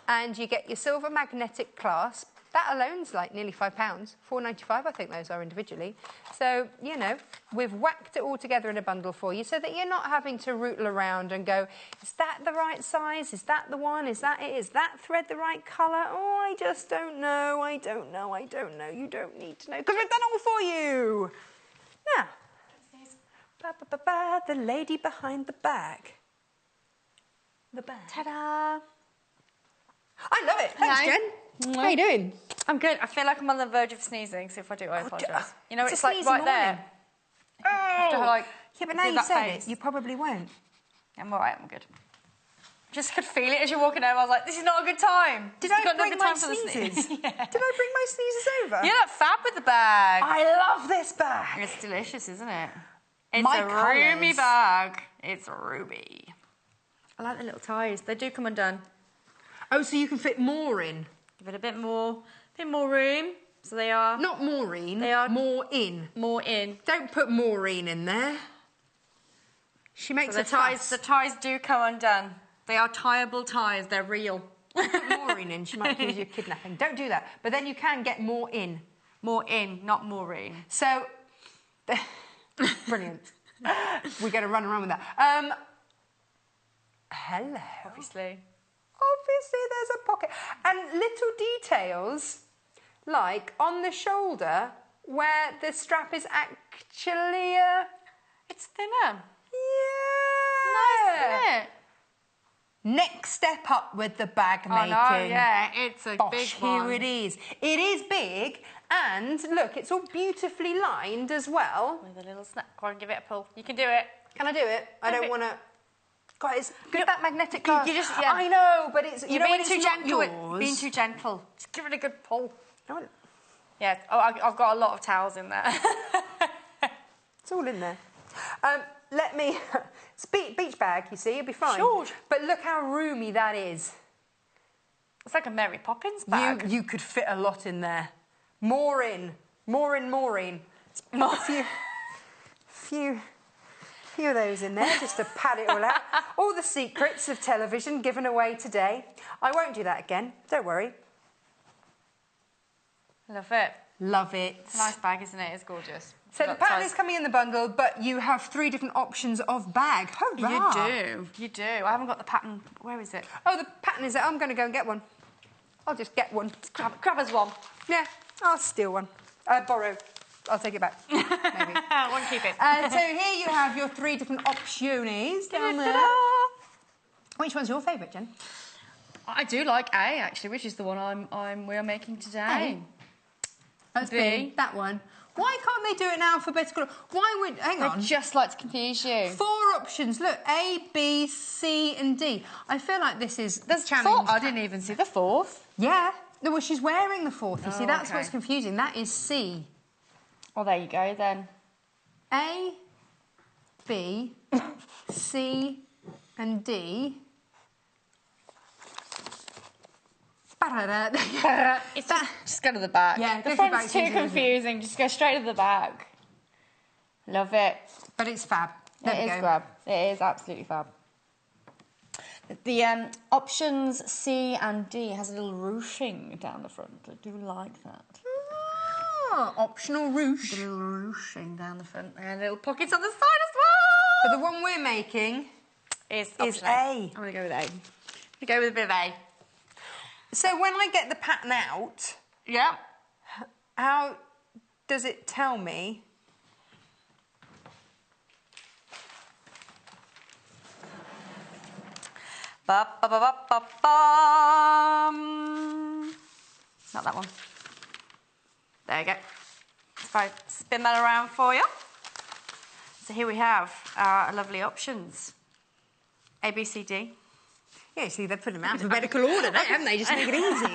And you get your silver magnetic clasp. That alone's like nearly £5, £4.95 I think those are individually. So, you know, we've whacked it all together in a bundle for you so that you're not having to rootle around and go, is that the right size? Is that the one? Is that it? Is that thread the right colour? Oh, I just don't know. I don't know. I don't know. You don't need to know because we've done it all for you. Now, the lady behind the bag. The bag. Ta-da! I love it. Thanks, Hello. Jen. How are you doing? I'm good. I feel like I'm on the verge of sneezing, so if I do, I apologise. You know, it's it's a like sneezy right morning. there. Oh! To, like, Yeah, but now do you that said face. it, you probably won't. I'm all right, I'm good. Just could feel it as you're walking home. I was like, this is not a good time. Did You've I got no bring good my time for the sneezes? sneeze. Yeah. Did I bring my sneezes over? You look fab with the bag. I love this bag. It's delicious, isn't it? It's My a roomy colours. bag. It's ruby. I like the little ties. They do come undone. Oh, so you can fit more in. Give it a bit more room. So they are Not Maureen. They are- more in. more in. Don't put Maureen in there. She makes So a fuss. the ties do come undone. They are tieable ties. They're real. Put Maureen in. She might accuse you of kidnapping. Don't do that. But then you can get more in. More in, not Maureen. So, brilliant. We're going to run around with that. Hello. Obviously. Obviously, there's a pocket. And little details, like on the shoulder, where the strap is actually It's thinner. yeah. Nice, isn't it? Next step up with the bag Oh making. no, yeah, it's a Bosh, big here one. it is. It is big, and look, it's all beautifully lined as well. With a little snap. Go on, give it a pull. You can do it. Can I do it? I don't want to. Guys, get that magnetic you clasp. just- yeah. I know, but it's You're know when being too it's not gentle. yours. Being too gentle. Just give it a good pull. No, Yeah. Oh, I've got a lot of towels in there. it's all in there. Let me. It's a beach bag, you see. You'll be fine. Sure. But look how roomy that is. It's like a Mary Poppins bag. You could fit a lot in there. More in. Maureen. A few of those in there just to pad it all out. All the secrets of television given away today. I won't do that again. Don't worry. Love it. Love it. It's a nice bag, isn't it? It's gorgeous. So the pattern is coming in the bundle, but you have 3 different options of bag. Hurrah! You do. I haven't got the pattern. Where is it? Oh, the pattern is there. I'm going to go and get one. I'll just get one. Grab us one. Yeah, I'll steal one. Borrow. I'll take it back. Maybe. One keep it. So here you have your 3 different options down there. Which one's your favourite, Jen? I do like A actually, which is the one we're making today. That's B. That one. Why can't they do it in alphabetical? Why would... Hang on. I just like to confuse you. 4 options. Look, A, B, C and D. I feel like this is... There's challenge. I didn't even see the 4th. Yeah. No, well, she's wearing the 4th. You see, that's okay. what's confusing. That is C. Oh, there you go then. A, B, C and D. It's just go to the back. Yeah, the go to the back, front's too isn't it? confusing. Just go straight to the back. Love it. But it's fab. There we It is go. fab. It is absolutely fab. The options C and D has a little ruching down the front. I do like that. Ah, optional ruche. A little ruching down the front and little pockets on the side as well. But the one we're making is A. I'm going to go with A. I'm going to go with a bit of A. So when I get the pattern out, Yeah. how does it tell me? Ba, ba, ba, ba, ba, bum. Not that one. There you go. If I spin that around for you. So here we have our lovely options. A, B, C, D. Yeah, see, they've put them in alphabetical order, haven't they? Just make it easy.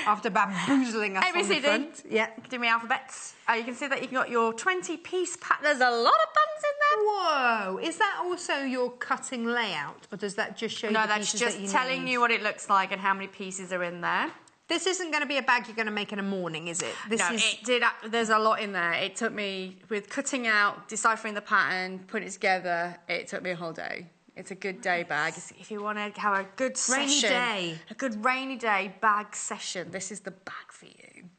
After bamboozling us on the front. Yeah. Do me alphabets. You can see that you've got your 20-piece pattern. There's a lot of buttons in there. Whoa. Is that also your cutting layout, or does that just show you the pieces that you need? No, that's just telling you what it looks like and how many pieces are in there. This isn't going to be a bag you're going to make in a morning, is it? It did. There's a lot in there. It took me, with cutting out, deciphering the pattern, putting it together, it took me a whole day. It's a good day bag. If you want to have a good session, a good rainy day bag session, this is the bag for you.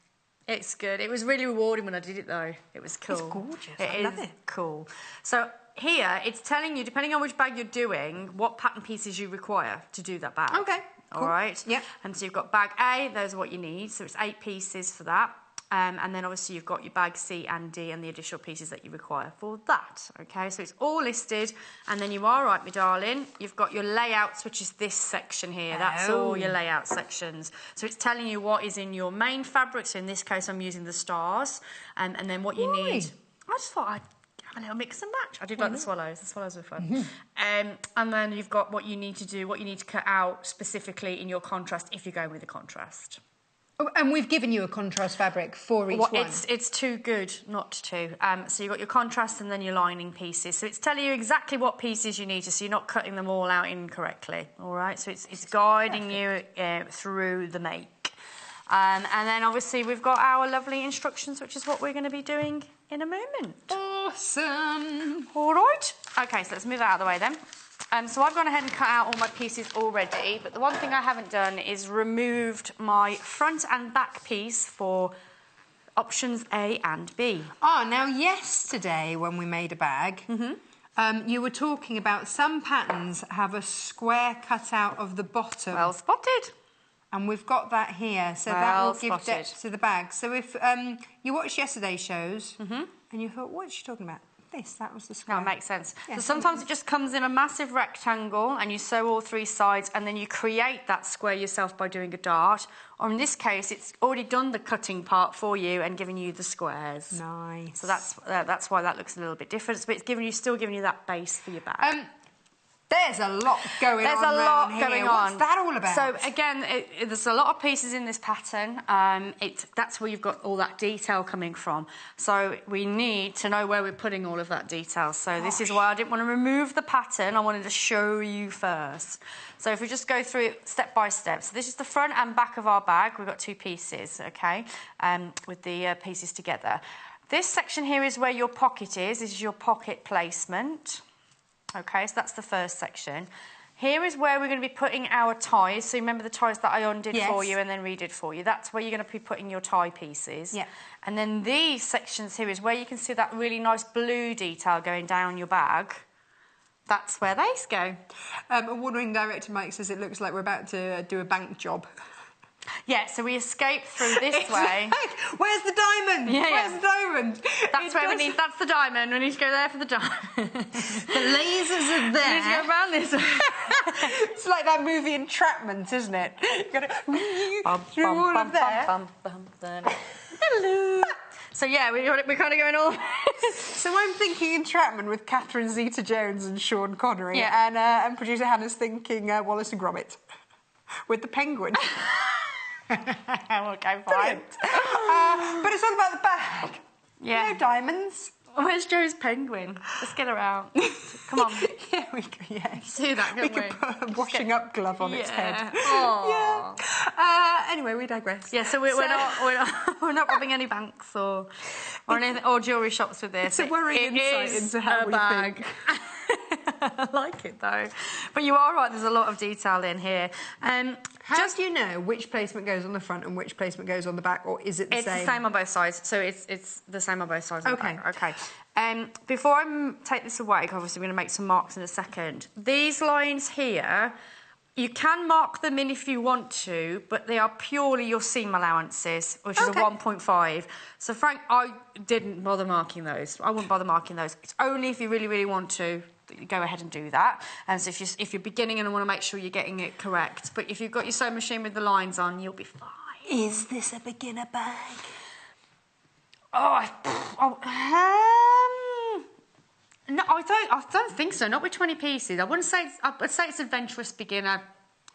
It's good. It was really rewarding when I did it, though. It was cool. It's gorgeous. I love it. Cool. So here, it's telling you, depending on which bag you're doing, what pattern pieces you require to do that bag. Okay. Cool. All right. Yep. And so you've got bag A. Those are what you need. So it's 8 pieces for that. And then obviously you've got your bag C and D and the additional pieces that you require for that. Okay, so it's all listed. And then you are right, my darling. You've got your layouts, which is this section here. That's all your layout sections. So it's telling you what is in your main fabric. So in this case, I'm using the stars. And then what you need. I just thought I'd have a little mix and match. I did like the swallows. The swallows were fun. And then you've got what you need to do, what you need to cut out specifically in your contrast if you're going with a contrast. Oh, and we've given you a contrast fabric for each one. It's too good not to. So you've got your contrast and then your lining pieces. So it's telling you exactly what pieces you need to, so you're not cutting them all out incorrectly. All right. So it's guiding you through the make. And then obviously we've got our lovely instructions, which is what we're going to be doing in a moment. Awesome. All right. Okay. So let's move that out of the way then. So I've gone ahead and cut out all my pieces already, but the one thing I haven't done is removed my front and back piece for options A and B. Oh, now yesterday when we made a bag, you were talking about some patterns have a square cut out of the bottom. Well spotted. And we've got that here, so that will give depth to the bag. So if you watched yesterday's shows and you thought, what's she talking about? That was the square. That makes sense. Yeah, so sometimes it just comes in a massive rectangle and you sew all 3 sides and then you create that square yourself by doing a dart. Or in this case, it's already done the cutting part for you and given you the squares. Nice. So that's why that looks a little bit different. But it's still giving you that base for your bag. There's a lot going on. There's a lot going on. What's that all about? So again, there's a lot of pieces in this pattern. That's where you've got all that detail coming from. So we need to know where we're putting all of that detail. So this is why I didn't want to remove the pattern. I wanted to show you first. So if we just go through it step by step. So this is the front and back of our bag. We've got 2 pieces, okay, with the pieces together. This section here is where your pocket is. This is your pocket placement. Okay, so that's the first section. Here is where we're going to be putting our ties. So remember the ties that I undid for you and then redid for you. That's where you're going to be putting your tie pieces. Yeah. And then these sections here is where you can see that really nice blue detail going down your bag. That's where they go. A wandering director Mike says it looks like we're about to do a bank job. Yeah, so we escape through this way. Like, where's the diamond? Where's the diamond? That's where we need. That's the diamond. We need to go there for the diamond. The lasers are there. We need to go around this way. It's like that movie Entrapment, isn't it? You've got to through all of that. Hello. So yeah, we're kind of going all. So I'm thinking Entrapment with Catherine Zeta-Jones and Sean Connery, and producer Hannah's thinking Wallace and Gromit with the penguin. Okay, fine. But it's all about the bag. Yeah. No diamonds. Where's Joe's penguin? Let's get her out. Come on. Yeah, we could. Yeah. Do that, we could put a washing up glove on its head. Aww. Yeah. Anyway, we digress. Yeah, so we're not robbing any banks or anything, or jewellery shops with this. It's a worrying insight into how we think. I like it though. But you are right, there's a lot of detail in here. How do you know which placement goes on the front and which placement goes on the back, or is it the same? It's the same on both sides, so it's the same on both sides. Okay. Okay. Before I take this away, obviously we're going to make some marks in a second. These lines here, you can mark them in if you want to, but they are purely your seam allowances, which is a 1.5. So Frank, I didn't bother marking those. I wouldn't bother marking those. It's only if you really, really want to. Go ahead and do that. And so if you're beginning and want to make sure you're getting it correct, but if you've got your sewing machine with the lines on, you'll be fine. Is this a beginner bag? No, I don't think so. Not with 20 pieces. I'd say it's adventurous beginner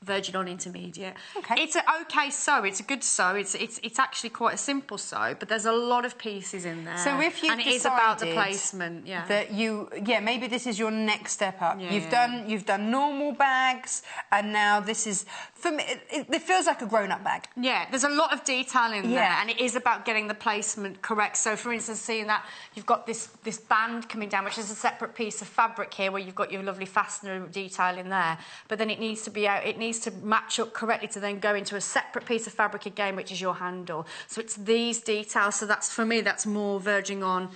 verging on intermediate. Okay. It's an okay sew. It's a good sew. It's actually quite a simple sew, but there's a lot of pieces in there. So if you've and it is about the decided placement, yeah. that maybe this is your next step up. Yeah, You've done normal bags, and now this is, for me, it feels like a grown-up bag. Yeah, there's a lot of detail in there, and it is about getting the placement correct. So, for instance, seeing that you've got this band coming down, which is a separate piece of fabric here, where you've got your lovely fastener detail in there, but then it needs to be out. It needs to match up correctly to then go into a separate piece of fabric again, which is your handle. So it's these details. So that's, for me, that's more verging on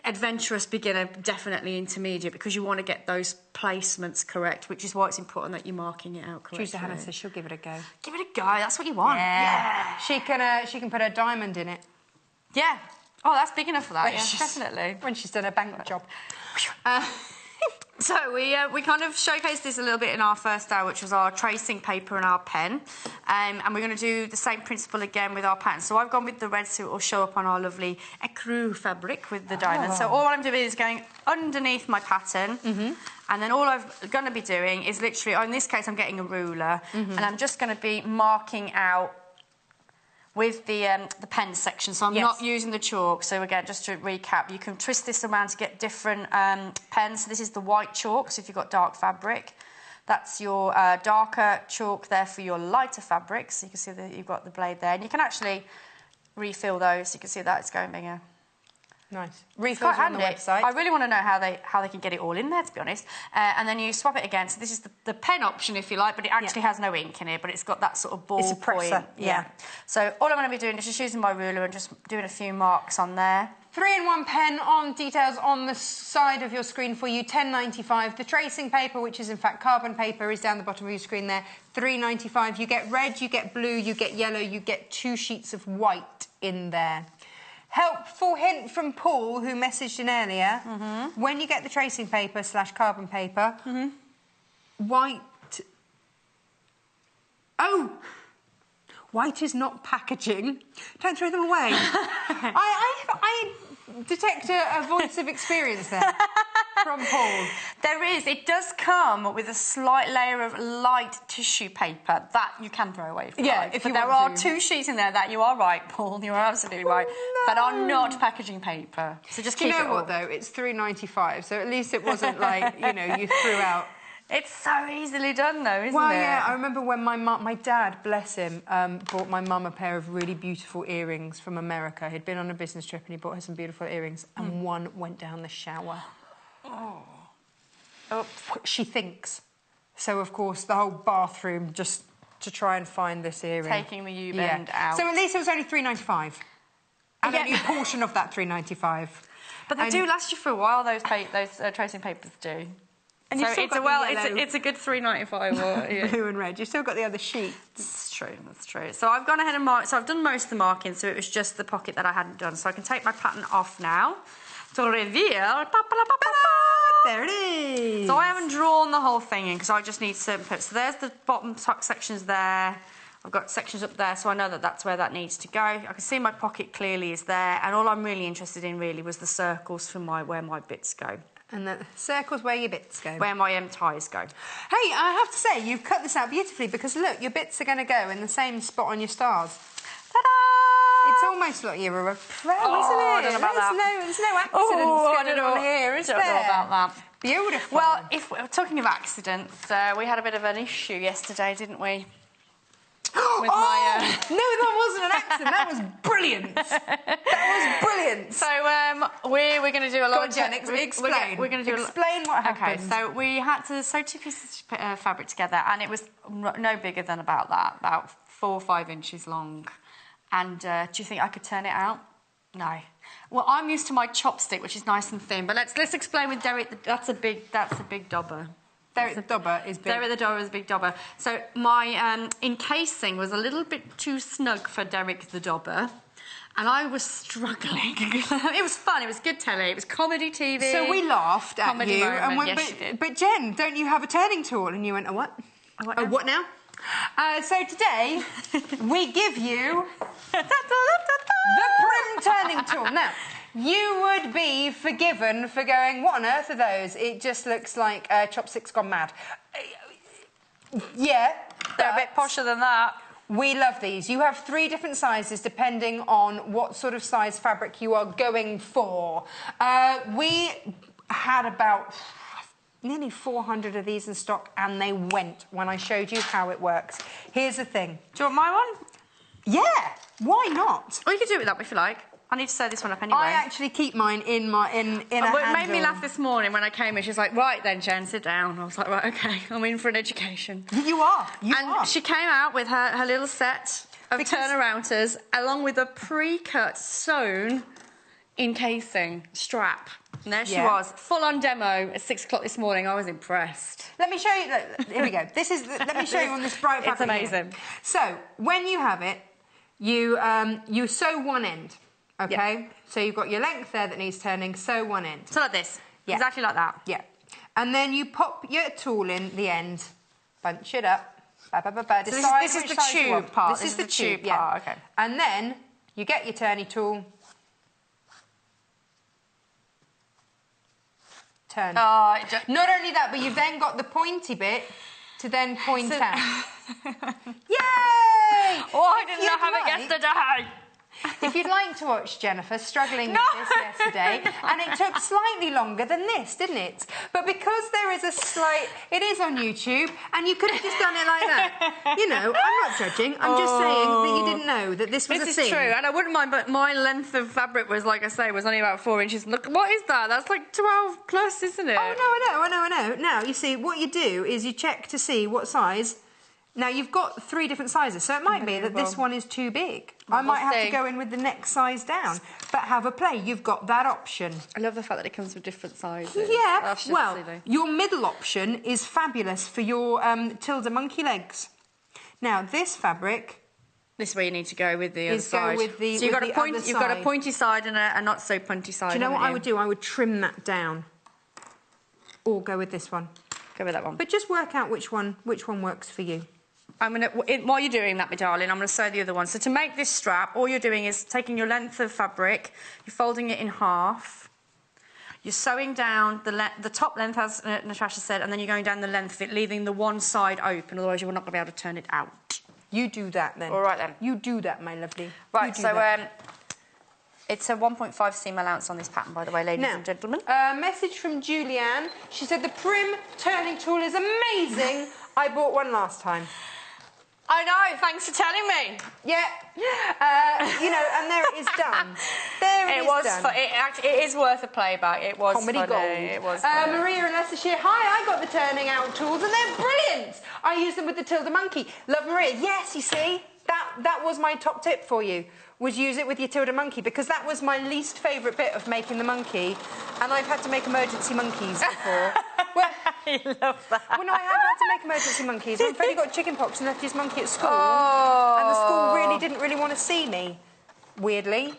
adventurous, beginner, definitely intermediate, because you want to get those placements correct, which is why it's important that you're marking it out correctly. Teresa Hannah says she'll give it a go. Give it a go. That's what you want. Yeah. She can put a diamond in it. Yeah. Oh, that's big enough for that. Yeah, definitely. When she's done a bank job. So we kind of showcased this a little bit in our first hour, which was our tracing paper and our pen. And we're going to do the same principle again with our pattern. So I've gone with the red, so it will show up on our lovely ecru fabric with the diamond. So all I'm doing is going underneath my pattern. And then all I'm going to be doing is literally, in this case, I'm getting a ruler. And I'm just going to be marking out with the pen section, so I'm not using the chalk. So again, just to recap, you can twist this around to get different pens. So this is the white chalk, so if you've got dark fabric. That's your darker chalk there for your lighter fabric, so you can see that you've got the blade there. And you can actually refill those, you can see that it's going bigger. Nice. Refills on the website. I really want to know how they can get it all in there, to be honest. And then you swap it again. So this is the pen option, if you like, but it actually has no ink in it, but it's got that sort of ball it's a presser. point. Yeah. So all I'm going to be doing is just using my ruler and just doing a few marks on there. 3-in-1 pen on details on the side of your screen for you, £10.95. The tracing paper, which is in fact carbon paper, is down the bottom of your screen there, £3.95. You get red, you get blue, you get yellow, you get 2 sheets of white in there. Helpful hint from Paul, who messaged in earlier. When you get the tracing paper / carbon paper, white... Oh! White is not packaging. Don't throw them away. I detect a voice of experience there from Paul. There is. It does come with a slight layer of light tissue paper that you can throw away. If but there are 2 sheets in there that you are right, Paul. You are absolutely right. That are not packaging paper. So just keep it all. You know what though? It's £3.95. So at least it wasn't like you threw out. It's so easily done, though, isn't it? Well, yeah, I remember when my dad, bless him, bought my mum a pair of really beautiful earrings from America. He'd been on a business trip and he bought her some beautiful earrings, and one went down the shower. Oh, she thinks. So, of course, the whole bathroom just to try and find this earring. Taking the U-bend out. So at least it was only £3.95. And only a portion of that £3.95. But they do last you for a while, those tracing papers do. And so it's a good £3.95. Blue and red. You've still got the other sheet. That's true. That's true. So I've gone ahead and marked. So I've done most of the marking. So it was just the pocket that I hadn't done. So I can take my pattern off now to reveal. There it is. So I haven't drawn the whole thing in because I just need certain bits. So there's the bottom tuck sections there. I've got sections up there, so I know that that's where that needs to go. I can see my pocket clearly is there, and all I'm really interested in really was the circles for where my bits go. And the circles where your bits go. Where my ties go. Hey, I have to say, you've cut this out beautifully because, look, your bits are going to go in the same spot on your stars. Ta-da! It's almost like you're a pro, isn't it? I don't know about that. There's no accidents going on here, is there? I don't know about that. Beautiful. Well, if we're talking of accidents, we had a bit of an issue yesterday, didn't we? No, that wasn't an accident. That was brilliant. That was brilliant. So we're going to do a lot of... Jen, explain. We're going to do explain what happened. Okay, so we had to sew 2 pieces of fabric together, and it was no bigger than about 4 or 5 inches long. And do you think I could turn it out? No. Well, I'm used to my chopstick, which is nice and thin. But let's explain with Derek. That's a big dobber. Derek the dobber is big. Derek the dobber is a big dobber. So my encasing was a little bit too snug for Derek the dobber, and I was struggling. It was fun. It was good telly. It was comedy TV. So we laughed at comedy you, moment. and went, yes, you did. But Jen, don't you have a turning tool? And you went, a what? A what now? So today we give you the prim turning tool. Now, you would be forgiven for going, what on earth are those? It just looks like chopsticks gone mad. Yeah. They're a bit posher than that. We love these. You have 3 different sizes depending on what sort of size fabric you are going for. We had about nearly 400 of these in stock, and they went when I showed you how it works. Here's the thing. Do you want my one? Yeah, why not? Or you can do it with that if you like. I need to sew this one up anyway. I actually keep mine in a handle. It made me laugh this morning when I came in. She was like, right then, Jen, sit down. I was like, right, OK, I'm in for an education. You are. You are. She came out with her little set of turnarounders along with a pre-cut sewn encasing strap. And there she was, full-on demo at 6 o'clock this morning. I was impressed. Let me show you. Look, here we go. Let me show you on this bright fabric. It's amazing. Here. So when you have it, you sew one end. Okay, yep. So you've got your length there that needs turning, sew one end. So like this, exactly like that. Yeah, and then you pop your tool in the end, bunch it up. So this is the tube part. This is the tube part, okay. And then you get your turny tool, turn. Not only that, but you've then got the pointy bit to then point out. Yay! Oh, I didn't know how it yesterday. If you'd like to watch Jennifer struggling with this yesterday, and it took slightly longer than this, didn't it? But because there is it is on YouTube, and you could have just done it like that. You know, I'm not judging. I'm just saying that you didn't know that this was a thing. This is true, and I wouldn't mind, but my length of fabric was, like I say, was only about 4 inches. Look, what is that? That's like 12 plus, isn't it? Oh, no, I know. Now, you see, what you do is you check to see what size. Now, you've got 3 different sizes, so it might be that this one is too big. I might have to go in with the next size down, but have a play. You've got that option. I love the fact that it comes with different sizes. Yeah, well, your middle option is fabulous for your Tilda monkey legs. Now, this fabric... This is where you need to go with the other side. Go with the, so you've got a pointy side and a not so pointy side. Do you know what I would do? I would trim that down. Or go with this one. Go with that one. But just work out which one works for you. While you're doing that, my darling, I'm going to sew the other one. So to make this strap, all you're doing is taking your length of fabric, you're folding it in half, you're sewing down the top length, as Natasha said, and then you're going down the length of it, leaving the one side open, otherwise you're not going to be able to turn it out. You do that, then. All right, then. You do that, my lovely. Right, so it's a 1.5 seam allowance on this pattern, by the way, ladies and gentlemen. Message from Julianne. She said the prim turning tool is amazing. I bought one last time. I know, thanks for telling me. Yeah, you know, and there it is done. There it is done. It is worth a playback. It was comedy funny. gold. It was Maria in Leicestershire. Hi, I got the turning out tools and they're brilliant. I use them with the Tilda monkey. Love Maria. Yes, you see, that was my top tip for you. Was use it with your Tilda monkey, because that was my least favourite bit of making the monkey, and I've had to make emergency monkeys before. Well, I love that. Well, no, I have had to make emergency monkeys. When Freddie got chickenpox and left his monkey at school, and the school really didn't want to see me, weirdly.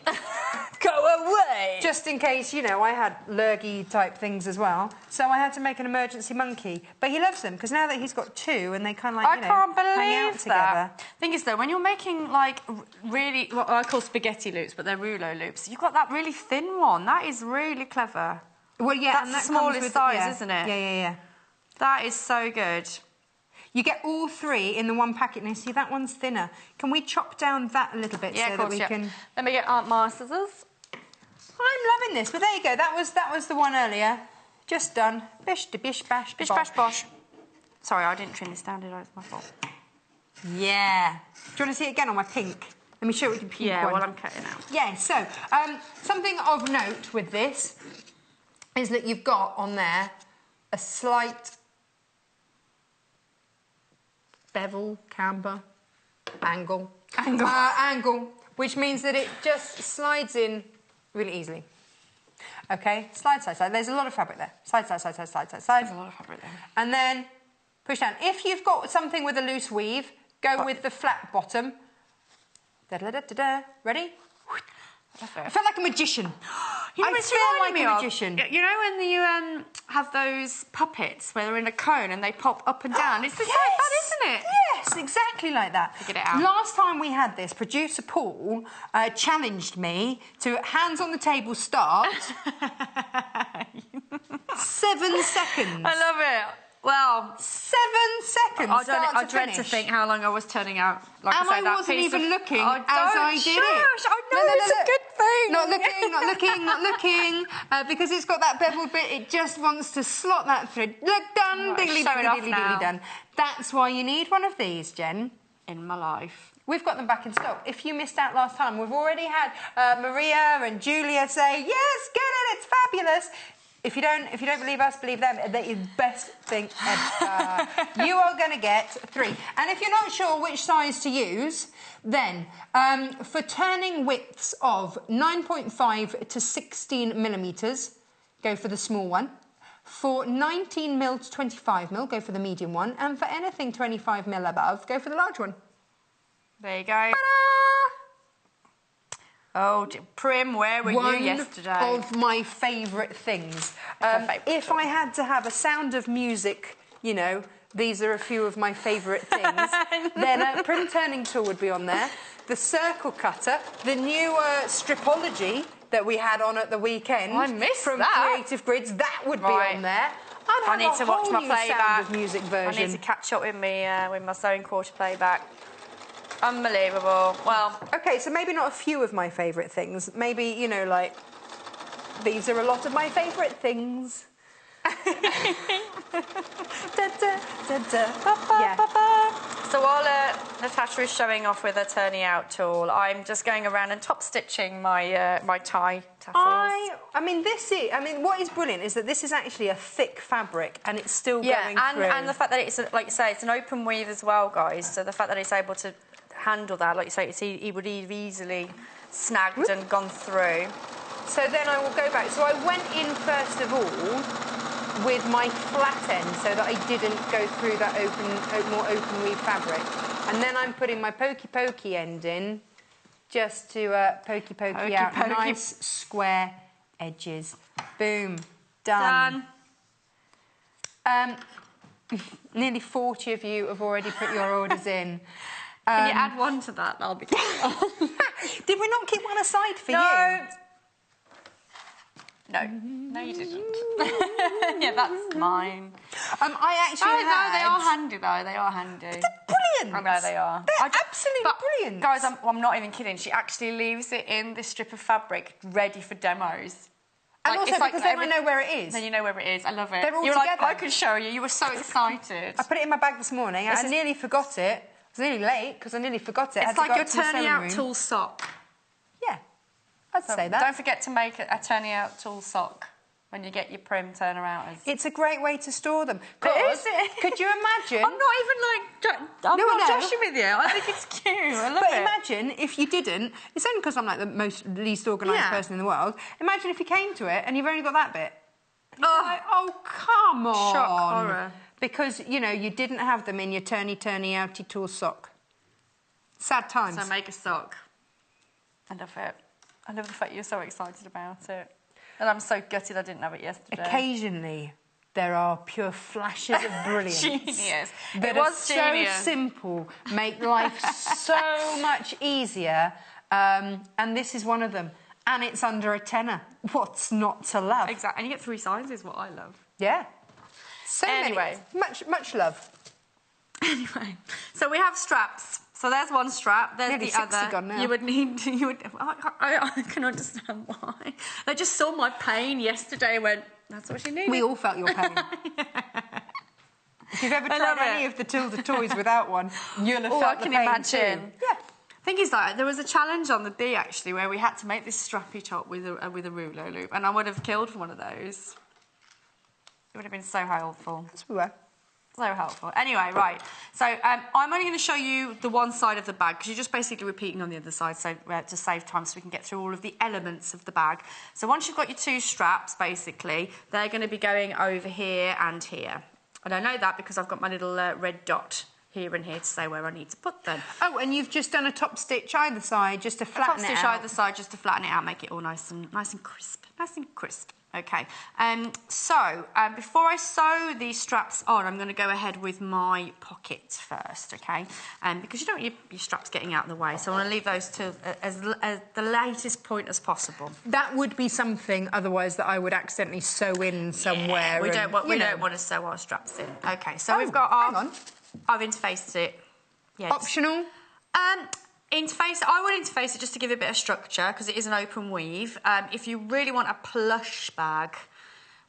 Go away! Just in case, you know, I had lurgy type things as well. So I had to make an emergency monkey. But he loves them, because now that he's got 2 and they kind of, like, you know, hang out together. Thing is, though, when you're making, like, really, what I call spaghetti loops, but they're rouleau loops, you've got that really thin one. That is really clever. Well, yeah, that's and that the smallest comes with, size, isn't it? Yeah. That is so good. You get all 3 in the one packet. Now, see, that one's thinner. Can we chop down that a little bit so that we can... Let me get Aunt Ma's scissors. I'm loving this, but there you go. That was the one earlier. Just done. Bish to bish bash. Bish bash bosh. Sorry, I didn't trim this down, did I? It's my fault. Yeah. Do you want to see it again on my pink? Let me show it with the pink one. Yeah, well, I'm cutting out. Yeah, so, something of note with this is that you've got on there a slight bevel, camber, angle, which means that it just slides in really easily. Okay, slide, side, side. There's a lot of fabric there. Slide, side, side, side, slide, side, side. There's a lot of fabric there. And then push down. If you've got something with a loose weave, go with the flat bottom. Da-da-da-da-da. Ready? I felt like a magician. You know, I feel like a magician. You know when you have those puppets where they're in a cone and they pop up and down? It's just like that, isn't it? Yes, exactly like that. Figured it out. Last time we had this, producer Paul challenged me to hands on the table start. 7 seconds. I love it. Well, 7 seconds. I dread to think how long I was turning out. Like And I wasn't even looking as I did it. I know it's a good thing. Not looking, not looking, not looking. Because it's got that beveled bit, it just wants to slot that through. Look, done. Diggly, show it off diggly, now. diggly, done. That's why you need one of these, Jen. In my life. We've got them back in stock. If you missed out last time, we've already had Maria and Julia say, yes, get it, it's fabulous. If you don't believe us, believe them. That is the best thing ever. You are going to get 3. And if you're not sure which size to use, then for turning widths of 9.5 to 16 millimetres, go for the small one. For 19mm to 25mm, go for the medium one. And for anything 25mm above, go for the large one. There you go. Oh, Prim, where were you yesterday? One of my favourite things. If I had to have a Sound of Music, you know, these are a few of my favourite things, then a Prim turning tool would be on there. The circle cutter, the new stripology that we had on at the weekend. I missed from that. Creative Grids, that would be on there. I need to watch my playback. Sound of Music version. I need to catch up with my sewing quarter playback. Unbelievable. Well, okay, so maybe not a few of my favourite things. Maybe, you know, like, these are a lot of my favourite things. Yeah. So while Natasha is showing off with her turning out tool, I'm just going around and top stitching my my tie tassels. I mean, what is brilliant is that this is actually a thick fabric and it's still going through. And the fact that it's, like you say, it's an open weave as well, guys. So the fact that it's able to handle that, like you say, it would have easily snagged and gone through. So then I will go back. So I went in first of all with my flat end so that I didn't go through that more open weave fabric. And then I'm putting my pokey end in just to pokey out nice square edges. Boom. Done. Nearly 40 of you have already put your orders in. Can you add one to that? I'll be Did we not keep one aside for you? No, you didn't. Yeah, that's mine. I actually no, they are handy though. They are handy. They're brilliant. I know they are. They're absolutely brilliant. Guys, I'm not even kidding. She actually leaves it in this strip of fabric ready for demos. And also because then I know where it is. Then you know where it is. I love it. They're all You're together. like, I could show you. You were so excited. I put it in my bag this morning. I nearly forgot it. I was nearly late because I nearly forgot it. It's like your turning out tool sock. Yeah, I'd say that. Don't forget to make a turning out tool sock when you get your Prim turnarounders. It's a great way to store them. It is. Could you imagine? I'm not even like, I'm not joshing with you. I think it's cute. I love it. But imagine if you didn't. It's only because I'm like the least organised person in the world. Imagine if you came to it and you've only got that bit. Oh, come on. Shock horror. Because, you know, you didn't have them in your turny-outy tool sock. Sad times. So make a sock. I love it. I love the fact you're so excited about it. And I'm so gutted I didn't have it yesterday. Occasionally, there are pure flashes of brilliance. Genius. That are so simple, make life so much easier. And this is one of them. And it's under a tenner. What's not to love? Exactly. And you get 3 sizes, what I love. Yeah. So anyway. Much love. Anyway, so we have straps. So there's one strap, there's Nearly the 60 other. gone now. I can understand why. They just saw my pain yesterday and went, that's what you needed. We all felt your pain. If you've ever tried any of the Tilda toys without one, you'll have felt the pain imagine. too. Yeah. Thing is, like, there was a challenge on the D actually where we had to make this strappy top with a rouleau loop, and I would have killed for one of those. It would have been so helpful. Yes, we were. So helpful. Anyway, right. So I'm only going to show you the one side of the bag because you're just basically repeating on the other side, so to save time, so we can get through all of the elements of the bag. So once you've got your 2 straps, basically, they're going to be going over here and here. And I know that because I've got my little red dot here and here to say where I need to put them. Oh, and you've just done a top stitch either side just to flatten it out. Top stitch either side just to flatten it out, make it all nice and crisp. Nice and crisp. Okay. Before I sew these straps on, I'm going to go ahead with my pockets first, okay? Because you don't want your straps getting out of the way, so I want to leave those to as the latest point as possible. That would be something otherwise that I would accidentally sew in somewhere. Yeah, we don't want to sew our straps in. Okay, so we've got our... Hang on. I've interfaced it. Yeah, optional? I would interface it just to give it a bit of structure because it is an open weave. If you really want a plush bag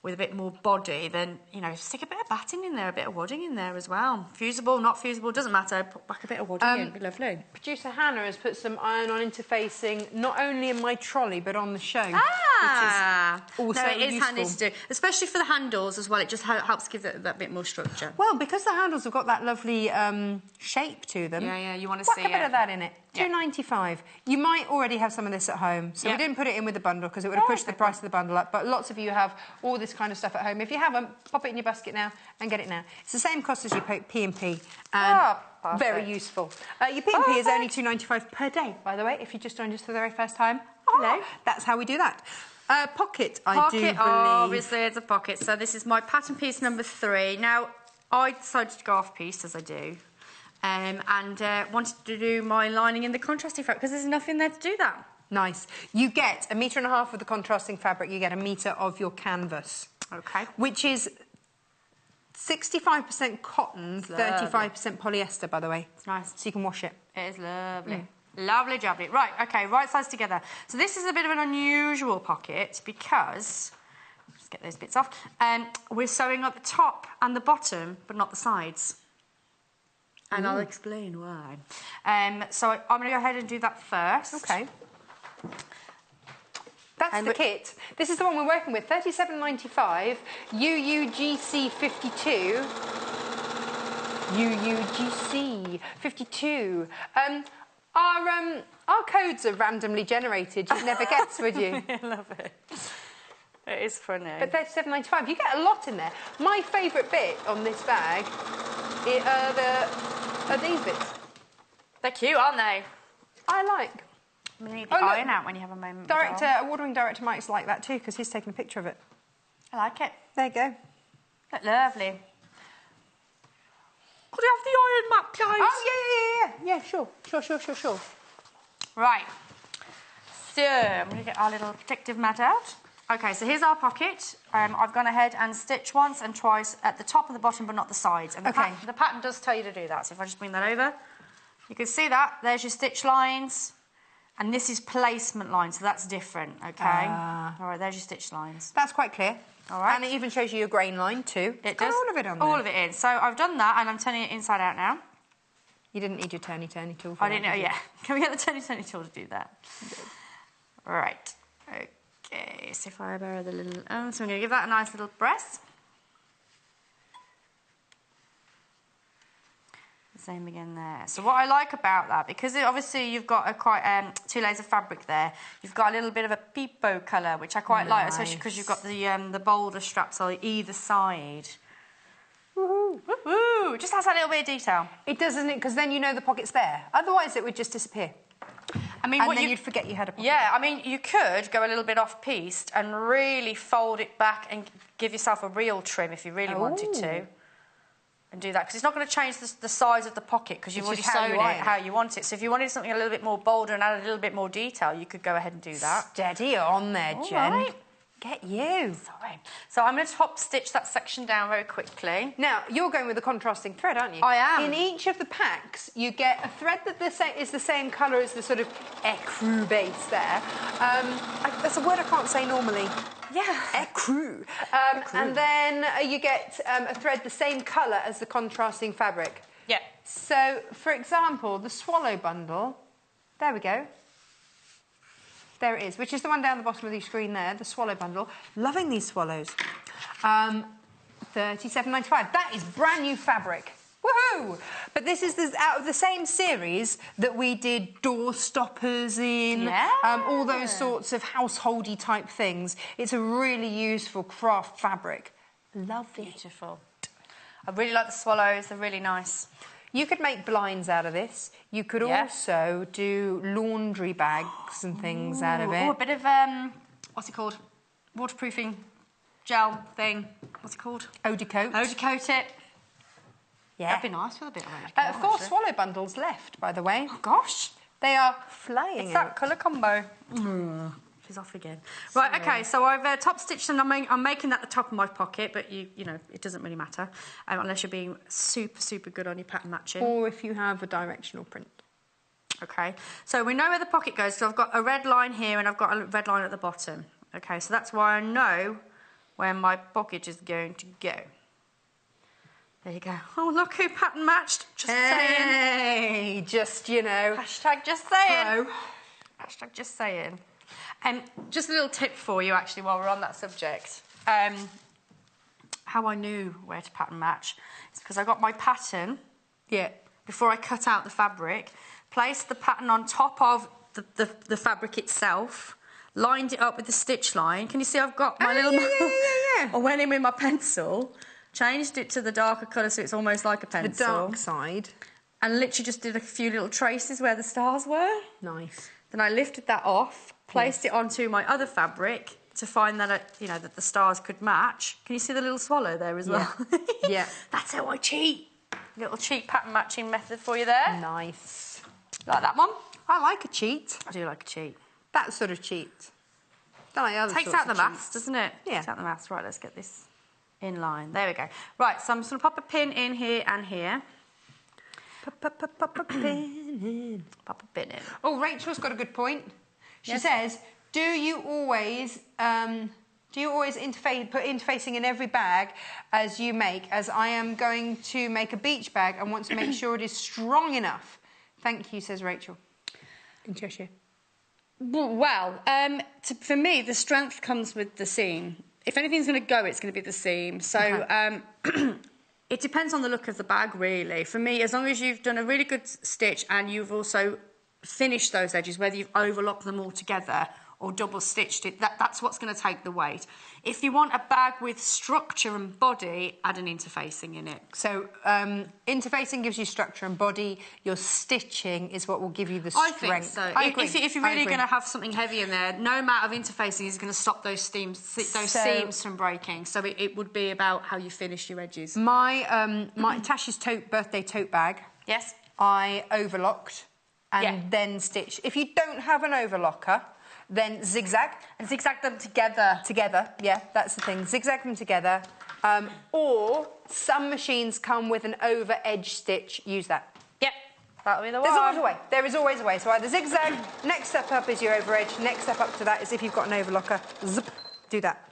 with a bit more body, then, you know, stick a bit of batting in there, a bit of wadding in there as well. Fusible, not fusible, doesn't matter. Put back a bit of wadding in, it'd be lovely. Producer Hannah has put some iron-on interfacing not only in my trolley but on the show. Ah! Which is also it is useful. handy to do, especially for the handles as well. It just helps give it that bit more structure. Well, because the handles have got that lovely shape to them. Yeah, you want to whack see a bit of that in it. Yeah. £2.95. You might already have some of this at home, so we didn't put it in with the bundle because it would have pushed the price of the bundle up. But lots of you have all this kind of stuff at home. If you haven't, pop it in your basket now and get it now. It's the same cost as your P&P. Very useful. Your P&P is only £2.95 per day, by the way, if you just joined us for the very first time. Hello. That's how we do that. Pocket, I do believe. Obviously, it's a pocket. So this is my pattern piece number 3. Now, I decided to go off piece, as I do. And wanted to do my lining in the contrasting fabric because there's enough in there to do that. Nice. You get 1.5 metres of the contrasting fabric, you get 1 metre of your canvas. Okay. Which is 65% cotton, 35% polyester, by the way. It's nice. So you can wash it. It is lovely. Lovely jubbly. Right, okay, right sides together. So this is a bit of an unusual pocket because... Let's get those bits off. We're sewing at the top and the bottom, but not the sides. And I'll explain why. So I'm going to go ahead and do that first. Okay. That's the kit. This is the one we're working with. £37.95. UUGC 52. UUGC 52. Our codes are randomly generated. You'd never guess, would you? I love it. It is funny. But £37.95. You get a lot in there. My favourite bit on this bag are these bits. They're cute, aren't they? I like. I'm going to need the iron out when you have a moment. Award-winning director Mike's like that too because he's taken a picture of it. I like it. There you go. Look lovely. Could you have the iron map, guys? Oh, yeah, sure. Right. So, I'm going to get our little protective mat out. Okay, so here's our pocket. I've gone ahead and stitched once and twice at the top and the bottom, but not the sides. And the pattern does tell you to do that. So if I just bring that over, you can see that. There's your stitch lines. And this is placement lines, so that's different, okay? All right, there's your stitch lines. That's quite clear. All right. And it even shows you your grain line too. It does. All of it on there. All of it in. So I've done that, and I'm turning it inside out now. You didn't need your turny tool for I didn't know, yeah. Can we get the turny tool to do that? Right. Okay, so if I borrow the little... so I'm going to give that a nice little press. Same again there. So what I like about that, because obviously you've got a quite 2 layers of fabric there, you've got a little bit of a peepo colour, which I quite like, especially because you've got the bolder straps on either side. Woohoo! Woohoo! Just has that little bit of detail. It does, doesn't it? Because then you know the pocket's there. Otherwise, it would just disappear. I mean, and then you'd forget you had a pocket. Yeah, I mean, you could go a little bit off-pieced and really fold it back and give yourself a real trim if you really wanted to. And do that, because it's not going to change the size of the pocket because you've already sewn it how you want it. So if you wanted something a little bit more bolder and add a little bit more detail, you could go ahead and do that. Steady on there, Jen. Right. Get you. Sorry. So I'm going to top stitch that section down very quickly. Now, you're going with the contrasting thread, aren't you? I am. In each of the packs, you get a thread that is the same colour as the sort of ecru base there. That's a word I can't say normally. Yeah. Ecru. And then you get a thread the same colour as the contrasting fabric. Yeah. So, for example, the swallow bundle, there we go. There it is, which is the one down the bottom of the screen there, the swallow bundle. Loving these swallows. £37.95. That is brand new fabric. Woohoo! But this is out of the same series that we did door stoppers in, all those sorts of householdy type things. It's a really useful craft fabric. Lovely. Beautiful. I really like the swallows, they're really nice. You could make blinds out of this. You could also do laundry bags and things out of it. Oh, a bit of, what's it called? Waterproofing gel thing. What's it called? Eau de coat. Eau de coat it. Yeah. That'd be nice with a bit of eau de coat. 4 swallow bundles left, by the way. Oh, gosh. They are flying It's out. that colour combo. She's off again. Right, okay, so I've top stitched and I'm making that the top of my pocket, but you know, it doesn't really matter unless you're being super, super good on your pattern matching. Or if you have a directional print. Okay, so we know where the pocket goes, so I've got a red line here and I've got a red line at the bottom. Okay, so that's why I know where my pocket is going to go. There you go. Oh, look who pattern matched. Just saying. Hey, just, you know. Hashtag just saying. Pro. Hashtag just saying. Just a little tip for you, actually, while we're on that subject. How I knew where to pattern match is because I got my pattern before I cut out the fabric, placed the pattern on top of the fabric itself, lined it up with the stitch line. Can you see I've got my little... Yeah. I went in with my pencil, changed it to the darker colour so it's almost like a pencil. The dark side. And literally just did a few little traces where the stars were. Nice. Then I lifted that off, placed it onto my other fabric to find that, you know, that the stars could match. Can you see the little swallow there as well? Yeah. That's how I cheat. Little cheat pattern matching method for you there. Nice. Like that one? I like a cheat. I do like a cheat. That sort of cheat. Don't like other Takes sorts out the of maths, cheats. doesn't it? Yeah. Takes out the maths. Right, let's get this in line. There we go. Right, so I'm just going to pop a pin in here and here. Pop a pin in. Pop a pin in. Oh, Rachel's got a good point. She Yes. says, do you always put interfacing in every bag as you make, as I am going to make a beach bag and want to make sure it is strong enough? Thank you, says Rachel. In Cheshire. Well, for me, the strength comes with the seam. If anything's going to go, it's going to be the seam. So it depends on the look of the bag, really. For me, as long as you've done a really good stitch and you've also finished those edges, whether you've overlocked them all together or double stitched it, that's what's going to take the weight. If you want a bag with structure and body, add an interfacing in it. So interfacing gives you structure and body. Your stitching is what will give you the strength. I think so. I agree. If you're really going to have something heavy in there, no amount of interfacing is going to stop those seams from breaking. So it would be about how you finish your edges. My Tash's birthday tote bag. Yes. I overlocked and then stitched. If you don't have an overlocker, then zigzag. And zigzag them together. Together, yeah, that's the thing. Zigzag them together. Or some machines come with an over-edge stitch. Use that. Yep, that'll be the one. There's always a way. There is always a way. So either zigzag, next step up is your over-edge, next step up to that is if you've got an overlocker. Zip, do that.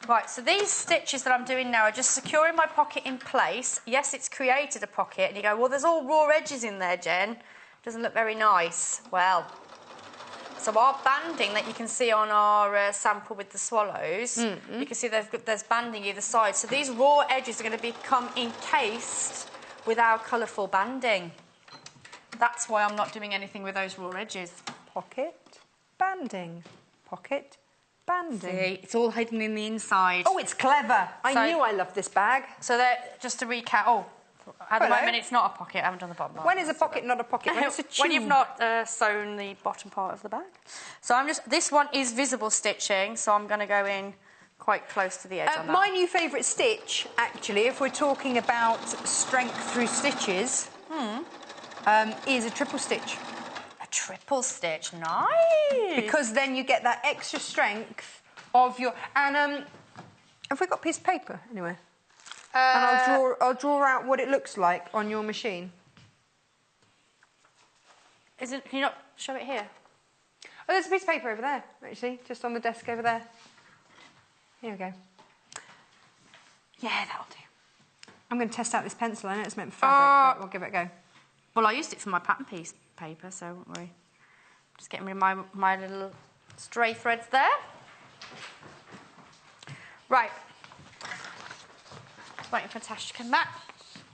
Right, so these stitches that I'm doing now are just securing my pocket in place. Yes, it's created a pocket. And you go, well, there's all raw edges in there, Jen. Doesn't look very nice. Well... So our banding that you can see on our sample with the swallows, you can see there's banding either side. So these raw edges are going to become encased with our colourful banding. That's why I'm not doing anything with those raw edges. Pocket, banding, pocket, banding. See, it's all hidden in the inside. Oh, it's clever. I knew I loved this bag. So just to recap, at the moment it's not a pocket. I haven't done the bottom part. When is a pocket not a pocket? When it's a tube. When you've not sewn the bottom part of the bag. So this one is visible stitching, so I'm going to go in quite close to the edge on that. My new favourite stitch, actually, if we're talking about strength through stitches, is a triple stitch. A triple stitch, nice. Because then you get that extra strength of your... And have we got a piece of paper anywhere? And I'll draw out what it looks like on your machine. Can you not show it here? Oh, there's a piece of paper over there, actually, just on the desk over there. Here we go. Yeah, that'll do. I'm going to test out this pencil. I know it's meant for fabric, but we'll give it a go. Well, I used it for my pattern piece paper, so don't worry. Just getting rid of my little stray threads there. Right. Waiting for Tash to come back.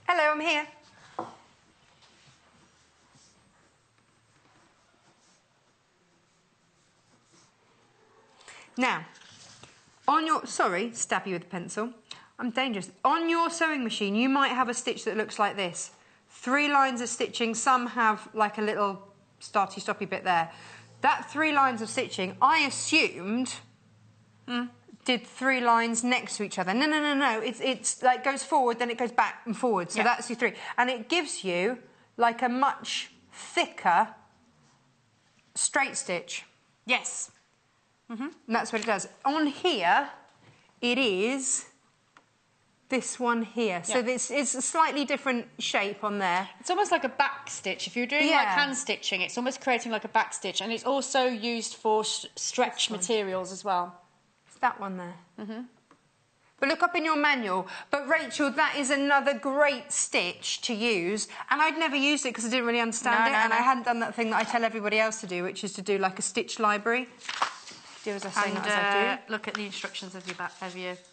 Hello, I'm here. Now, on your... Sorry, stab you with a pencil. I'm dangerous. On your sewing machine, you might have a stitch that looks like this. 3 lines of stitching. Some have like a little starty-stoppy bit there. That 3 lines of stitching, I assumed did 3 lines next to each other. No. It's like goes forward, then it goes back and forward. So that's your 3. And it gives you like a much thicker straight stitch. Yes. And that's what it does. On here, it is this one here. So this is a slightly different shape on there. It's almost like a back stitch. If you're doing like hand stitching, it's almost creating like a back stitch, and it's also used for stretch materials as well. It's that one there. But look up in your manual. But Rachel, that is another great stitch to use. And I'd never used it because I didn't really understand it. And I hadn't done that thing that I tell everybody else to do, which is to do like a stitch library. Do as I say, not as I do. Look at the instructions of your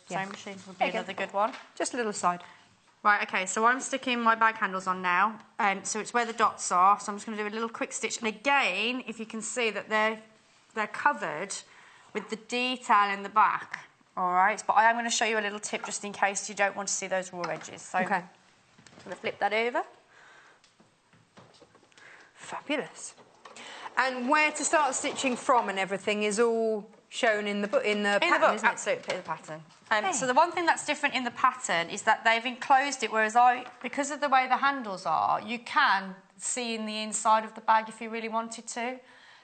sewing machine. Would be another good one. Just a little side. Right, okay, so I'm sticking my bag handles on now. So it's where the dots are. So I'm just going to do a little quick stitch. And again, if you can see that they're covered with the detail in the back. All right, but I am going to show you a little tip just in case you don't want to see those raw edges. So I'm going to flip that over. Fabulous. And where to start stitching from and everything is all shown in the pattern, isn't it? Absolutely, the pattern. So the one thing that's different in the pattern is that they've enclosed it, whereas because of the way the handles are, you can see in the inside of the bag if you really wanted to.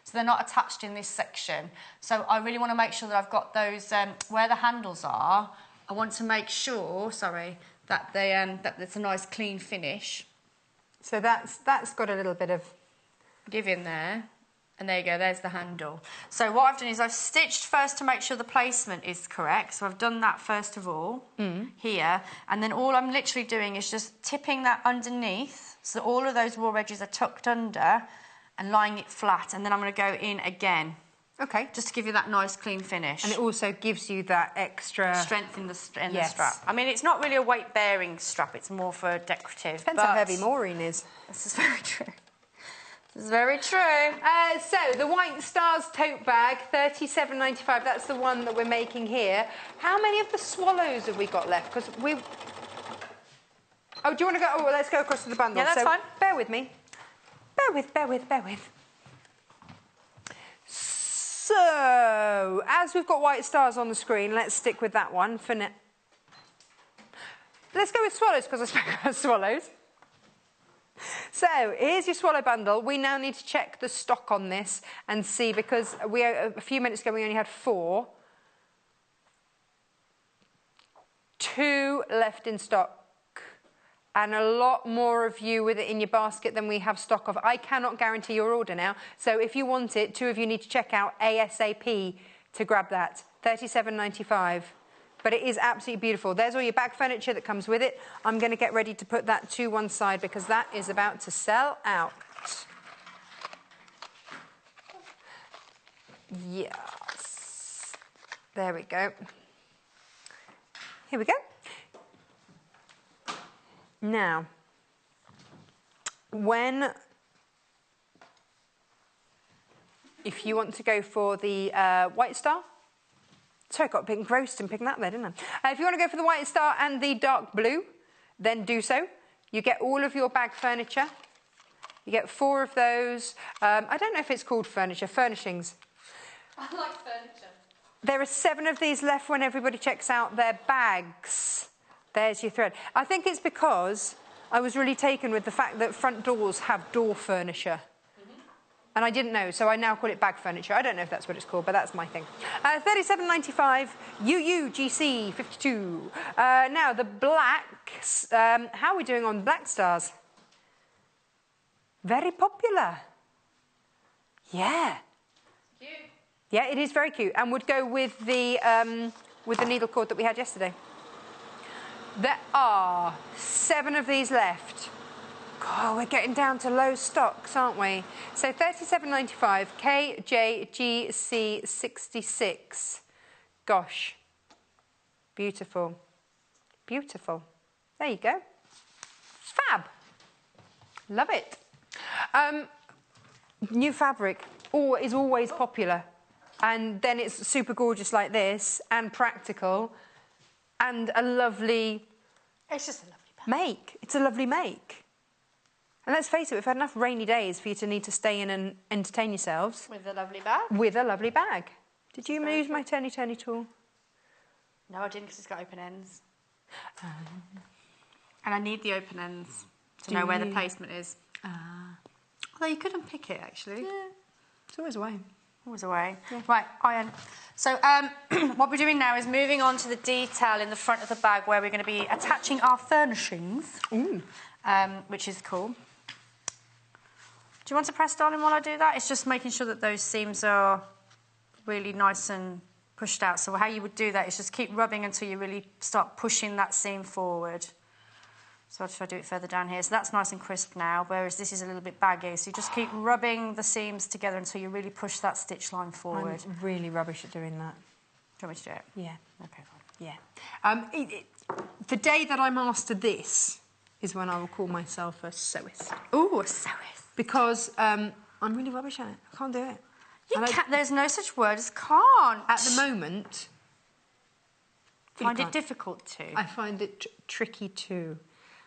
So they're not attached in this section. So I really want to make sure that I've got those where the handles are. I want to make sure, that that it's a nice clean finish. So that's got a little bit of give in there. And there you go, there's the handle. So what I've done is I've stitched first to make sure the placement is correct. So I've done that first of all, here. And then all I'm literally doing is just tipping that underneath. So all of those raw edges are tucked under and lying it flat. And then I'm going to go in again. Okay. Just to give you that nice, clean finish. And it also gives you that extra strength in the strap. I mean, it's not really a weight-bearing strap. It's more for decorative. Depends how heavy Maureen is. This is very true. This is very true. So the White Stars tote bag, $37.95. That's the one that we're making here. How many of the swallows have we got left? Because we. Oh, do you want to go? Oh, well, let's go across to the bundle. Yeah, that's fine. Bear with me. Bear with. So, as we've got White Stars on the screen, let's stick with that one for now. Let's go with swallows because I spoke about swallows. So, here's your swallow bundle. We now need to check the stock on this and see, because a few minutes ago we only had 4. 2 left in stock. And a lot more of you with it in your basket than we have stock of. I cannot guarantee your order now. So if you want it, 2 of you need to check out ASAP to grab that. $37.95. But it is absolutely beautiful. There's all your bag furniture that comes with it. I'm going to get ready to put that to one side because that is about to sell out. Yes. There we go. Here we go. Now, if you want to go for the White Star, sorry, I got a bit engrossed in picking that there, didn't I? If you want to go for the White Star and the dark blue, then do so. You get all of your bag furniture. You get 4 of those. I don't know if it's called furniture, furnishings. I like furniture. There are 7 of these left when everybody checks out their bags. There's your thread. I think it's because I was really taken with the fact that front doors have door furniture. And I didn't know, so I now call it bag furniture. I don't know if that's what it's called, but that's my thing. $37.95, UUGC 52. Now, the blacks. How are we doing on Black Stars? Very popular. Yeah. Cute. Yeah, it is very cute, and would go with the needle cord that we had yesterday. There are 7 of these left. God, we're getting down to low stocks, aren't we? So $37.95, KJGC 66. Gosh. Beautiful. Beautiful. There you go. Fab. Love it. New fabric is always popular. And then it's super gorgeous like this, and practical. And a lovely... It's just a lovely bag. Make. It's a lovely make. And let's face it, we've had enough rainy days for you to need to stay in and entertain yourselves. With a lovely bag. With a lovely bag. Did you use my turny tool? No, I didn't because it's got open ends. And I need the open ends to know where the placement is. Although you could unpick it, actually. Yeah, it's always a way. Always a way. Yeah. Right, iron. So what we're doing now is moving on to the detail in the front of the bag where we're going to be attaching our furnishings, which is cool. Do you want to press, darling, while I do that? It's just making sure that those seams are really nice and pushed out. So how you would do that is just keep rubbing until you really start pushing that seam forward. So if I do it further down here, so that's nice and crisp now, whereas this is a little bit baggy. So you just keep rubbing the seams together until you really push that stitch line forward. I'm really rubbish at doing that. Do you want me to do it? Yeah. Okay, Yeah. fine. The day that I master this is when I will call myself a sewist. Ooh, a sewist. Because I'm really rubbish at it. I can't do it. You can't, there's no such word as can't. At the moment... Find it difficult to. I find it tricky too.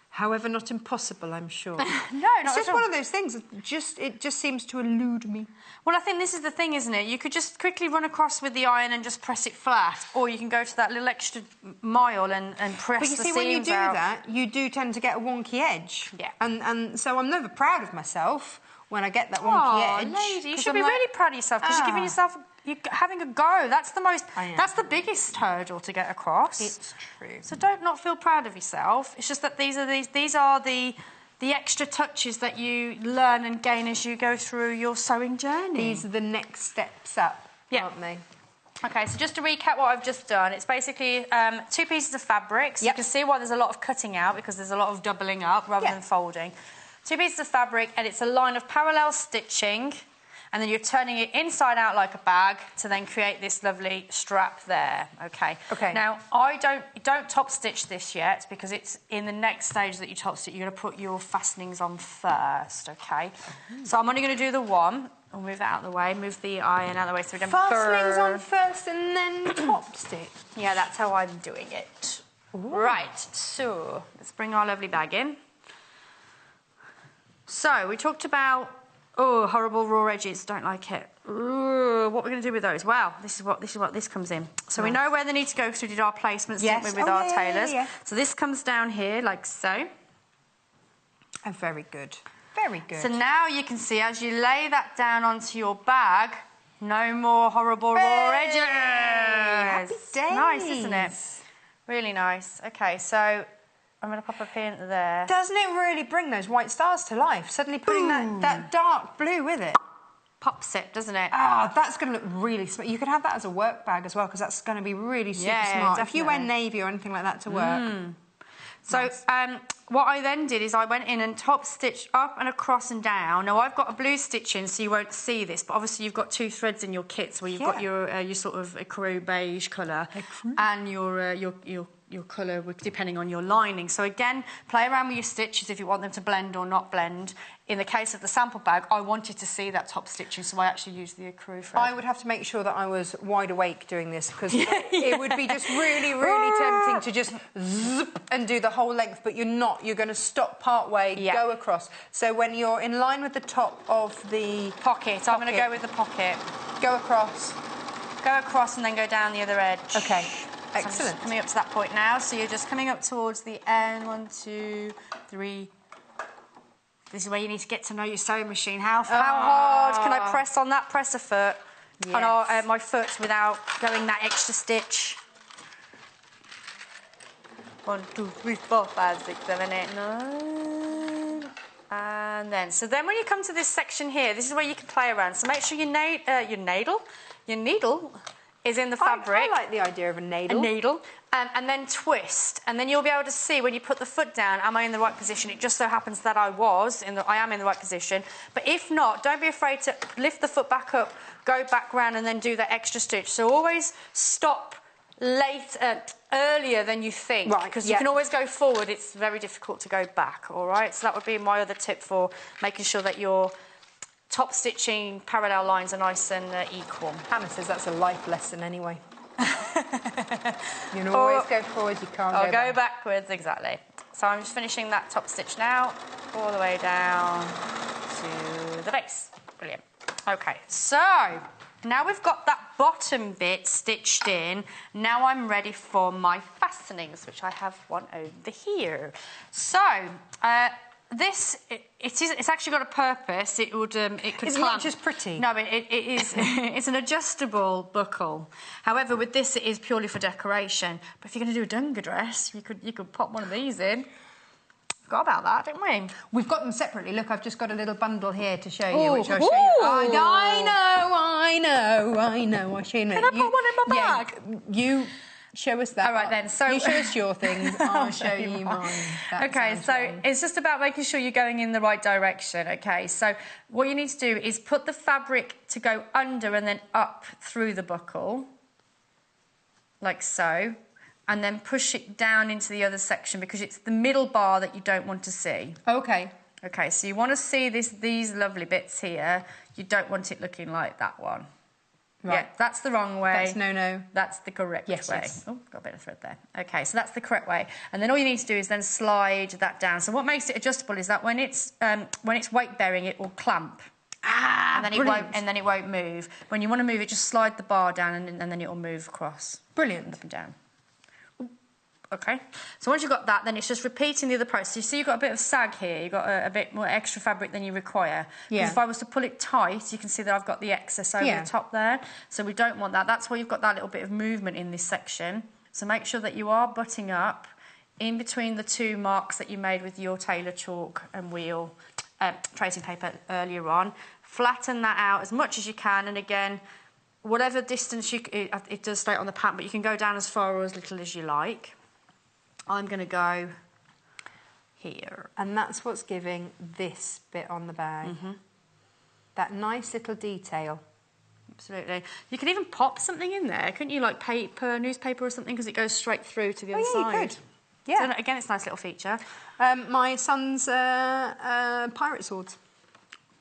However, not impossible, I'm sure. No, it's just one of those things. It just seems to elude me. Well, I think this is the thing, isn't it? You could just quickly run across with the iron and just press it flat, or you can go to that little extra mile and press the seams out. But you see, when you do that, you do tend to get a wonky edge. Yeah. And so I'm never proud of myself when I get that wonky edge. Lady, you should be really proud of yourself because you're giving yourself... You're having a go. That's the most. That's the biggest hurdle to get across. It's true. So don't not feel proud of yourself. It's just that these are the extra touches that you learn and gain as you go through your sewing journey. These are the next steps up, aren't they? Okay, so just to recap what I've just done, it's basically 2 pieces of fabric. So you can see why there's a lot of cutting out because there's a lot of doubling up rather than folding. 2 pieces of fabric, and it's a line of parallel stitching. And then you're turning it inside out like a bag to then create this lovely strap there, okay? Okay. Now, don't top stitch this yet because it's in the next stage that you top stitch. You're going to put your fastenings on first, okay? So I'm only going to do the one. I'll move that out of the way, move the iron out of the way so we don't fastenings on first and then top stitch. Yeah, that's how I'm doing it. Ooh. Right, so let's bring our lovely bag in. So we talked about... Oh, horrible raw edges, don't like it. Ooh, what we're going to do with those? Well, this is what this comes in. So we know where they need to go because we did our placements, didn't we, with our tailors. So this comes down here like so. Oh, very good. Very good. So now you can see as you lay that down onto your bag, no more horrible raw edges. Happy days. Nice, isn't it? Really nice. Okay, so... I'm going to pop a pin into there. Doesn't it really bring those white stars to life? Suddenly putting that dark blue with it. Pops it, doesn't it? Ah, that's going to look really smart. You could have that as a work bag as well because that's going to be really super smart. Definitely. If you wear navy or anything like that to work. So what I then did is I went in and top stitched up and across and down. Now I've got a blue stitch in, so you won't see this, but obviously you've got 2 threads in your kit, so you've got your sort of ecru beige colour and your colour depending on your lining. So again, play around with your stitches if you want them to blend or not blend. In the case of the sample bag, I wanted to see that top stitching, so I actually used the ecru thread. I would have to make sure that I was wide awake doing this because it would be just really, really tempting to just zip and do the whole length, but you're not. You're going to stop part way, go across. So when you're in line with the top of the pocket, I'm going to go with the pocket. Go across. Go across and then go down the other edge. Okay. So Excellent. I'm just coming up to that point now. So you're just coming up towards the end. 1, 2, 3. This is where you need to get to know your sewing machine. How hard can I press on that presser foot on my foot without going that extra stitch? 1, 2, 3, 4, 5, 6, 7, 8, 9. And then, so then when you come to this section here, this is where you can play around. So make sure your needle is in the fabric. I like the idea of a needle. A needle. And then twist. And then you'll be able to see when you put the foot down, am I in the right position? It just so happens that I am in the right position. But if not, don't be afraid to lift the foot back up, go back round and then do that extra stitch. So always stop earlier than you think. Right, because you can always go forward. It's very difficult to go back, all right? So that would be my other tip for making sure that your top stitching parallel lines are nice and equal. Hannah says that's a life lesson anyway. You can always go forward, you can't go backwards, exactly. So I'm just finishing that top stitch now, all the way down to the base. Brilliant. Okay, so now we've got that bottom bit stitched in. Now I'm ready for my fastenings, which I have one over here. So it's actually got a purpose. It could It's clamp. not just pretty. No, but it is. It's an adjustable buckle. However, with this, it is purely for decoration. But if you're going to do a dunga dress, you could pop one of these in. Forgot about that, didn't we? We've got them separately. Look, I've just got a little bundle here to show you, Ooh. which I'll show you. Ooh. I know. I'll show you. Can I put one in my bag? You show us that. All right, then. So you show us your things. I'll show you mine. That Okay, sounds so fun. it's just about making sure you're going in the right direction, okay? So what you need to do is put the fabric to go under and then up through the buckle, like so, and then push it down into the other section because it's the middle bar that you don't want to see. Okay. Okay, so you want to see these lovely bits here. You don't want it looking like that one. Right. Yeah, that's the wrong way. That's no. That's the correct way. Yes. Oh, got a bit of thread there. Okay, so that's the correct way. And then all you need to do is then slide that down. So what makes it adjustable is that when it's weight bearing, it will clamp. And then it won't move. When you want to move it, just slide the bar down and then it will move across. Brilliant. Up and down. Okay, so once you've got that, then it's just repeating the other process. You see you've got a bit of sag here, you've got a bit more extra fabric than you require. Yeah. If I was to pull it tight, you can see that I've got the excess over the top there. So we don't want that. That's why you've got that little bit of movement in this section. So make sure that you are butting up in between the two marks that you made with your tailor chalk and wheel tracing paper earlier on. Flatten that out as much as you can, and again, whatever distance it does stay on the pattern, but you can go down as far or as little as you like. I'm going to go here. And that's what's giving this bit on the bag. Mm-hmm. That nice little detail. Absolutely. You could even pop something in there, couldn't you? Like paper, newspaper or something, because it goes straight through to the other side. You could. Yeah. So again, it's a nice little feature. My son's pirate swords.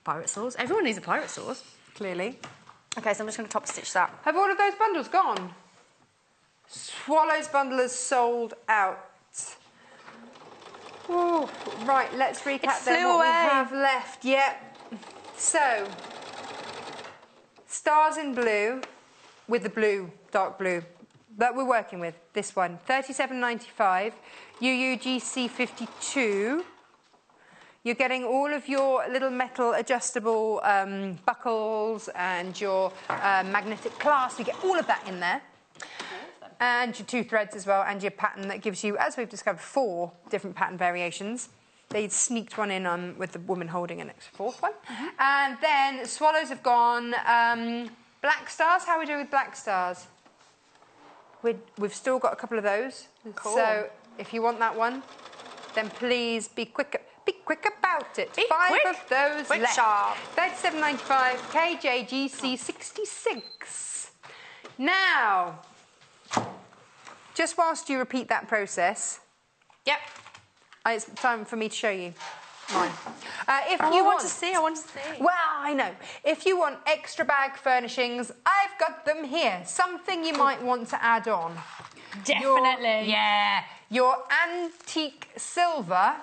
Pirate swords. Everyone needs a pirate sword. Clearly. Okay, so I'm just going to top stitch that. Have all of those bundles gone? Swallow's bundle is sold out. Ooh, right, let's recap then what we have left. Yep. So, stars in blue with the blue, dark blue that we're working with. This one, $37.95, UUGC 52. You're getting all of your little metal adjustable buckles and your magnetic clasp. You get all of that in there. And your 2 threads as well, and your pattern that gives you, as we've discovered, 4 different pattern variations. They sneaked one in with the woman holding an extra 4th one. Mm-hmm. And then swallows have gone. Black stars, how are we doing with black stars? We've still got a couple of those. Cool. So if you want that one, then please be quick about it. Be 5 quick. of those Quick left. sharp. $37.95, KJGC 66. Now, just whilst you repeat that process, Yep. it's time for me to show you mine. If I you want to see. well, I know. If you want extra bag furnishings, I've got them here. Something you might want to add on. Definitely. Your antique silver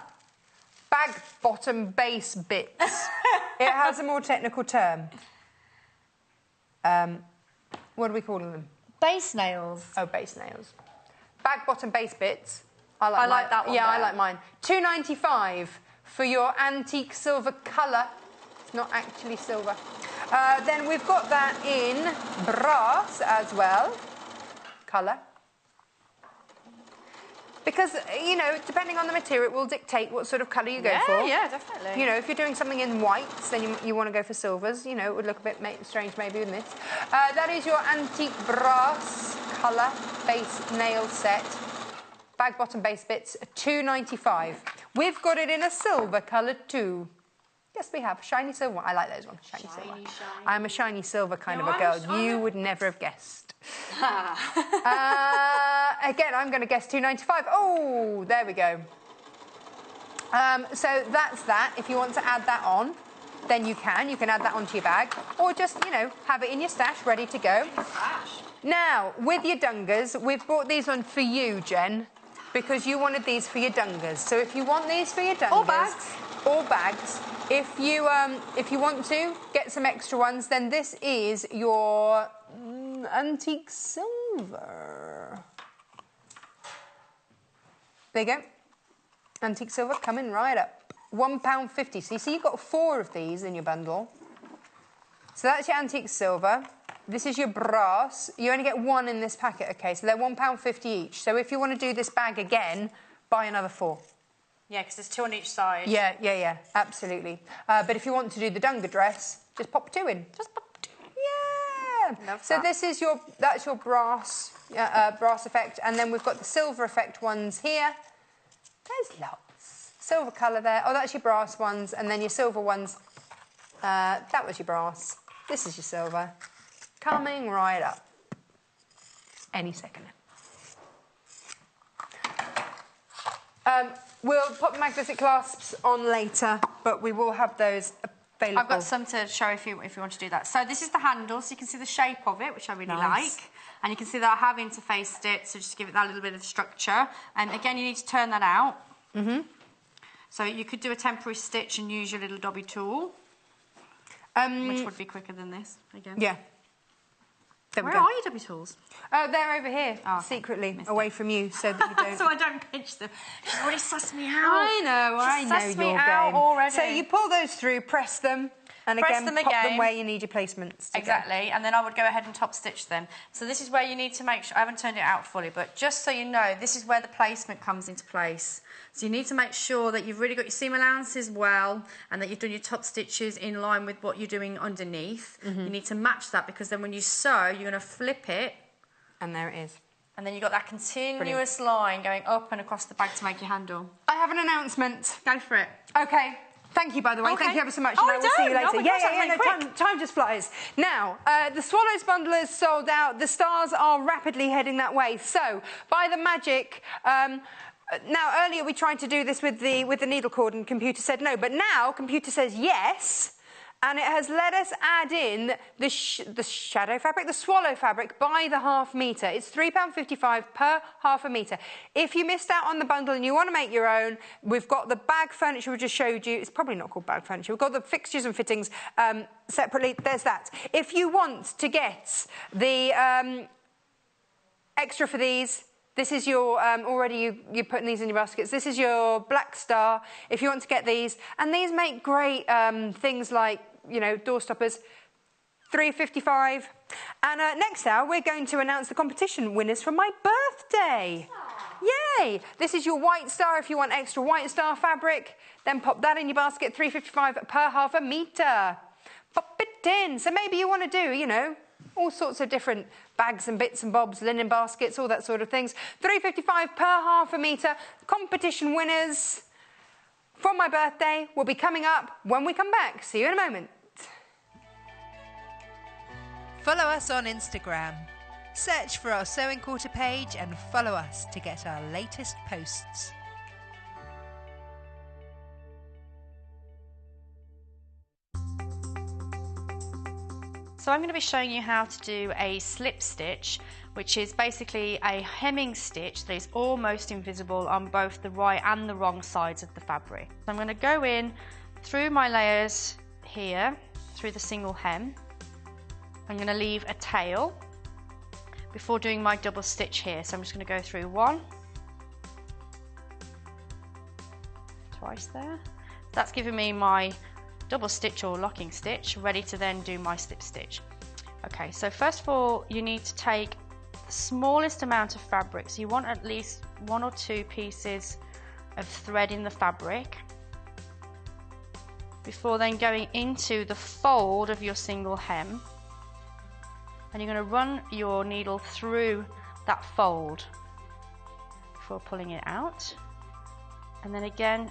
bag bottom base bits. It has a more technical term. What are we calling them? Base nails. Oh, base nails. Bag bottom base bits. I like that one Yeah, I better. like mine. $2.95 for your antique silver colour. It's not actually silver. Then we've got that in brass as well. Colour. Because, you know, depending on the material, it will dictate what sort of colour you go for. Yeah, definitely. You know, if you're doing something in whites, then you want to go for silvers. You know, it would look a bit strange maybe with this. That is your antique brass colour base nail set. Bag bottom base bits, $2.95. We've got it in a silver colour too. Yes, we have. Shiny silver. I like those ones. Shiny silver. I'm a shiny silver kind of a girl. You would never have guessed. Again, I'm going to guess $2.95. Oh, there we go. So that's that. If you want to add that on, then you can. You can add that onto your bag. Or just, you know, have it in your stash ready to go. Now, with your dungas, we've brought these on for you, Jen. because you wanted these for your dungas. So if you want these for your dungas... Or bags. If you want to get some extra ones, then this is your antique silver. There you go. Antique silver coming right up. £1.50. So you see you've got 4 of these in your bundle. So that's your antique silver. This is your brass. You only get 1 in this packet, okay? So they're £1.50 each. So if you want to do this bag again, buy another 4. Yeah, because there's 2 on each side. Yeah, absolutely. But if you want to do the dunga dress, just pop 2 in. Just pop 2 in. Yeah. Love so that. this is that's your brass effect, and then we've got the silver effect ones here. There's lots. Silver colour there. Oh, that's your brass ones, and then your silver ones. That was your brass. This is your silver. Coming right up. Any second. We'll put magnetic clasps on later, but we will have those available. I've got some to show if you want to do that. So this is the handle, so you can see the shape of it, which I really like. And you can see that I have interfaced it, so just to give it that little bit of structure. And again, you need to turn that out. So you could do a temporary stitch and use your little dobby tool, which would be quicker than this, again. Yeah. There we Where go. are your dobby tools? They're over here, secretly, away from you, so that you don't... So I don't pinch them. She's already sussed me out. I know your game. Already. So you pull those through, press them, and Press again, them pop them again. where you need your placements. Exactly, and then I would go ahead and top stitch them. So this is where you need to make sure, I haven't turned it out fully, but just so you know, this is where the placement comes into place. So you need to make sure that you've really got your seam allowances well, and that you've done your top stitches in line with what you're doing underneath. You need to match that, because then when you sew, you're going to flip it. And there it is. And then you've got that continuous line going up and across the bag to make your handle. I have an announcement. Go for it. Okay. Thank you, by the way. Okay. Thank you ever so much. Oh, and I will see you later. oh my gosh, that was really quick. Time just flies. Now, the Swallows bundle is sold out. The stars are rapidly heading that way. So, by the magic... now, earlier we tried to do this with the needle cord and computer said no, but now computer says yes, and it has let us add in the shadow fabric, the swallow fabric, by the ½ metre. It's £3.55 per ½ metre. If you missed out on the bundle and you want to make your own, we've got the bag furniture we just showed you. It's probably not called bag furniture. We've got the fixtures and fittings separately. There's that. If you want to get the extra for these, this is your, already you're putting these in your baskets. This is your Black Star, if you want to get these. And these make great things like, you know, door stoppers. £3.55. And next hour, we're going to announce the competition winners from my birthday. Aww. Yay! This is your White Star if you want extra White Star fabric. Then pop that in your basket, £3.55 per ½ metre. Pop it in. So maybe you want to do, you know, all sorts of different bags and bits and bobs, linen baskets, all that sort of things. £3.55 per ½ metre. Competition winners from my birthday will be coming up when we come back. See you in a moment. Follow us on Instagram. Search for our Sewing Quarter page and follow us to get our latest posts. So I'm going to be showing you how to do a slip stitch, which is basically a hemming stitch that is almost invisible on both the right and the wrong sides of the fabric. So I'm going to go in through my layers here, through the single hem. I'm going to leave a tail before doing my double stitch here. So I'm just going to go through one, twice there. That's giving me my double stitch or locking stitch, ready to then do my slip stitch. Okay, so first of all, you need to take the smallest amount of fabric. So you want at least 1 or 2 pieces of thread in the fabric before then going into the fold of your single hem. And you're going to run your needle through that fold before pulling it out. And then again,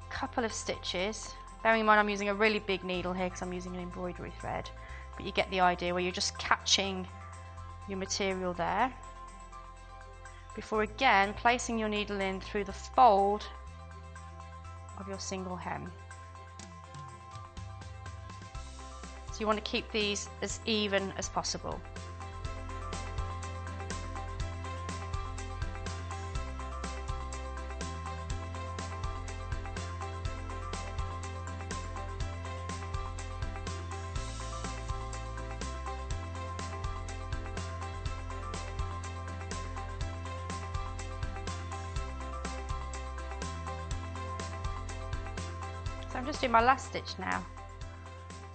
couple of stitches. Bearing in mind I'm using a really big needle here because I'm using an embroidery thread, but you get the idea where you're just catching your material there before again placing your needle in through the fold of your single hem. So you want to keep these as even as possible. So I'm just doing my last stitch now.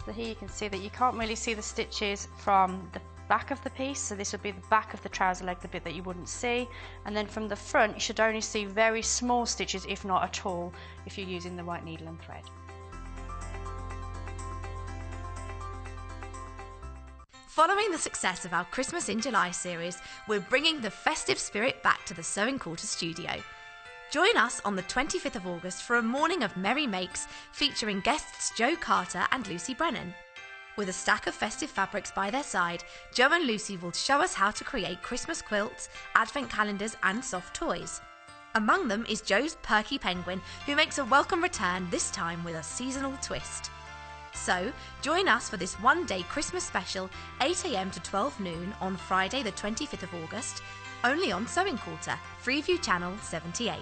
So here you can see that you can't really see the stitches from the back of the piece, so this would be the back of the trouser leg, the bit that you wouldn't see, and then from the front you should only see very small stitches, if not at all, if you're using the right needle and thread. Following the success of our Christmas in July series, we're bringing the festive spirit back to the Sewing Quarter studio. Join us on the 25th of August for a morning of merry makes featuring guests Jo Carter and Lucy Brennan. With a stack of festive fabrics by their side, Jo and Lucy will show us how to create Christmas quilts, advent calendars and soft toys. Among them is Jo's Perky Penguin, who makes a welcome return, this time with a seasonal twist. So, join us for this one-day Christmas special, 8 AM to 12 noon on Friday the 25th of August, only on Sewing Quarter, Freeview Channel 78.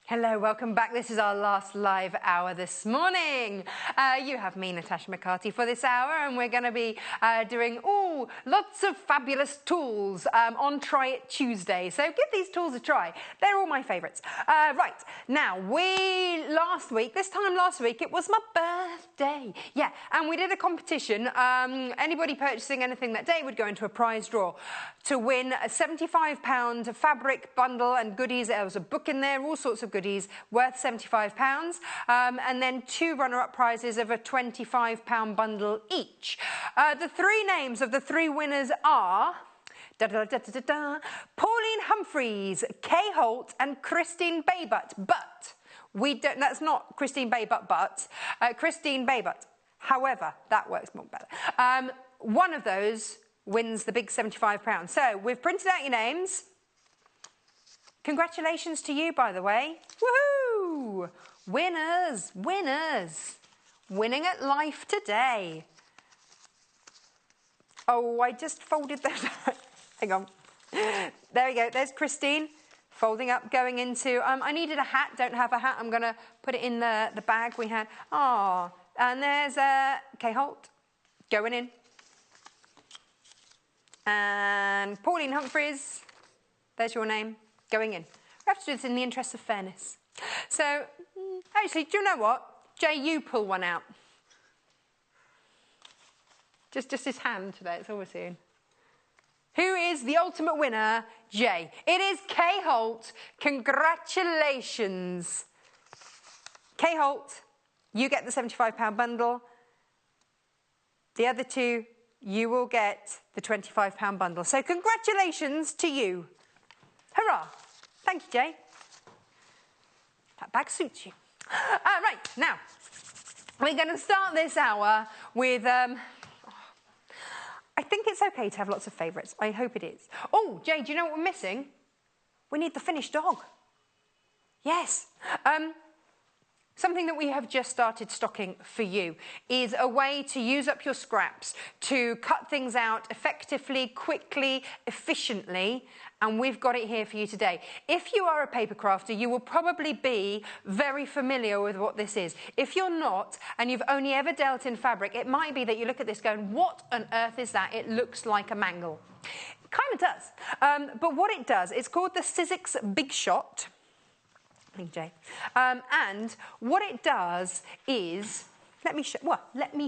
Hello, welcome back. This is our last live hour this morning. You have me, Natasha McCarthy, for this hour, and we're going to be doing lots of fabulous tools on Try It Tuesday. So give these tools a try. They're all my favourites. Right, now, this time last week, it was my birthday. Yeah, and we did a competition. Anybody purchasing anything that day would go into a prize draw to win a £75 fabric bundle and goodies. There was a book in there, all sorts of goodies worth £75, and then 2 runner-up prizes of a £25 bundle each. The 3 names of the 3 winners are Pauline Humphreys, Kay Holt and Christine Baybutt. But that's not Christine Baybutt, Christine Baybutt. However, that works more better. One of those wins the big £75. So we've printed out your names. Congratulations to you, by the way. Woohoo! Winners, winners. Winning at life today. Oh, I just folded those. Hang on. There we go. There's Christine. Folding up, going into... I needed a hat. Don't have a hat. I'm going to put it in the bag we had. Oh, and there's Kay Holt going in. And Pauline Humphreys. There's your name. Going in. We have to do this in the interest of fairness. So, actually, do you know what? Jay, you pull one out. Just his hand today, it's all we're seeing. Who is the ultimate winner? Jay. It is Kay Holt. Congratulations. Kay Holt, you get the £75 bundle. The other 2, you will get the £25 bundle. So congratulations to you. Hurrah! Thank you, Jay. That bag suits you. Right, now, we're going to start this hour with... I think it's okay to have lots of favourites. I hope it is. Oh, Jay, do you know what we're missing? We need the finished dog. Yes. Something that we have just started stocking for you is a way to use up your scraps, to cut things out effectively, quickly, efficiently, and we've got it here for you today. If you are a paper crafter, you will probably be very familiar with what this is. If you're not, and you've only ever dealt in fabric, it might be that you look at this going, what on earth is that? It looks like a mangle. It kind of does. But what it does, it's called the Sizzix Big Shot. Thank you, Jay. And what it does is, let me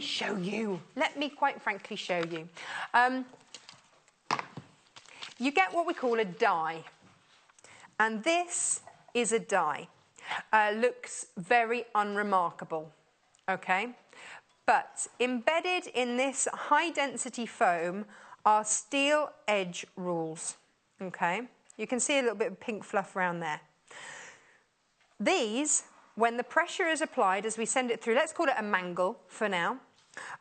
show you. Let me quite frankly show you. You get what we call a die. And this is a die. Looks very unremarkable, okay? But embedded in this high-density foam are steel edge rules, okay? You can see a little bit of pink fluff around there. These, when the pressure is applied as we send it through, let's call it a mangle for now,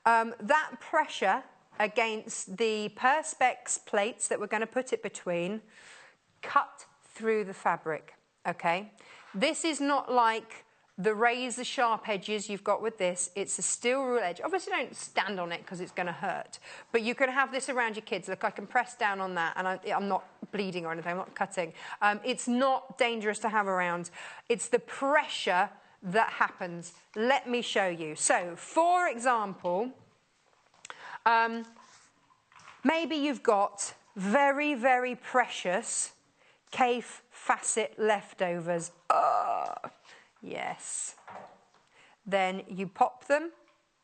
that pressure against the Perspex plates that we're going to put it between cut through the fabric, okay? This is not like the razor sharp edges you've got with this, it's a steel rule edge. Obviously don't stand on it because it's going to hurt, but you can have this around your kids. Look, I can press down on that and I'm not bleeding or anything, I'm not cutting. It's not dangerous to have around. It's the pressure that happens. Let me show you. So, for example, maybe you've got very, very precious Kaffe Facet leftovers. Yes. Then you pop them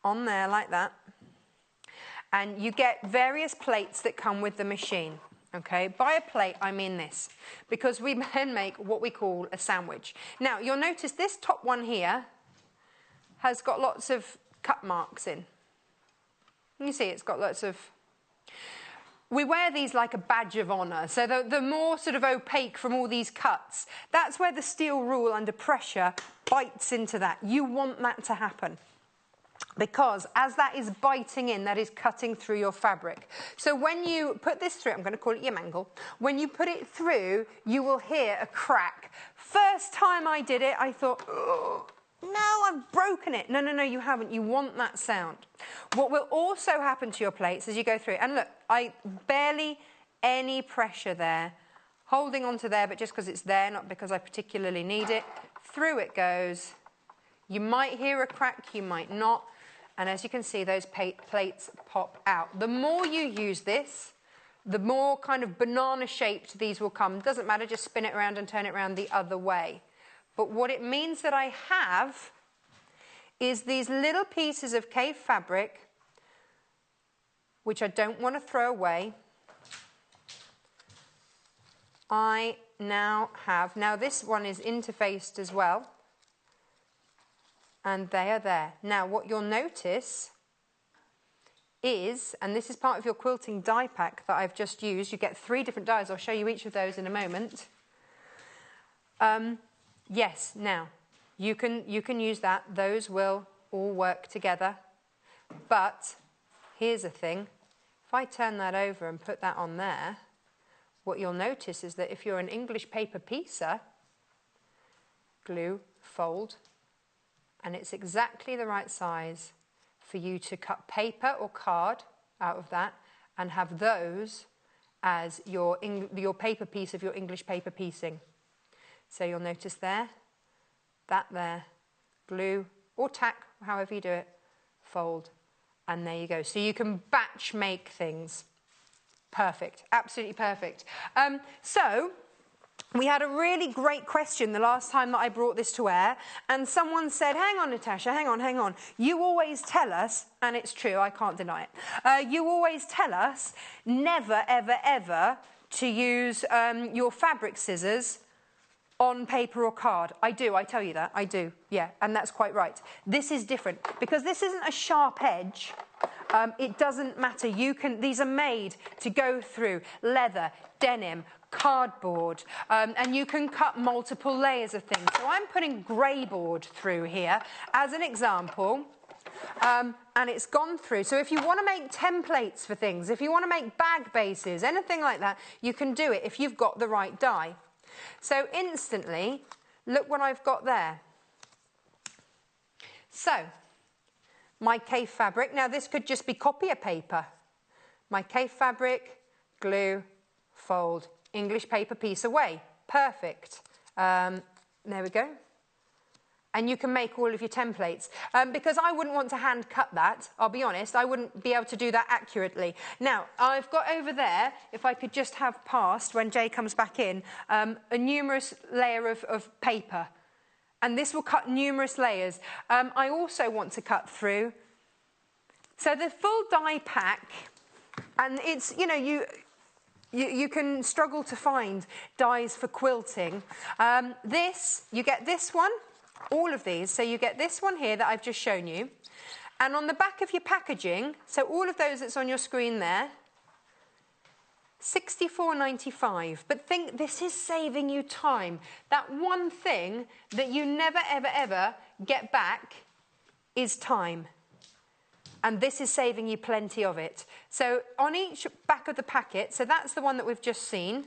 on there like that. And you get various plates that come with the machine. Okay, by a plate, I mean this. Because we then make what we call a sandwich. Now, you'll notice this top one here has got lots of cut marks in. You see, it's got lots of... We wear these like a badge of honour, so the more sort of opaque from all these cuts, that's where the steel rule under pressure bites into that. You want that to happen. Because as that is biting in, that is cutting through your fabric. So when you put this through, I'm going to call it your mangle, when you put it through, you will hear a crack. First time I did it, I thought, oh, no, I've broken it. No, you haven't. You want that sound. What will also happen to your plates as you go through, and look, I barely any pressure there, holding onto there, but just because it's there, not because I particularly need it. Through it goes. You might hear a crack, you might not. And as you can see, those plates pop out. The more you use this, the more kind of banana-shaped these will come. Doesn't matter, just spin it around and turn it around the other way. But what it means that I have is these little pieces of Kaffe fabric, which I don't want to throw away. I now have, now this one is interfaced as well. And they are there. Now what you'll notice is, and this is part of your quilting die pack that I've just used, you get 3 different dies, I'll show you each of those in a moment. Yes, now, you can use that, those will all work together. But, here's the thing, if I turn that over and put that on there, what you'll notice is that if you're an English paper piecer, glue, fold, and it's exactly the right size for you to cut paper or card out of that and have those as your paper piece of your English paper piecing. So you'll notice there, that there, glue or tack, however you do it, fold, and there you go. So you can batch make things. Perfect, absolutely perfect. So we had a really great question the last time that I brought this to air, and someone said, hang on, Natasha, hang on. You always tell us, and it's true, I can't deny it, you always tell us never, ever, ever to use your fabric scissors on paper or card. I do, I tell you that, I do, yeah, and that's quite right. This is different, because this isn't a sharp edge. It doesn't matter, these are made to go through leather, denim, cardboard, and you can cut multiple layers of things. So I'm putting grey board through here as an example, and it's gone through. So if you want to make templates for things, if you want to make bag bases, anything like that, you can do it if you've got the right die. So instantly, look what I've got there. So, my Kaffe fabric, now this could just be copier paper. My Kaffe fabric, glue, fold, English paper piece away. Perfect. There we go. And you can make all of your templates. Because I wouldn't want to hand cut that, I'll be honest, I wouldn't be able to do that accurately. Now, I've got over there, if I could just have passed, when Jay comes back in, a numerous layer of paper. And this will cut numerous layers. I also want to cut through. So the full die pack, and it's, you know, you can struggle to find dies for quilting. You get this one, all of these. So you get this one here that I've just shown you. And on the back of your packaging, so all of those that's on your screen there, $64.95. But think, this is saving you time. That one thing that you never, ever, ever get back is time. And this is saving you plenty of it. So on each back of the packet, so that's the one that we've just seen,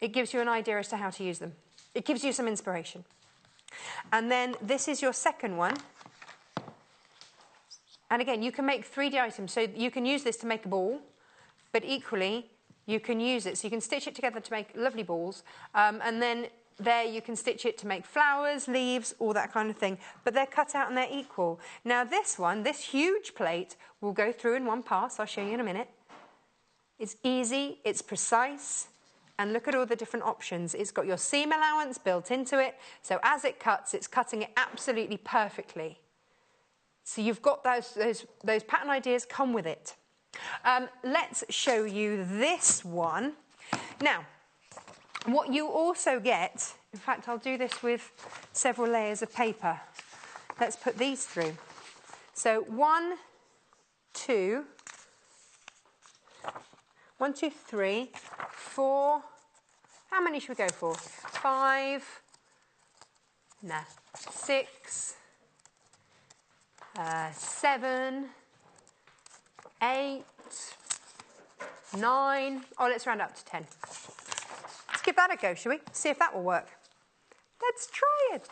it gives you an idea as to how to use them. It gives you some inspiration. And then this is your second one. And again, you can make 3D items. So you can use this to make a ball, but equally, you can use it. So you can stitch it together to make lovely balls. And then there you can stitch it to make flowers, leaves, all that kind of thing. But they're cut out and they're equal. Now this one, this huge plate, will go through in one pass. I'll show you in a minute. It's easy, it's precise. And look at all the different options. It's got your seam allowance built into it. So as it cuts, it's cutting it absolutely perfectly. So you've got those pattern ideas come with it. Let's show you this one. Now, what you also get, in fact, I'll do this with several layers of paper. Let's put these through. So 1, 2, 3, 4. How many should we go for? 5. No. 6. 7. 8. 9. Oh, let's round up to 10. Let's give that a go, shall we? See if that will work. Let's try it.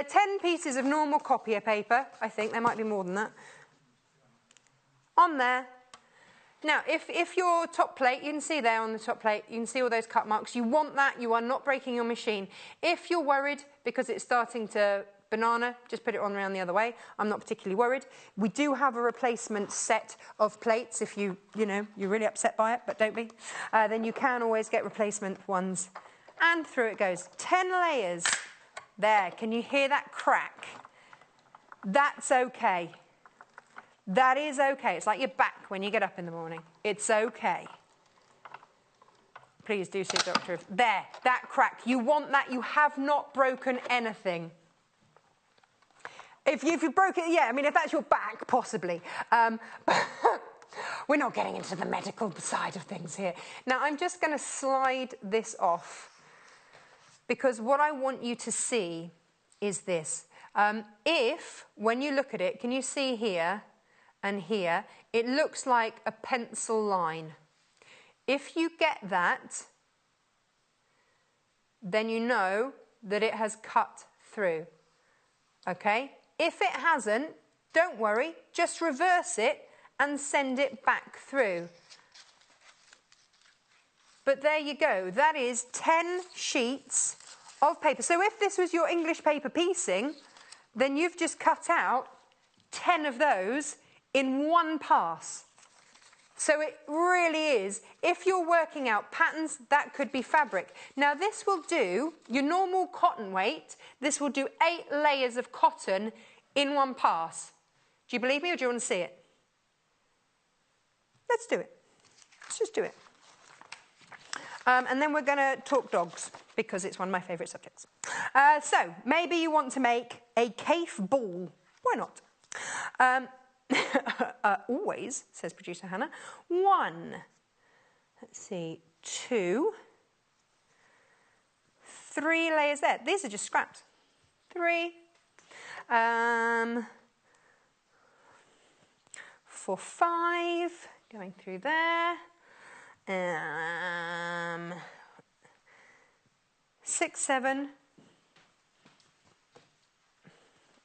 10 pieces of normal copier paper. I think there might be more than that. On there. Now, if your top plate, you can see there on the top plate, you can see all those cut marks. You want that, you are not breaking your machine. If you're worried because it's starting to banana, just put it on around the other way. I'm not particularly worried. We do have a replacement set of plates if you're really upset by it, but don't be. Then you can always get replacement ones. And through it goes. 10 layers. There, can you hear that crack? That's okay. That is okay. It's like your back when you get up in the morning. It's okay. Please do see Doctor. There, that crack. You want that. You have not broken anything. If you broke it, yeah, I mean, if that's your back, possibly. We're not getting into the medical side of things here. Now, I'm just going to slide this off because what I want you to see is this. If, when you look at it, can you see here and here, it looks like a pencil line. If you get that, then you know that it has cut through, okay? If it hasn't, don't worry, just reverse it and send it back through. But there you go, that is 10 sheets of paper. So if this was your English paper piecing, then you've just cut out 10 of those in one pass. So it really is, if you're working out patterns, that could be fabric. Now this will do, your normal cotton weight, this will do 8 layers of cotton in one pass. Do you believe me or do you want to see it? Let's do it. Let's just do it. And then we're going to talk dogs, because it's one of my favourite subjects. So, maybe you want to make a cafe ball. Why not? Always, says producer Hannah. 1, let's see, 2, 3 layers there. These are just scraps. 3, 4, 5, going through there. 6, 7.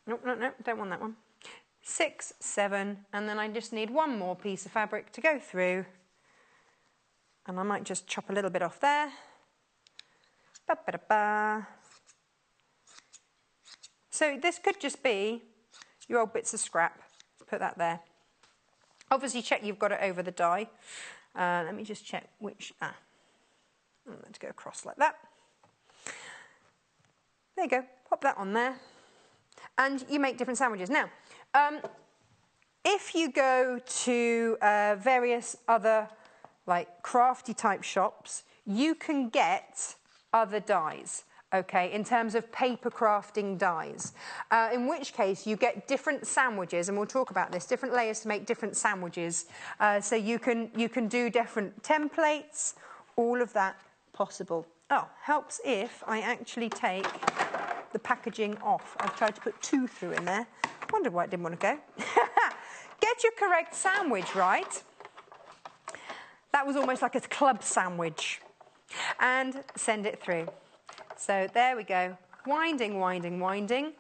Nope, don't want that one. 6, 7, and then I just need one more piece of fabric to go through. And I might just chop a little bit off there. Ba-ba-da-ba. So this could just be your old bits of scrap. Put that there. Obviously check you've got it over the die. Let me just check which... let's go across like that. There you go. Pop that on there. And you make different sandwiches. Now, if you go to various other like crafty type shops, you can get other dies, okay, in terms of paper crafting dies. In which case you get different sandwiches, and we'll talk about this, different layers to make different sandwiches. So you can do different templates, all of that possible. Oh, helps if I actually take the packaging off. I've tried to put 2 through in there. Wondered why it didn't want to go. Get your correct sandwich right. That was almost like a club sandwich. And send it through. So there we go. winding, winding, winding.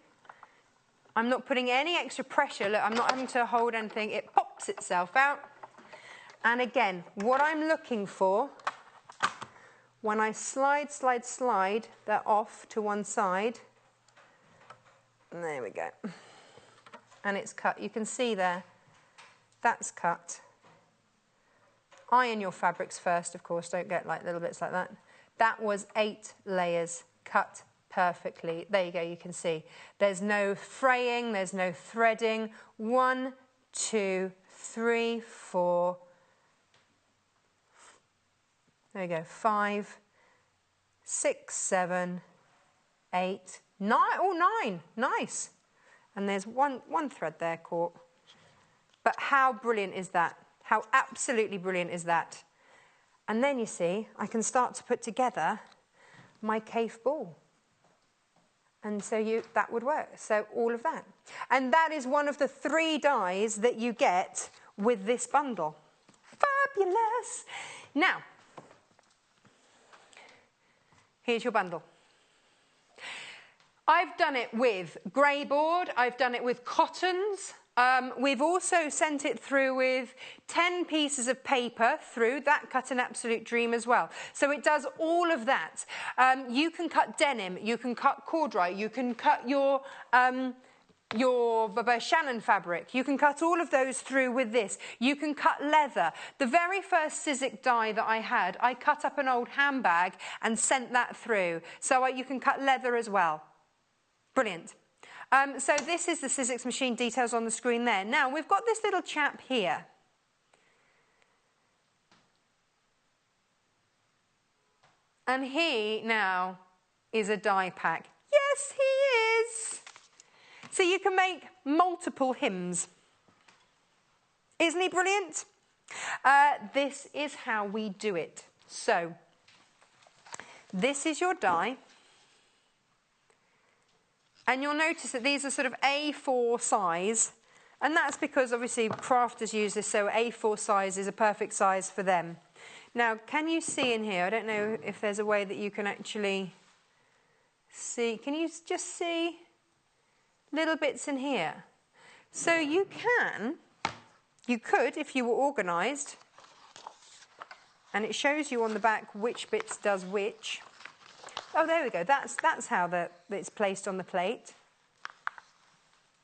I'm not putting any extra pressure. Look, I'm not having to hold anything. It pops itself out. And again, what I'm looking for, when I slide, slide, slide that off to one side, and there we go. And it's cut. You can see there, that's cut. Iron your fabrics first, of course. Don't get like little bits like that. That was 8 layers cut perfectly. There you go, you can see. There's no fraying, there's no threading. 1, 2, 3, 4. There you go, 5, 6, 7, 8, 9. Oh, 9. Nice. And there's one thread there caught. But how brilliant is that? How absolutely brilliant is that? And then you see, I can start to put together my cave ball. And so that would work. So all of that. And that is one of the 3 dies that you get with this bundle. Fabulous. Now, here's your bundle. I've done it with grey board. I've done it with cottons. We've also sent it through with 10 pieces of paper through. That cut an absolute dream as well. So it does all of that. You can cut denim. You can cut corduroy. You can cut your Shannon fabric. You can cut all of those through with this. You can cut leather. The very first Sizzix die that I had, I cut up an old handbag and sent that through. So you can cut leather as well. Brilliant. So this is the Sizzix machine, details on the screen there. Now, we've got this little chap here. And he now is a die pack. Yes, he is. So you can make multiple hymns. Isn't he brilliant? This is how we do it. So, this is your die. And you'll notice that these are sort of A4 size. And that's because, obviously, crafters use this, so A4 size is a perfect size for them. Now, can you see in here? I don't know if there's a way that you can actually see. Can you just see little bits in here? So you could, if you were organised, and it shows you on the back which bits does which. Oh, there we go. That's how it's placed on the plate.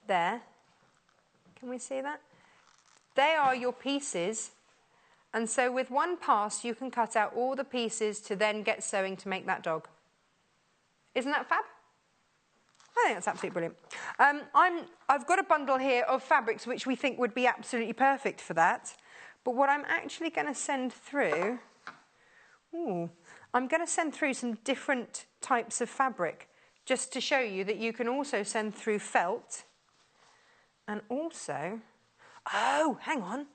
There. Can we see that? They are your pieces. And so with one pass, you can cut out all the pieces to then get sewing to make that dog. Isn't that fab? I think that's absolutely brilliant. I've got a bundle here of fabrics which we think would be absolutely perfect for that. But what I'm actually going to send through... I'm going to send through some different types of fabric just to show you that you can also send through felt and also... Oh, hang on.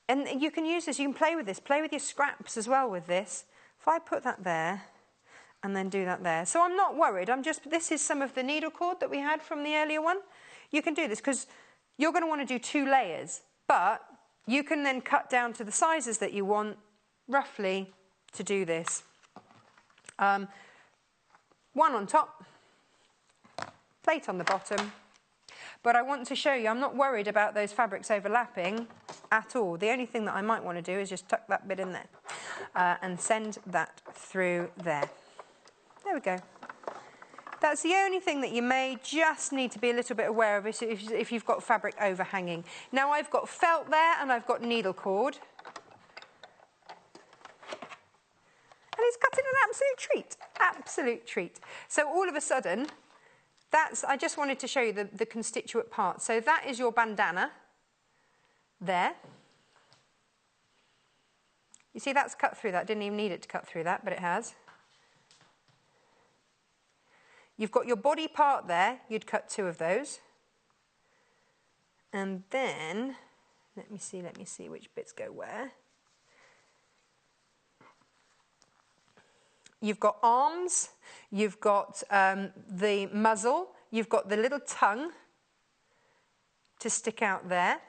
And you can use this, you can play with this, play with your scraps as well with this. If I put that there and then do that there. So I'm not worried, this is some of the needle cord that we had from the earlier one. You can do this because you're going to want to do 2 layers, but you can then cut down to the sizes that you want roughly to do this. One on top, plate on the bottom. But I want to show you, I'm not worried about those fabrics overlapping at all. The only thing that I might want to do is just tuck that bit in there and send that through there. There we go. That's the only thing that you may just need to be a little bit aware of if you've got fabric overhanging. Now I've got felt there and I've got needle cord. And it's cutting an absolute treat. So all of a sudden, I just wanted to show you the constituent parts. So that is your bandana there. You see that's cut through that. Didn't even need it to cut through that, but it has. You've got your body part there. You'd cut 2 of those. And then, let me see which bits go where. You've got arms, you've got the muzzle, you've got the little tongue to stick out there.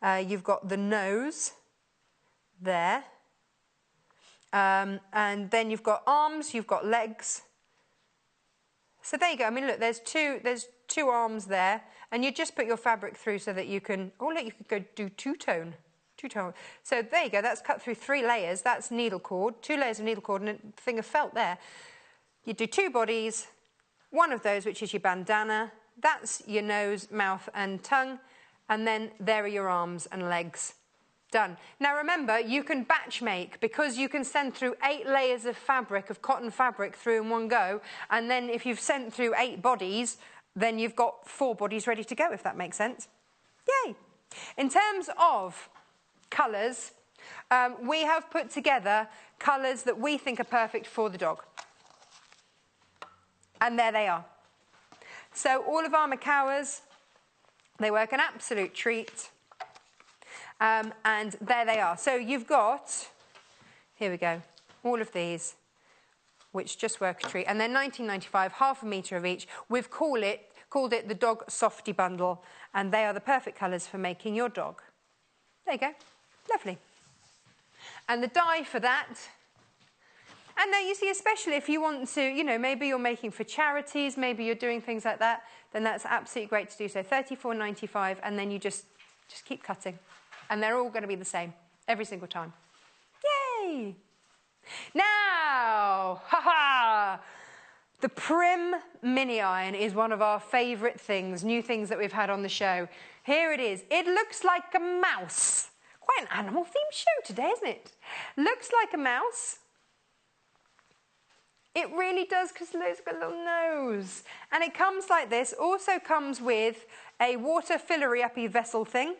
You've got the nose there. And then you've got arms, you've got legs. So there you go. I mean, look, there's two arms there, and you just put your fabric through so that you can, oh look, you could go do two-tone. So there you go, that's cut through 3 layers. That's needle cord, 2 layers of needle cord and a thing of felt there. You do 2 bodies, one of those which is your bandana, that's your nose, mouth and tongue, and then there are your arms and legs. Done. Now remember, you can batch make because you can send through 8 layers of fabric, of cotton fabric through in one go, and then if you've sent through 8 bodies, then you've got 4 bodies ready to go, if that makes sense. Yay! In terms of colours, we have put together colours that we think are perfect for the dog. And there they are. So all of our Macawas, they work an absolute treat. And there they are. So you've got, here we go, all of these, which just work a treat. And they're $19.95, half a metre of each. We've called it the Dog Softy Bundle, and they are the perfect colours for making your dog. There you go. Lovely. And the dye for that. And now you see, especially if you want to, you know, maybe you're making for charities, maybe you're doing things like that, then that's absolutely great to do. So $34.95, and then you just keep cutting. And they're all going to be the same every single time. Yay! Now, the Prim Mini Iron is one of our favourite things, new things that we've had on the show. Here it is. It looks like a mouse. Quite an animal-themed show today, isn't it? Looks like a mouse. It really does, because it's got a little nose. And it comes like this. Also comes with a water fillery-uppy vessel thing.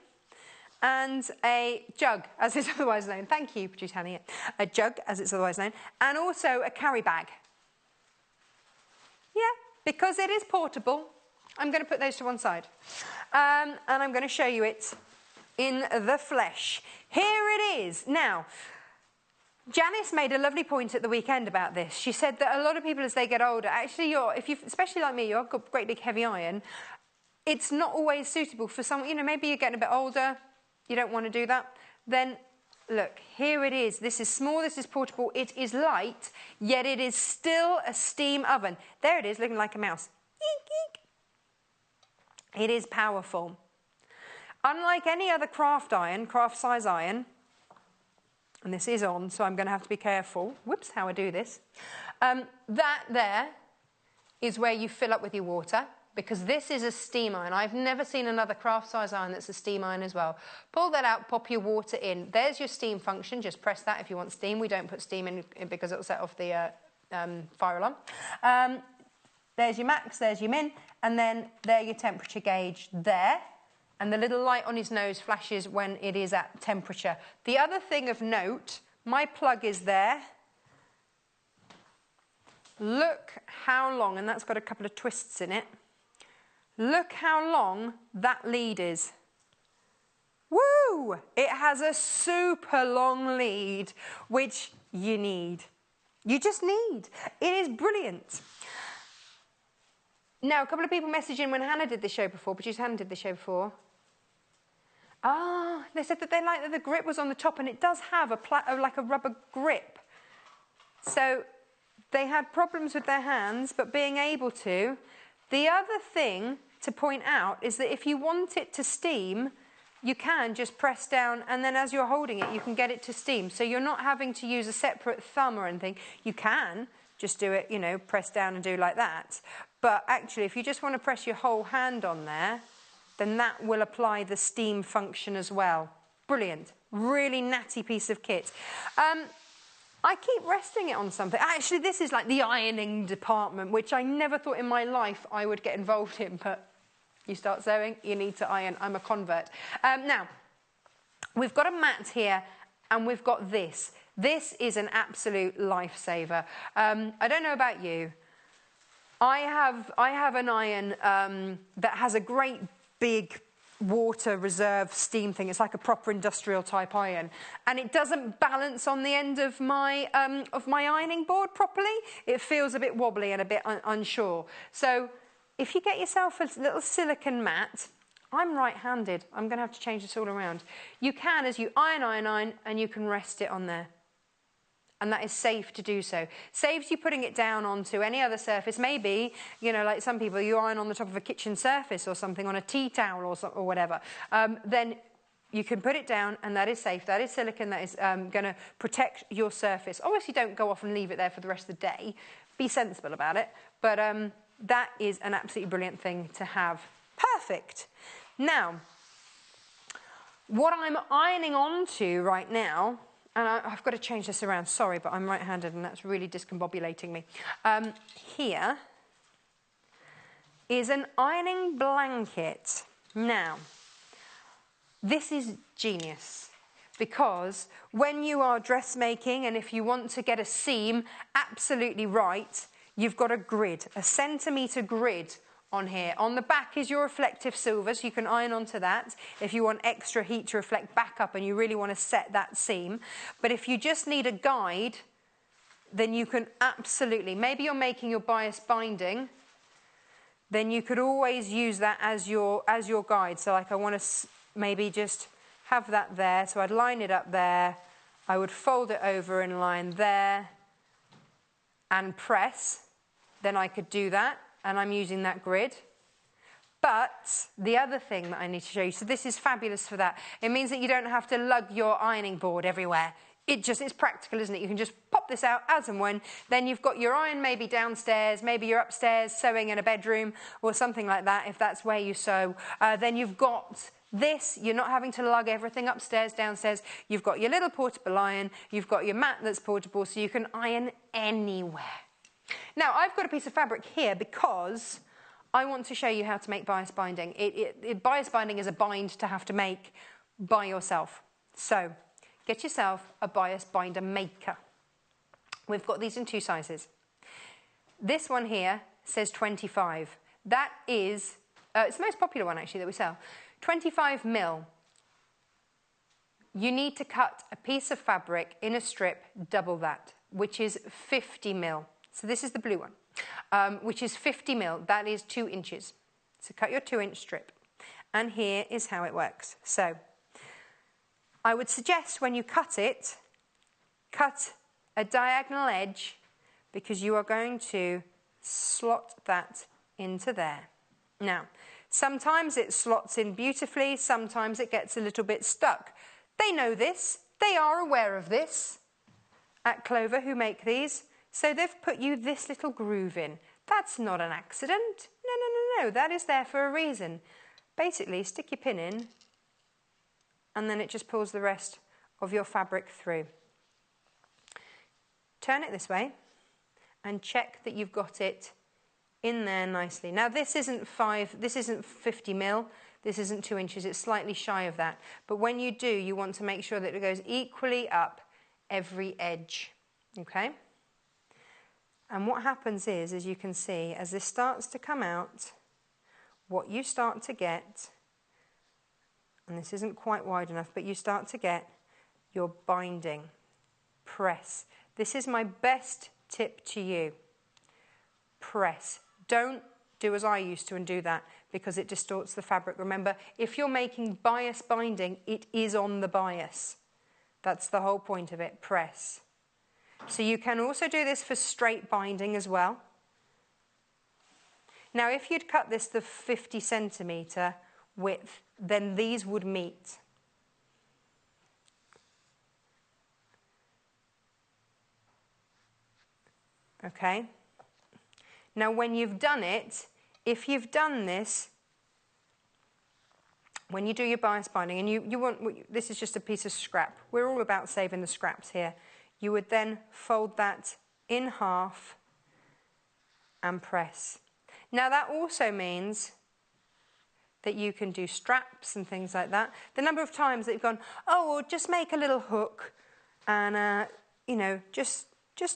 And a jug, as it's otherwise known. Thank you, producer Hannah. A jug, as it's otherwise known. And also a carry bag. Yeah, because it is portable. I'm going to put those to one side. And I'm going to show you it in the flesh. Here it is. Now, Janice made a lovely point at the weekend about this. She said that a lot of people, as they get older, actually, especially like me, you've got great big heavy iron. It's not always suitable for someone, you know, maybe you're getting a bit older. You don't want to do that, then look, here it is. This is small, this is portable, it is light, yet it is still a steam oven. There it is, looking like a mouse. Eek, eek. It is powerful. Unlike any other craft size iron, and this is on, so I'm going to have to be careful. Whoops, how I do this. That there is where you fill up with your water. Because this is a steam iron. I've never seen another craft size iron that's a steam iron as well. Pull that out, pop your water in. There's your steam function. Just press that if you want steam. We don't put steam in because it'll set off the fire alarm. There's your max, there's your min, and then there your temperature gauge there. And the little light on his nose flashes when it is at temperature. The other thing of note, my plug is there. Look how long, and that's got a couple of twists in it. Look how long that lead is. Woo! It has a super long lead, which you need. You just need. It is brilliant. Now, a couple of people messaged in when Hannah did the show before, producer Hannah did the show before. They said that they liked that the grip was on the top, and it does have like a rubber grip. So they had problems with their hands, but being able to. The other thing to point out is that if you want it to steam, you can just press down, and then as you're holding it, you can get it to steam. So you're not having to use a separate thumb or anything. You can just do it, you know, press down and do like that. But actually, if you just want to press your whole hand on there, then that will apply the steam function as well. Brilliant. Really natty piece of kit. I keep resting it on something. Actually, this is like the ironing department, which I never thought in my life I would get involved in, but you start sewing, you need to iron. I'm a convert. Now, we've got a mat here, and we've got this. This is an absolute lifesaver. I don't know about you. I have an iron that has a great big water reserve steam thing. It's like a proper industrial type iron, and it doesn't balance on the end of my ironing board properly. It feels a bit wobbly and a bit unsure. So if you get yourself a little silicone mat, I'm right-handed. I'm going to have to change this all around. You can, as you iron, and you can rest it on there. and that is safe to do so. Saves you putting it down onto any other surface. Maybe, you know, like some people, you iron on the top of a kitchen surface or something, on a tea towel or whatever. Then you can put it down, and that is safe. That is silicone. That is going to protect your surface. Obviously, don't go off and leave it there for the rest of the day. Be sensible about it. But that is an absolutely brilliant thing to have. Perfect. Now, what I'm ironing onto right now, and I've got to change this around. Sorry, but I'm right-handed, and that's really discombobulating me. Here is an ironing blanket. Now, this is genius, because when you are dressmaking and if you want to get a seam absolutely right, you've got a grid, a centimetre grid on here. On the back is your reflective silver, so you can iron onto that if you want extra heat to reflect back up and you really want to set that seam. But if you just need a guide, then you can absolutely, maybe you're making your bias binding, then you could always use that as your guide. So like I want to maybe just have that there, so I'd line it up there, I would fold it over and line there and press, then I could do that, and I'm using that grid. But the other thing that I need to show you, so this is fabulous for that, it means that you don't have to lug your ironing board everywhere. It's practical, isn't it? You can just pop this out as and when. Then you've got your iron maybe downstairs, maybe you're upstairs sewing in a bedroom or something like that, if that's where you sew. Then you've got this, you're not having to lug everything upstairs, downstairs. You've got your little portable iron, you've got your mat that's portable, so you can iron anywhere. Now, I've got a piece of fabric here because I want to show you how to make bias binding. Bias binding is a bind to have to make by yourself. So, get yourself a bias binder maker. We've got these in 2 sizes. This one here says 25. That is, it's the most popular one actually that we sell. 25 mil. You need to cut a piece of fabric in a strip double that, which is 50 mil. So this is the blue one, which is 50 mil. That is 2 inches. So cut your 2-inch strip. And here is how it works. So I would suggest when you cut it, cut a diagonal edge, because you are going to slot that into there. Now, sometimes it slots in beautifully, sometimes it gets a little bit stuck. They know this, they are aware of this at Clover, who make these, so they've put you this little groove in. That's not an accident. No, that is there for a reason. Basically, stick your pin in, and then it just pulls the rest of your fabric through. Turn it this way, and check that you've got it in there nicely. Now this isn't 50 mil, this isn't 2 inches, it's slightly shy of that. But when you do, you want to make sure that it goes equally up every edge, okay? And what happens is, as you can see, as this starts to come out, what you start to get, and this isn't quite wide enough, but you start to get your binding. Press. This is my best tip to you. Press. Don't do as I used to and do that, because it distorts the fabric. Remember, if you're making bias binding, it is on the bias. That's the whole point of it. Press. So you can also do this for straight binding as well. Now, if you'd cut this the 50 centimetre width, then these would meet. Okay? Now, when you've done it, if you've done this, when you do your bias binding, and you want, this is just a piece of scrap. We're all about saving the scraps here. You would then fold that in half and press. Now, that also means that you can do straps and things like that. The number of times that you've gone, oh, well, just make a little hook and, you know, just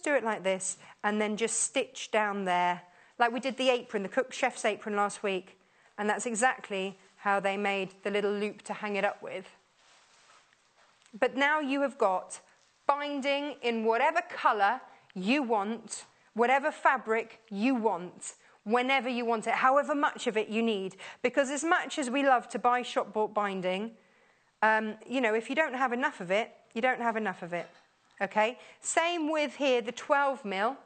do it like this and then just stitch down there. Like we did the apron, the cook chef's apron last week, and that's exactly how they made the little loop to hang it up with. But now you have got binding in whatever colour you want, whatever fabric you want, whenever you want it, however much of it you need. Because as much as we love to buy shop-bought binding, you know, if you don't have enough of it, you don't have enough of it. Okay, same with here, the 12 mil.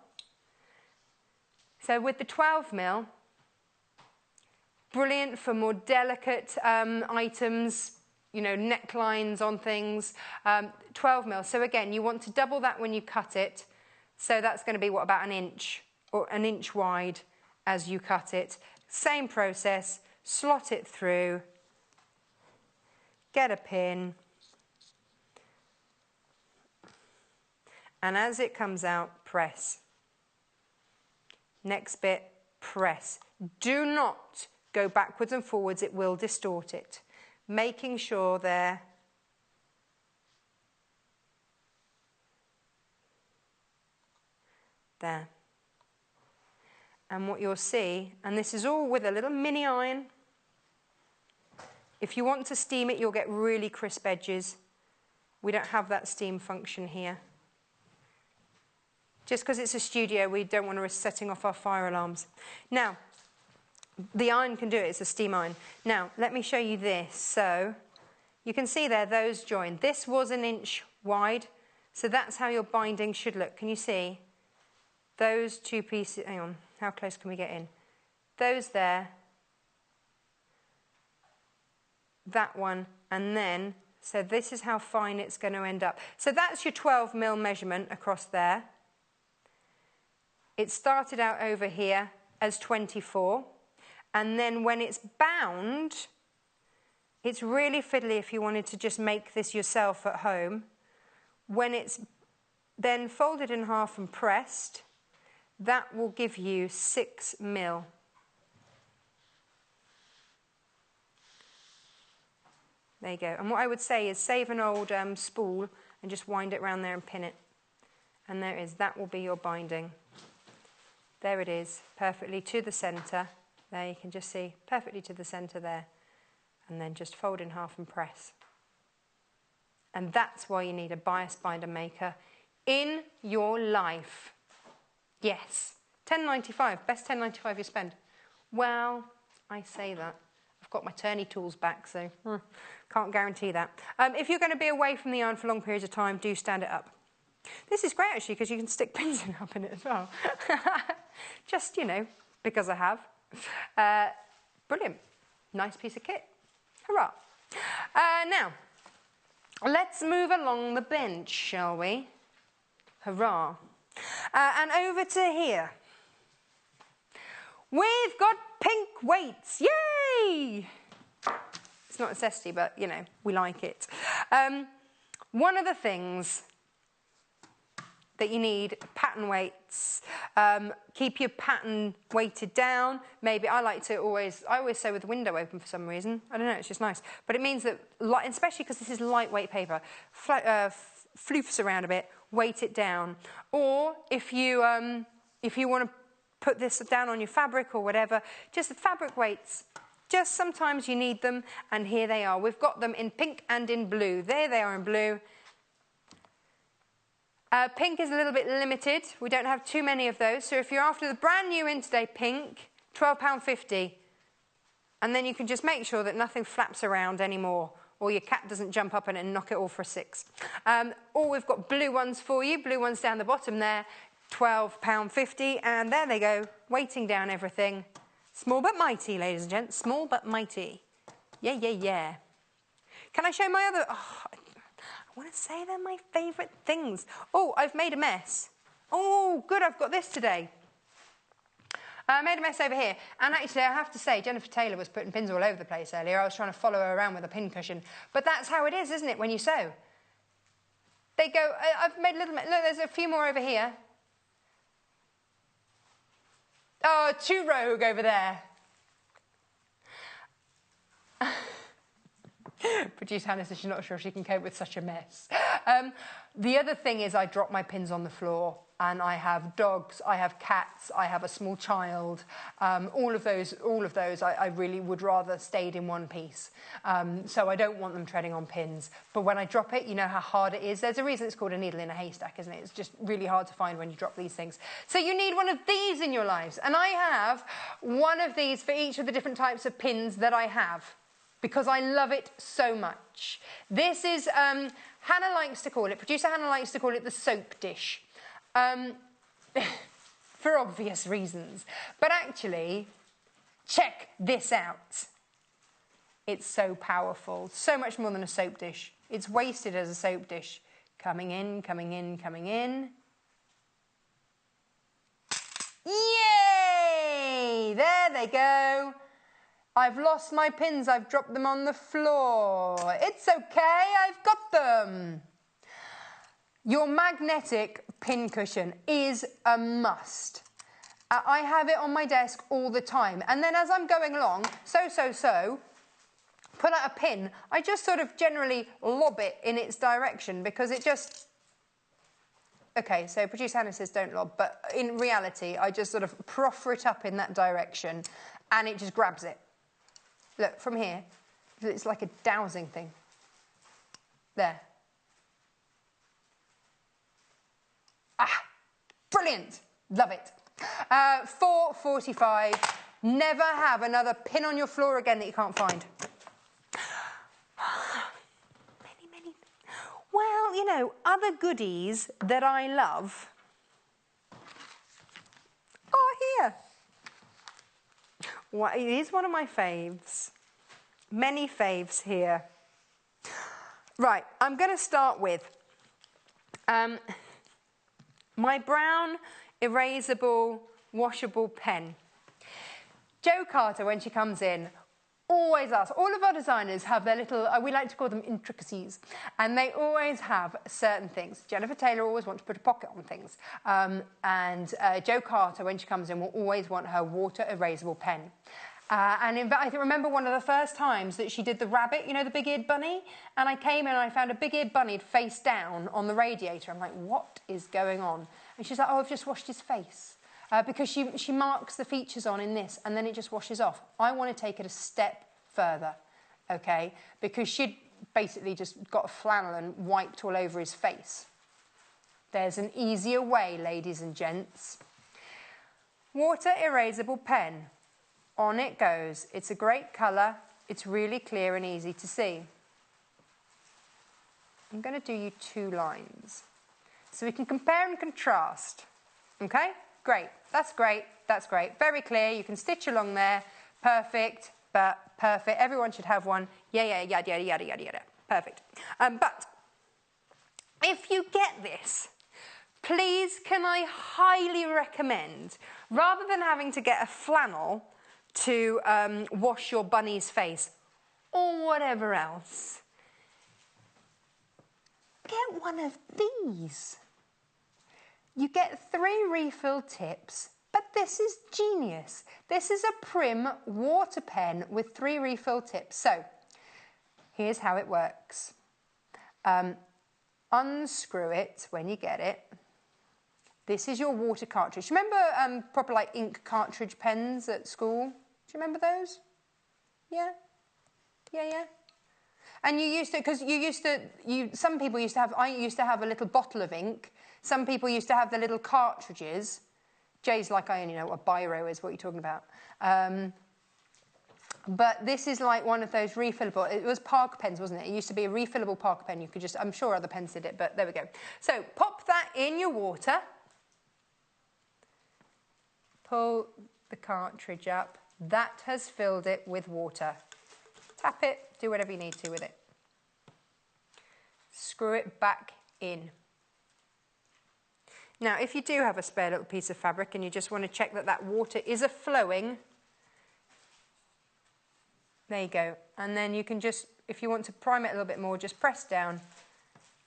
So with the 12 mil, brilliant for more delicate items, you know, necklines on things, 12 mil. So again, you want to double that when you cut it. So that's going to be, what, about an inch, or an inch wide as you cut it. Same process, slot it through, get a pin, and as it comes out, press. Next bit, press. Do not go backwards and forwards, it will distort it. Making sure there. There. And what you'll see, and this is all with a little mini iron. If you want to steam it, you'll get really crisp edges. We don't have that steam function here. Just because it's a studio, we don't want to risk setting off our fire alarms. Now, the iron can do it, it's a steam iron. Now, let me show you this. So, you can see there, those joined. This was an inch wide, so that's how your binding should look. Can you see? Those two pieces, hang on, how close can we get in? Those there, that one, and then, so this is how fine it's going to end up. So that's your 12 mil measurement across there. It started out over here as 24, and then when it's bound, it's really fiddly if you wanted to just make this yourself at home. When it's then folded in half and pressed, that will give you 6 mil. There you go. And what I would say is save an old spool and just wind it around there and pin it. And there it is. That will be your binding. There it is, perfectly to the centre. There you can just see, perfectly to the centre there. And then just fold in half and press. And that's why you need a bias binder maker in your life. Yes, £10.95, best £10.95 you spend. Well, I say that. I've got my turny tools back, so can't guarantee that. If you're going to be away from the iron for long periods of time, do stand it up. This is great, actually, because you can stick pins up in it as well. Just, you know, because I have. Brilliant. Nice piece of kit. Hurrah. Now, let's move along the bench, shall we? Hurrah. And over to here. We've got pink weights. Yay! It's not a necessity, but, you know, we like it. One of the things that you need, pattern weights. Keep your pattern weighted down. Maybe I always say with the window open for some reason. I don't know, it's just nice. But it means that, especially because this is lightweight paper, floofs around a bit, weight it down. Or if you want to put this down on your fabric or whatever, just the fabric weights. Just sometimes you need them, and here they are. We've got them in pink and in blue. There they are in blue. Pink is a little bit limited. We don't have too many of those. So if you're after the brand new in today pink, £12.50. And then you can just make sure that nothing flaps around anymore, or your cat doesn't jump up and knock it all for a £6. Or we've got blue ones for you. Blue ones down the bottom there, £12.50. And there they go, weighting down everything. Small but mighty, ladies and gents. Small but mighty. Yeah, yeah, yeah. Can I show my other... Oh, I want to say they're my favourite things. Oh, I've made a mess. Oh, good, I've got this today. I made a mess over here. And actually, I have to say, Jennifer Taylor was putting pins all over the place earlier. I was trying to follow her around with a pin cushion. But that's how it is, isn't it, when you sew? They go... I've made a little... Look, there's a few more over here. Oh, too rogue over there. Producer Hannah says she's not sure she can cope with such a mess. The other thing is I drop my pins on the floor, and I have dogs, I have cats, I have a small child. All of those I really would rather stayed in one piece. So I don't want them treading on pins. But when I drop it, you know how hard it is. There's a reason it's called a needle in a haystack, isn't it? It's just really hard to find when you drop these things. So you need one of these in your lives. And I have one of these for each of the different types of pins that I have, because I love it so much. This is Hannah likes to call it, producer Hannah likes to call it the soap dish. For obvious reasons. But actually, check this out. It's so powerful. So much more than a soap dish. It's wasted as a soap dish. Coming in, coming in, coming in. Yay! There they go. I've lost my pins. I've dropped them on the floor. It's okay. I've got them. Your magnetic pin cushion is a must. I have it on my desk all the time. And then as I'm going along, pull out a pin, I just sort of generally lob it in its direction because it just... Okay, so producer Hannah says don't lob, but in reality, I just sort of proffer it up in that direction and it just grabs it. Look, from here, it's like a dowsing thing. There. Ah, brilliant. Love it. 4:45. Never have another pin on your floor again that you can't find. Many. Well, you know, other goodies that I love are here. Well, it is one of my faves. Many faves here. Right, I'm going to start with my brown erasable, washable pen. Jo Carter, when she comes in, always asks, all of our designers have their little, we like to call them intricacies, and they always have certain things. Jennifer Taylor always wants to put a pocket on things, and Jo Carter, when she comes in, will always want her water erasable pen. And in fact, I remember one of the first times that she did the rabbit, you know, the big-eared bunny, and I came in and I found a big-eared bunny face down on the radiator. I'm like, what is going on? And she's like, oh, I've just washed his face. Because she marks the features on in this, and then it just washes off. I want to take it a step further, okay? Because she'd basically just got a flannel and wiped all over his face. There's an easier way, ladies and gents. Water erasable pen. On it goes. It's a great colour. It's really clear and easy to see. I'm going to do you 2 lines. So we can compare and contrast. Okay? Great. That's great. That's great. Very clear. You can stitch along there. Perfect. But perfect. Everyone should have one. Yeah, yada, yada, yada, yada, yada. Perfect. But if you get this, please can I highly recommend, rather than having to get a flannel to wash your bunny's face or whatever else, get one of these. You get 3 refill tips, but this is genius. This is a Prim water pen with 3 refill tips. So, here's how it works. Unscrew it when you get it. This is your water cartridge. Remember proper like ink cartridge pens at school? Do you remember those? Yeah? Yeah. And you used to, because some people used to have, I used to have a little bottle of ink. Some people used to have the little cartridges. Jay's like, I only know what a biro is, what you're talking about. But this is like one of those refillable, it was Parker pens, wasn't it? It used to be a refillable Parker pen. You could just, I'm sure other pens did it, but there we go. So pop that in your water. Pull the cartridge up. That has filled it with water. Tap it, do whatever you need to with it. Screw it back in. Now, if you do have a spare little piece of fabric and you just want to check that that water is flowing, there you go. And then you can just, if you want to prime it a little bit more, just press down.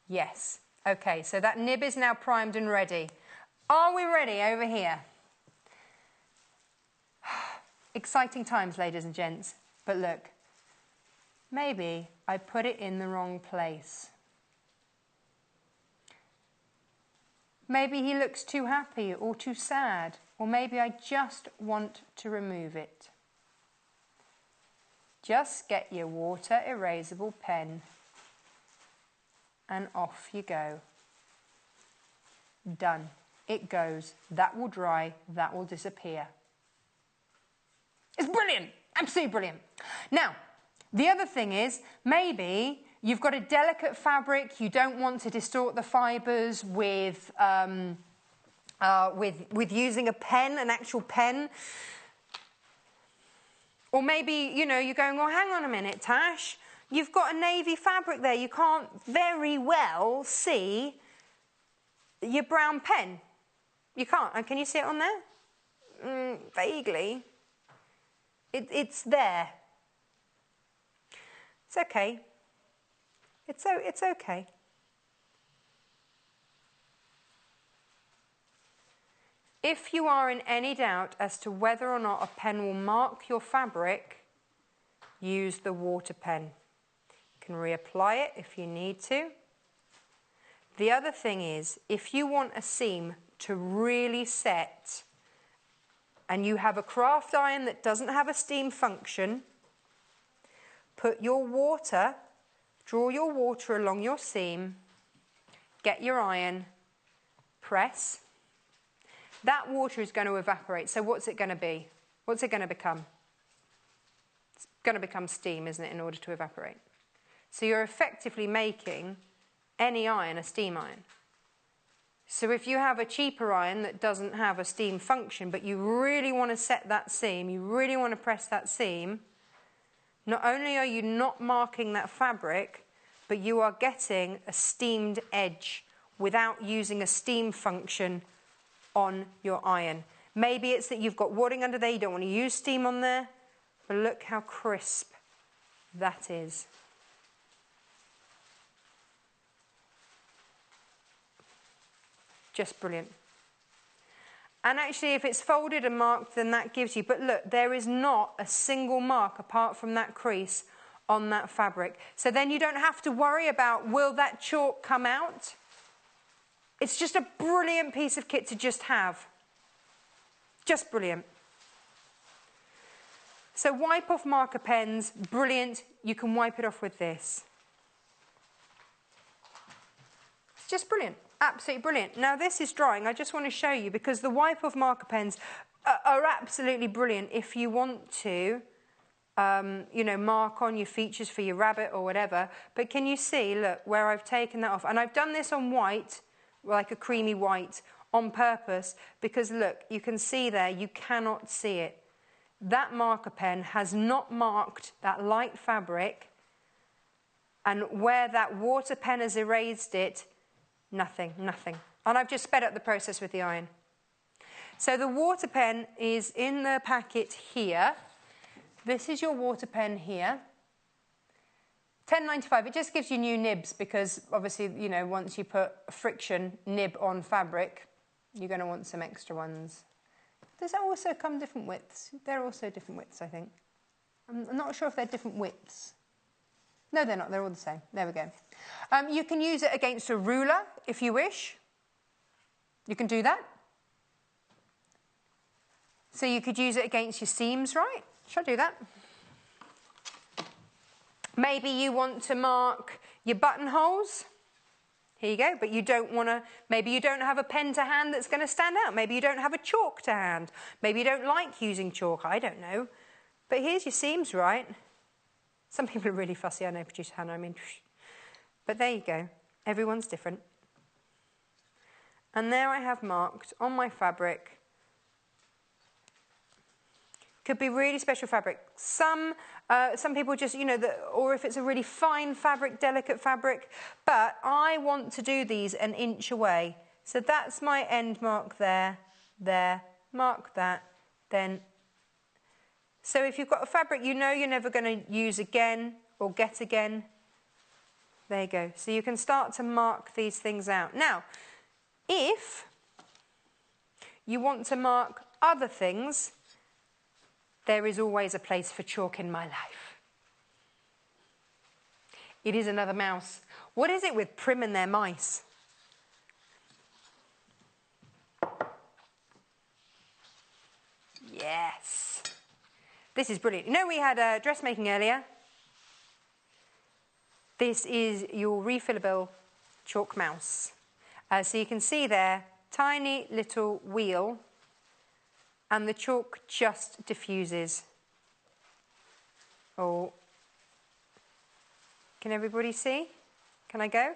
Yes. Okay, so that nib is now primed and ready. Are we ready over here? Exciting times, ladies and gents. But look, maybe I put it in the wrong place. Maybe he looks too happy or too sad, or maybe I just want to remove it. Just get your water erasable pen and off you go. Done. It goes. That will dry. That will disappear. It's brilliant. Absolutely brilliant. Now, the other thing is, maybe You've got a delicate fabric. You don't want to distort the fibres with using a pen, an actual pen. Or maybe, you know, you're going, well, hang on a minute, Tash. You've got a navy fabric there. You can't very well see your brown pen. You can't. And can you see it on there? Vaguely. It's there. It's okay. It's okay. If you are in any doubt as to whether or not a pen will mark your fabric, use the water pen. You can reapply it if you need to. The other thing is, if you want a seam to really set and you have a craft iron that doesn't have a steam function, put your water, draw your water along your seam, get your iron, press. That water is going to evaporate. So what's it going to be? What's it going to become? It's going to become steam, isn't it, in order to evaporate? So you're effectively making any iron a steam iron. So if you have a cheaper iron that doesn't have a steam function, but you really want to set that seam, you really want to press that seam, not only are you not marking that fabric, but you are getting a steamed edge without using a steam function on your iron. Maybe it's that you've got wadding under there, you don't want to use steam on there, but look how crisp that is. Just brilliant. And actually, if it's folded and marked, then that gives you, but look, there is not a single mark apart from that crease on that fabric. So then you don't have to worry about, will that chalk come out? It's just a brilliant piece of kit to just have. Just brilliant. So wipe off marker pens, brilliant. You can wipe it off with this. It's just brilliant. Absolutely brilliant. Now this is drying. I just want to show you because the wipe off marker pens are absolutely brilliant if you want to, you know, mark on your features for your rabbit or whatever. But can you see, look, where I've taken that off? And I've done this on white, like a creamy white, on purpose, because look, you can see there, you cannot see it. That marker pen has not marked that light fabric, and where that water pen has erased it, nothing. And I've just sped up the process with the iron. So the water pen is in the packet here. This is your water pen here. $10.95, it just gives you new nibs because obviously, you know, once you put a friction nib on fabric, you're going to want some extra ones. Does that also come different widths? They're also different widths, I think. I'm not sure if they're different widths. No, they're not. They're all the same. There we go. You can use it against a ruler if you wish. You can do that. So you could use it against your seams, right? Shall I do that? Maybe you want to mark your buttonholes. Here you go. But you don't want to, maybe you don't have a pen to hand that's going to stand out. Maybe you don't have a chalk to hand. Maybe you don't like using chalk. I don't know. But here's your seams, right? Some people are really fussy. I know, producer Hannah, I mean. But there you go. Everyone's different. And there I have marked on my fabric. Could be really special fabric. Some people just, you know, or if it's a really fine fabric, delicate fabric. But I want to do these an inch away. So that's my end mark there, mark that, then. So if you've got a fabric you know you're never going to use again or get again, there you go. So you can start to mark these things out. Now, if you want to mark other things, there is always a place for chalk in my life. It is another mouse. What is it with Prim and their mice? Yes. This is brilliant. You know we had dressmaking earlier? This is your refillable chalk mouse. So you can see there, tiny little wheel, and the chalk just diffuses. Oh. Can everybody see? Can I go?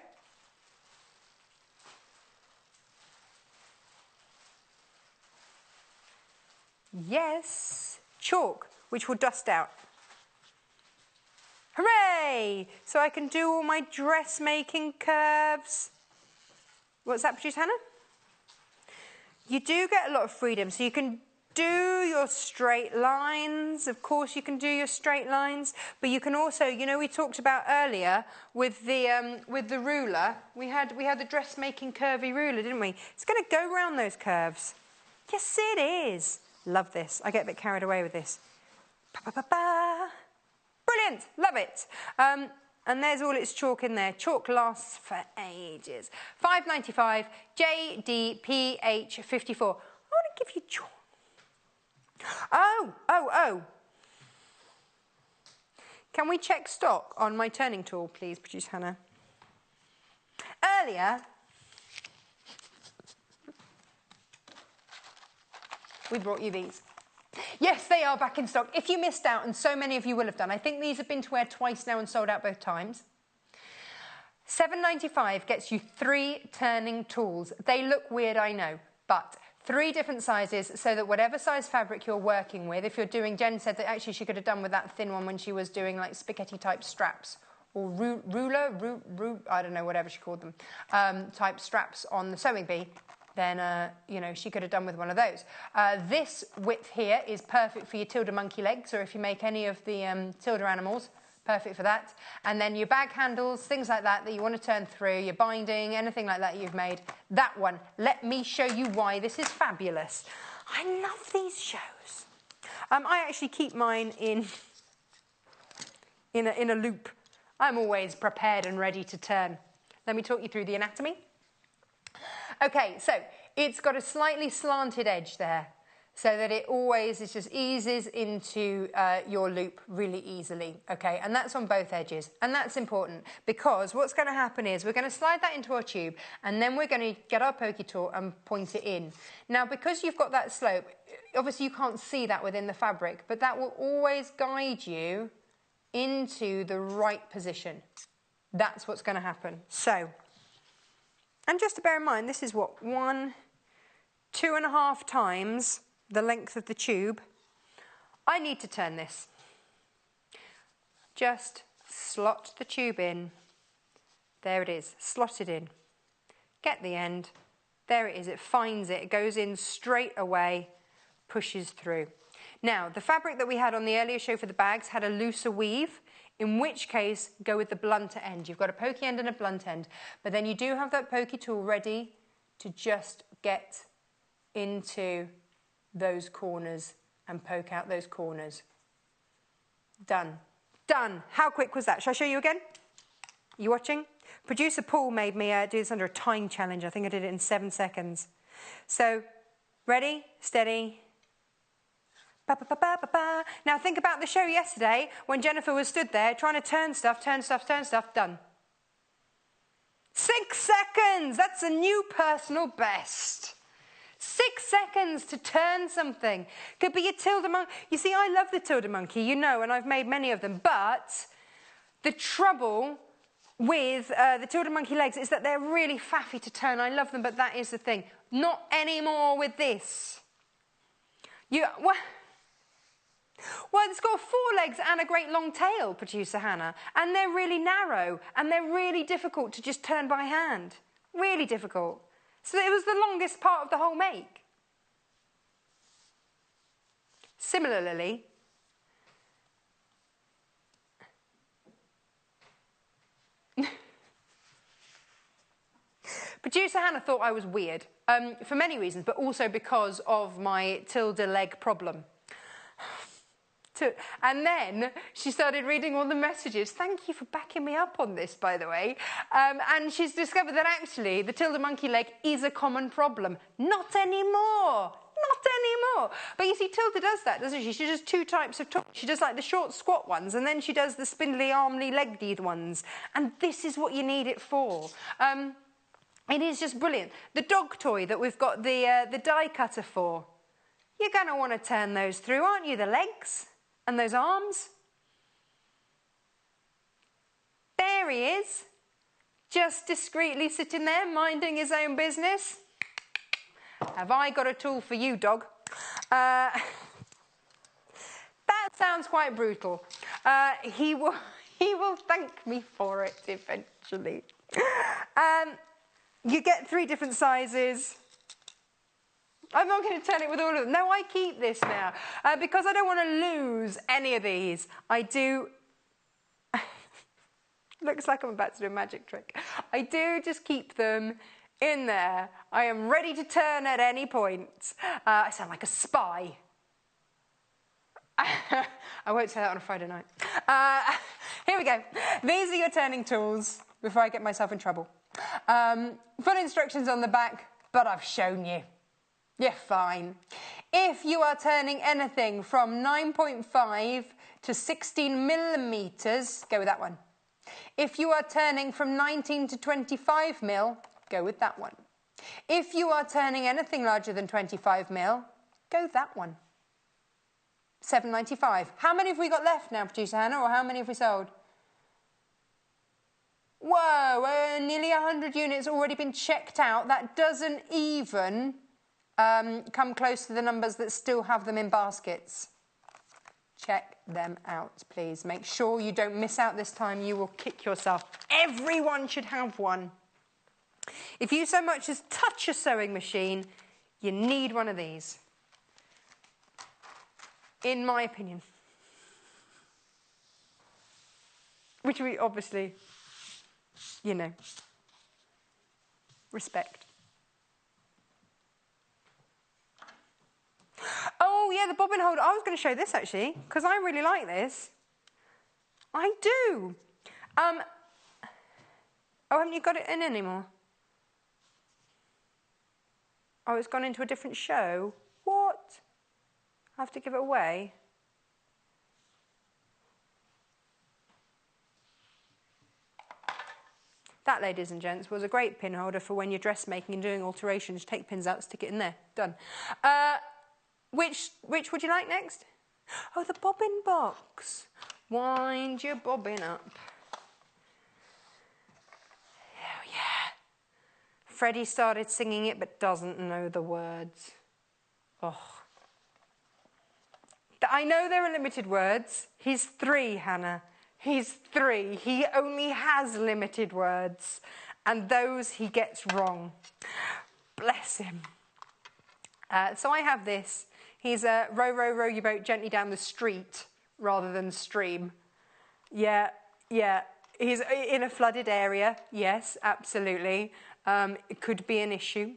Yes. Chalk, which will dust out. Hooray! So I can do all my dressmaking curves. What's that, Producer Hannah? You do get a lot of freedom, so you can do your straight lines. Of course, you can do your straight lines, but you can also, you know, we talked about earlier with the ruler. We had the dressmaking curvy ruler, didn't we? It's going to go around those curves. Yes, it is. Love this. I get a bit carried away with this. Ba-ba-ba-ba. Brilliant, love it. And there's all its chalk in there. Chalk lasts for ages. $5.95, JDPH54. I want to give you chalk. Oh. Can we check stock on my turning tool, please, Producer Hannah? Earlier, we brought you these. Yes, they are back in stock. If you missed out, and so many of you will have done, I think these have been to wear twice now and sold out both times. $7.95 gets you 3 turning tools. They look weird, I know, but 3 different sizes so that whatever size fabric you're working with, if you're doing, Jen said that actually she could have done with that thin one when she was doing like spaghetti type straps or ruler, I don't know, whatever she called them, type straps on the sewing bee. Then, you know, she could have done with one of those. This width here is perfect for your Tilda monkey legs, or if you make any of the Tilda animals, perfect for that. And then your bag handles, things like that you want to turn through, your binding, anything like that you've made. That one, let me show you why this is fabulous. I love these shows. I actually keep mine in a loop. I'm always prepared and ready to turn. Let me talk you through the anatomy. Okay, so it's got a slightly slanted edge there so that it just eases into your loop really easily, okay? And that's on both edges, and that's important because what's going to happen is we're going to slide that into our tube and then we're going to get our pokey tool and point it in. Now, because you've got that slope, obviously you can't see that within the fabric, but that will always guide you into the right position. That's what's going to happen. So, and just to bear in mind, this is what, 2.5 times the length of the tube. I need to turn this. Just slot the tube in. There it is, slotted in. Get the end. There it is, it finds it. It goes in straight away, pushes through. Now, the fabric that we had on the earlier show for the bags had a looser weave, in which case, go with the blunter end. You've got a pokey end and a blunt end, but then you do have that pokey tool ready to just get into those corners and poke out those corners. Done. Done. How quick was that? Shall I show you again? You watching? Producer Paul made me do this under a time challenge. I think I did it in 7 seconds. So, ready, steady. Ba, ba, ba, ba, ba, ba. Now think about the show yesterday when Jennifer was stood there trying to turn stuff, done. 6 seconds! That's a new personal best. 6 seconds to turn something. Could be a Tilda monkey. You see, I love the Tilda monkey, you know, and I've made many of them, but the trouble with the Tilda monkey legs is that they're really faffy to turn. I love them, but that is the thing. Not anymore with this. Well, it's got 4 legs and a great long tail, Producer Hannah, and they're really narrow, and they're really difficult to just turn by hand. Really difficult. So it was the longest part of the whole make. Similarly, Producer Hannah thought I was weird, for many reasons, but also because of my Tilda leg problem. And then she started reading all the messages. Thank you for backing me up on this, by the way. And she's discovered that actually the Tilda monkey leg is a common problem. Not anymore. Not anymore. But you see, Tilda does that, doesn't she? She does 2 types of top. She does like the short squat ones, and then she does the spindly, armly, legged ones. And this is what you need it for. It is just brilliant. The dog toy that we've got the die cutter for, you're going to want to turn those through, aren't you? The legs and those arms. There there he is, just discreetly sitting there, minding his own business. Have I got a tool for you, dog? That sounds quite brutal. He will thank me for it eventually. You get 3 different sizes. I'm not going to turn it with all of them. No, I keep this now because I don't want to lose any of these. I do. Looks like I'm about to do a magic trick. I do just keep them in there. I am ready to turn at any point. I sound like a spy. I won't say that on a Friday night. Here we go. These are your turning tools before I get myself in trouble. Full instructions on the back, but I've shown you. You're fine. If you are turning anything from 9.5 to 16 millimetres, go with that one. If you are turning from 19 to 25 mil, go with that one. If you are turning anything larger than 25 mil, go with that one. $7.95. How many have we got left now, Producer Hannah, or how many have we sold? Whoa, nearly 100 units already been checked out. That doesn't even come close to the numbers that still have them in baskets. Check them out, please. Make sure you don't miss out this time. You will kick yourself. Everyone should have one. If you so much as touch a sewing machine, you need one of these. In my opinion. Which we obviously, you know, respect. Oh, yeah, the bobbin holder. I was going to show this, actually, because I really like this. I do. Oh, haven't you got it in anymore? Oh, it's gone into a different show. What? I have to give it away. That, ladies and gents, was a great pin holder for when you're dressmaking and doing alterations. Take pins out, stick it in there. Done. Which would you like next? Oh, the bobbin box. Wind your bobbin up. Oh, yeah. Freddie started singing it but doesn't know the words. Oh. I know there are limited words. He's 3, Hannah. He's 3. He only has limited words. And those he gets wrong. Bless him. So I have this. He's a row, row, row your boat gently down the street rather than stream. Yeah. He's in a flooded area. Yes, absolutely. It could be an issue.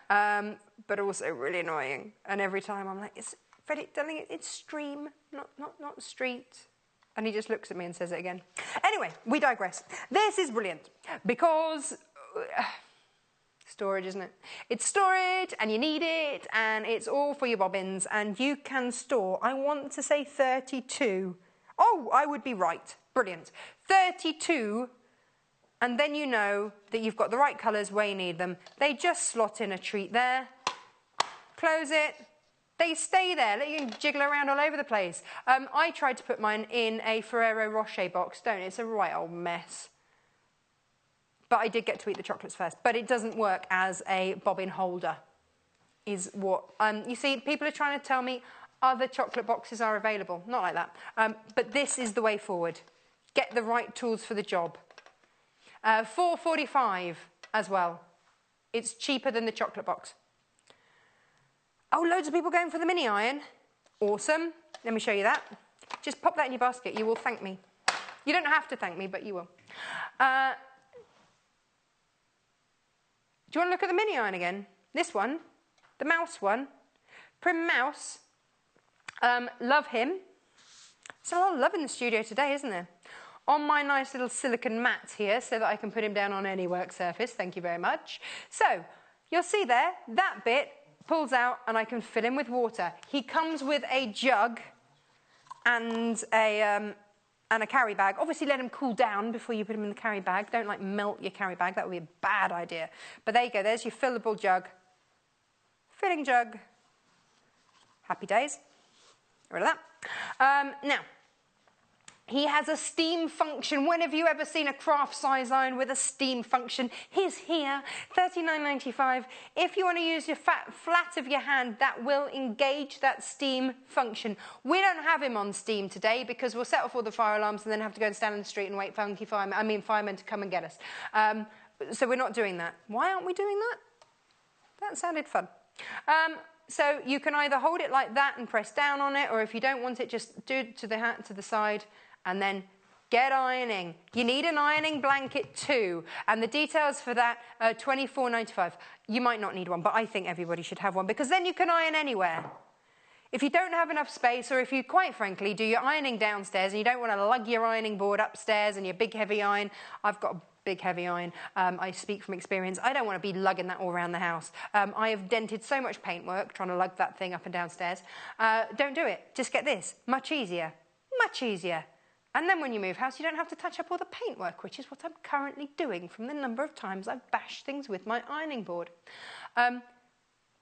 But also really annoying. And every time I'm like, Freddie, darling, it's stream, not street. And he just looks at me and says it again. Anyway, we digress. This is brilliant because storage, isn't it? It's storage and you need it and it's all for your bobbins and you can store, I want to say 32. Oh, I would be right. Brilliant. 32, and then you know that you've got the right colours where you need them. They just slot in a treat there. Close it. They stay there. Let you jiggle around all over the place. I tried to put mine in a Ferrero Rocher box. It's a right old mess. But I did get to eat the chocolates first. But it doesn't work as a bobbin holder, is what... you see, people are trying to tell me other chocolate boxes are available. Not like that. But this is the way forward. Get the right tools for the job. $4.45 as well. It's cheaper than the chocolate box. Oh, loads of people going for the mini iron. Awesome. Let me show you that. Just pop that in your basket. You will thank me. You don't have to thank me, but you will. Do you want to look at the mini iron again? This one, the mouse one. Prim Mouse. Love him. There's a lot of love in the studio today, isn't there? On my nice little silicone mat here so that I can put him down on any work surface. Thank you very much. So, you'll see there, that bit pulls out and I can fill him with water. He comes with a jug and a carry bag. Obviously let him cool down before you put him in the carry bag. Don't like melt your carry bag, that would be a bad idea. But there you go, there's your fillable jug. Filling jug. Happy days. Get rid of that. Now, He has a steam function. When have you ever seen a craft size iron with a steam function? He's here, $39.95. If you want to use your flat of your hand, that will engage that steam function. We don't have him on steam today because we'll set off all the fire alarms and then have to go and stand in the street and wait for firemen to come and get us. So we're not doing that. Why aren't we doing that? That sounded fun. So you can either hold it like that and press down on it, or if you don't want it, just do it to the side and then get ironing. You need an ironing blanket too, and the details for that are $24.95. You might not need one, but I think everybody should have one because then you can iron anywhere. If you don't have enough space, or if you, quite frankly, do your ironing downstairs and you don't want to lug your ironing board upstairs and your big heavy iron, I've got a big heavy iron. I speak from experience. I don't want to be lugging that all around the house. I have dented so much paintwork trying to lug that thing up and downstairs. Don't do it. Just get this. Much easier. Much easier. And then when you move house, you don't have to touch up all the paintwork, which is what I'm currently doing from the number of times I've bashed things with my ironing board. Could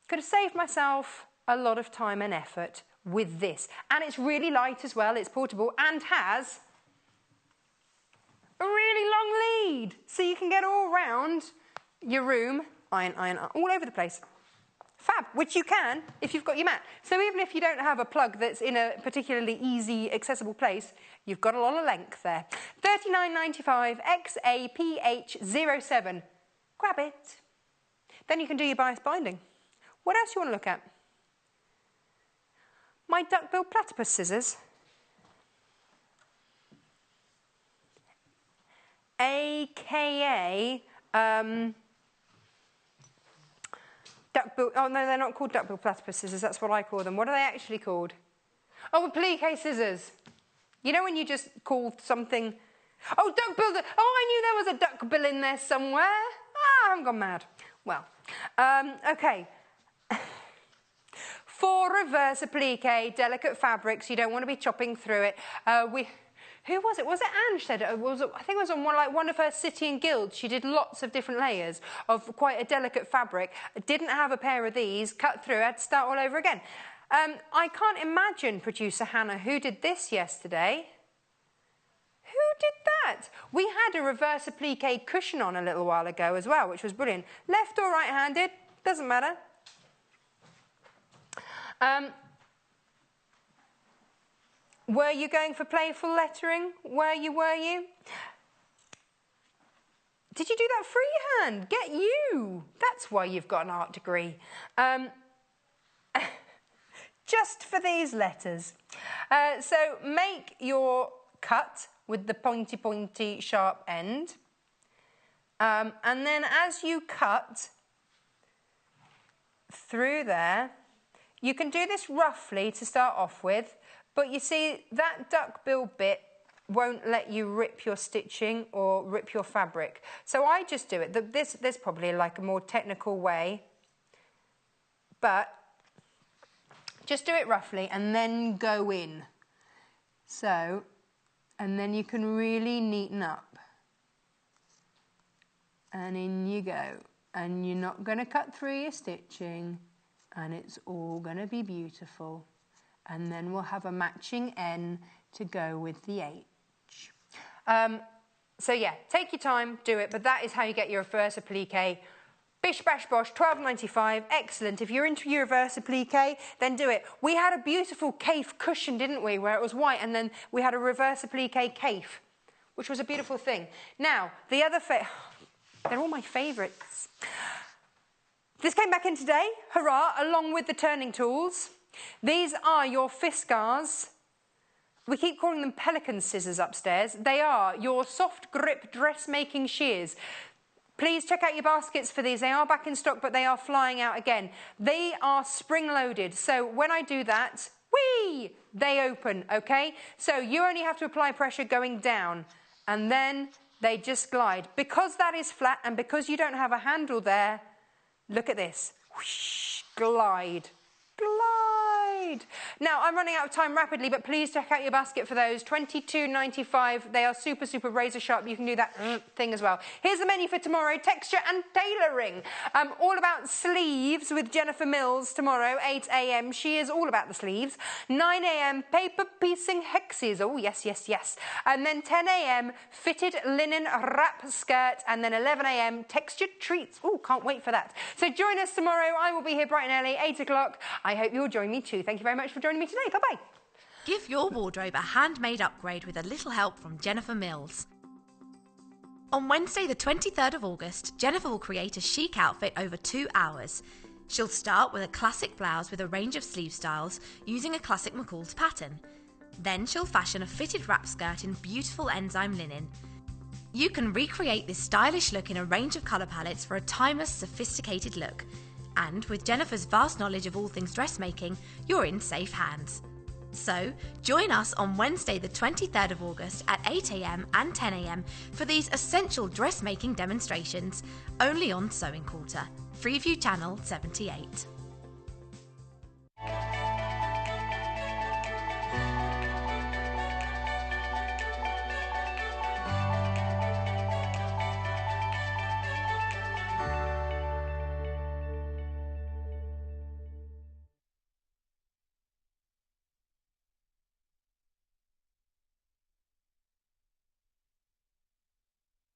have saved myself a lot of time and effort with this. And it's really light as well. It's portable and has a really long lead. So you can get all round your room, iron, all over the place. Fab, which you can if you've got your mat. So even if you don't have a plug that's in a particularly easy, accessible place, you've got a lot of length there. $39.95 XAPH07. Grab it. Then you can do your bias binding. What else do you want to look at? My duckbill platypus scissors. AKA duckbill. Oh no, they're not called duckbill platypus scissors. That's what I call them. What are they actually called? Oh, applique scissors. You know when you just call something. Oh, duckbill. Oh, I knew there was a duckbill in there somewhere. Ah, I've gone mad. Well, okay. For reverse applique, delicate fabrics, you don't want to be chopping through it. Who was it? Was it Anne said it? I think it was on one of her City and Guilds. She did lots of different layers of quite a delicate fabric. Didn't have a pair of these, cut through, had to start all over again. I can't imagine, producer Hannah, who did this yesterday. Who did that? We had a reverse applique cushion on a little while ago as well, which was brilliant. Left or right-handed, doesn't matter. Were you going for playful lettering? Were you? Did you do that freehand? Get you! That's why you've got an art degree. Just for these letters. So make your cut with the pointy, sharp end. And then as you cut through there, you can do this roughly to start off with, but you see that duckbill bit won't let you rip your stitching or rip your fabric. So I just do it. There's probably like a more technical way, but just do it roughly and then go in. So, and then you can really neaten up. And in you go. And you're not going to cut through your stitching. And it's all going to be beautiful. And then we'll have a matching N to go with the H. So yeah, take your time, do it, but that is how you get your reverse applique. Bish bash bosh, $12.95, excellent. If you're into your reverse applique, then do it. We had a beautiful cafe cushion, didn't we, where it was white, and then we had a reverse applique cafe, which was a beautiful thing. Now, the other they're all my favourites. This came back in today, hurrah, along with the turning tools. These are your Fiskars. We keep calling them pelican scissors upstairs. They are your soft grip dressmaking shears. Please check out your baskets for these. They are back in stock, but they are flying out again. They are spring-loaded, so when I do that, whee, they open, okay? So you only have to apply pressure going down, and then they just glide. Because that is flat, and because you don't have a handle there, look at this. Whoosh, glide, glide. right. Now, I'm running out of time rapidly, but please check out your basket for those. $22.95. They are super, super razor sharp. You can do that thing as well. Here's the menu for tomorrow. Texture and tailoring. All about sleeves with Jennifer Mills tomorrow, 8 a.m. She is all about the sleeves. 9 a.m. paper piecing hexes. Oh, yes, yes, yes. And then 10 a.m. fitted linen wrap skirt. And then 11 a.m. textured treats. Oh, can't wait for that. So join us tomorrow. I will be here bright and early, 8 o'clock. I hope you'll join me too. Thank you very much for joining me today. Bye-bye. Give your wardrobe a handmade upgrade with a little help from Jennifer Mills. On Wednesday the 23rd of August, Jennifer will create a chic outfit over 2 hours. She'll start with a classic blouse with a range of sleeve styles using a classic McCall's pattern. Then she'll fashion a fitted wrap skirt in beautiful enzyme linen. You can recreate this stylish look in a range of colour palettes for a timeless, sophisticated look. And with Jennifer's vast knowledge of all things dressmaking, you're in safe hands. So, join us on Wednesday the 23rd of August at 8 a.m. and 10 a.m. for these essential dressmaking demonstrations, only on Sewing Quarter, Freeview Channel 78.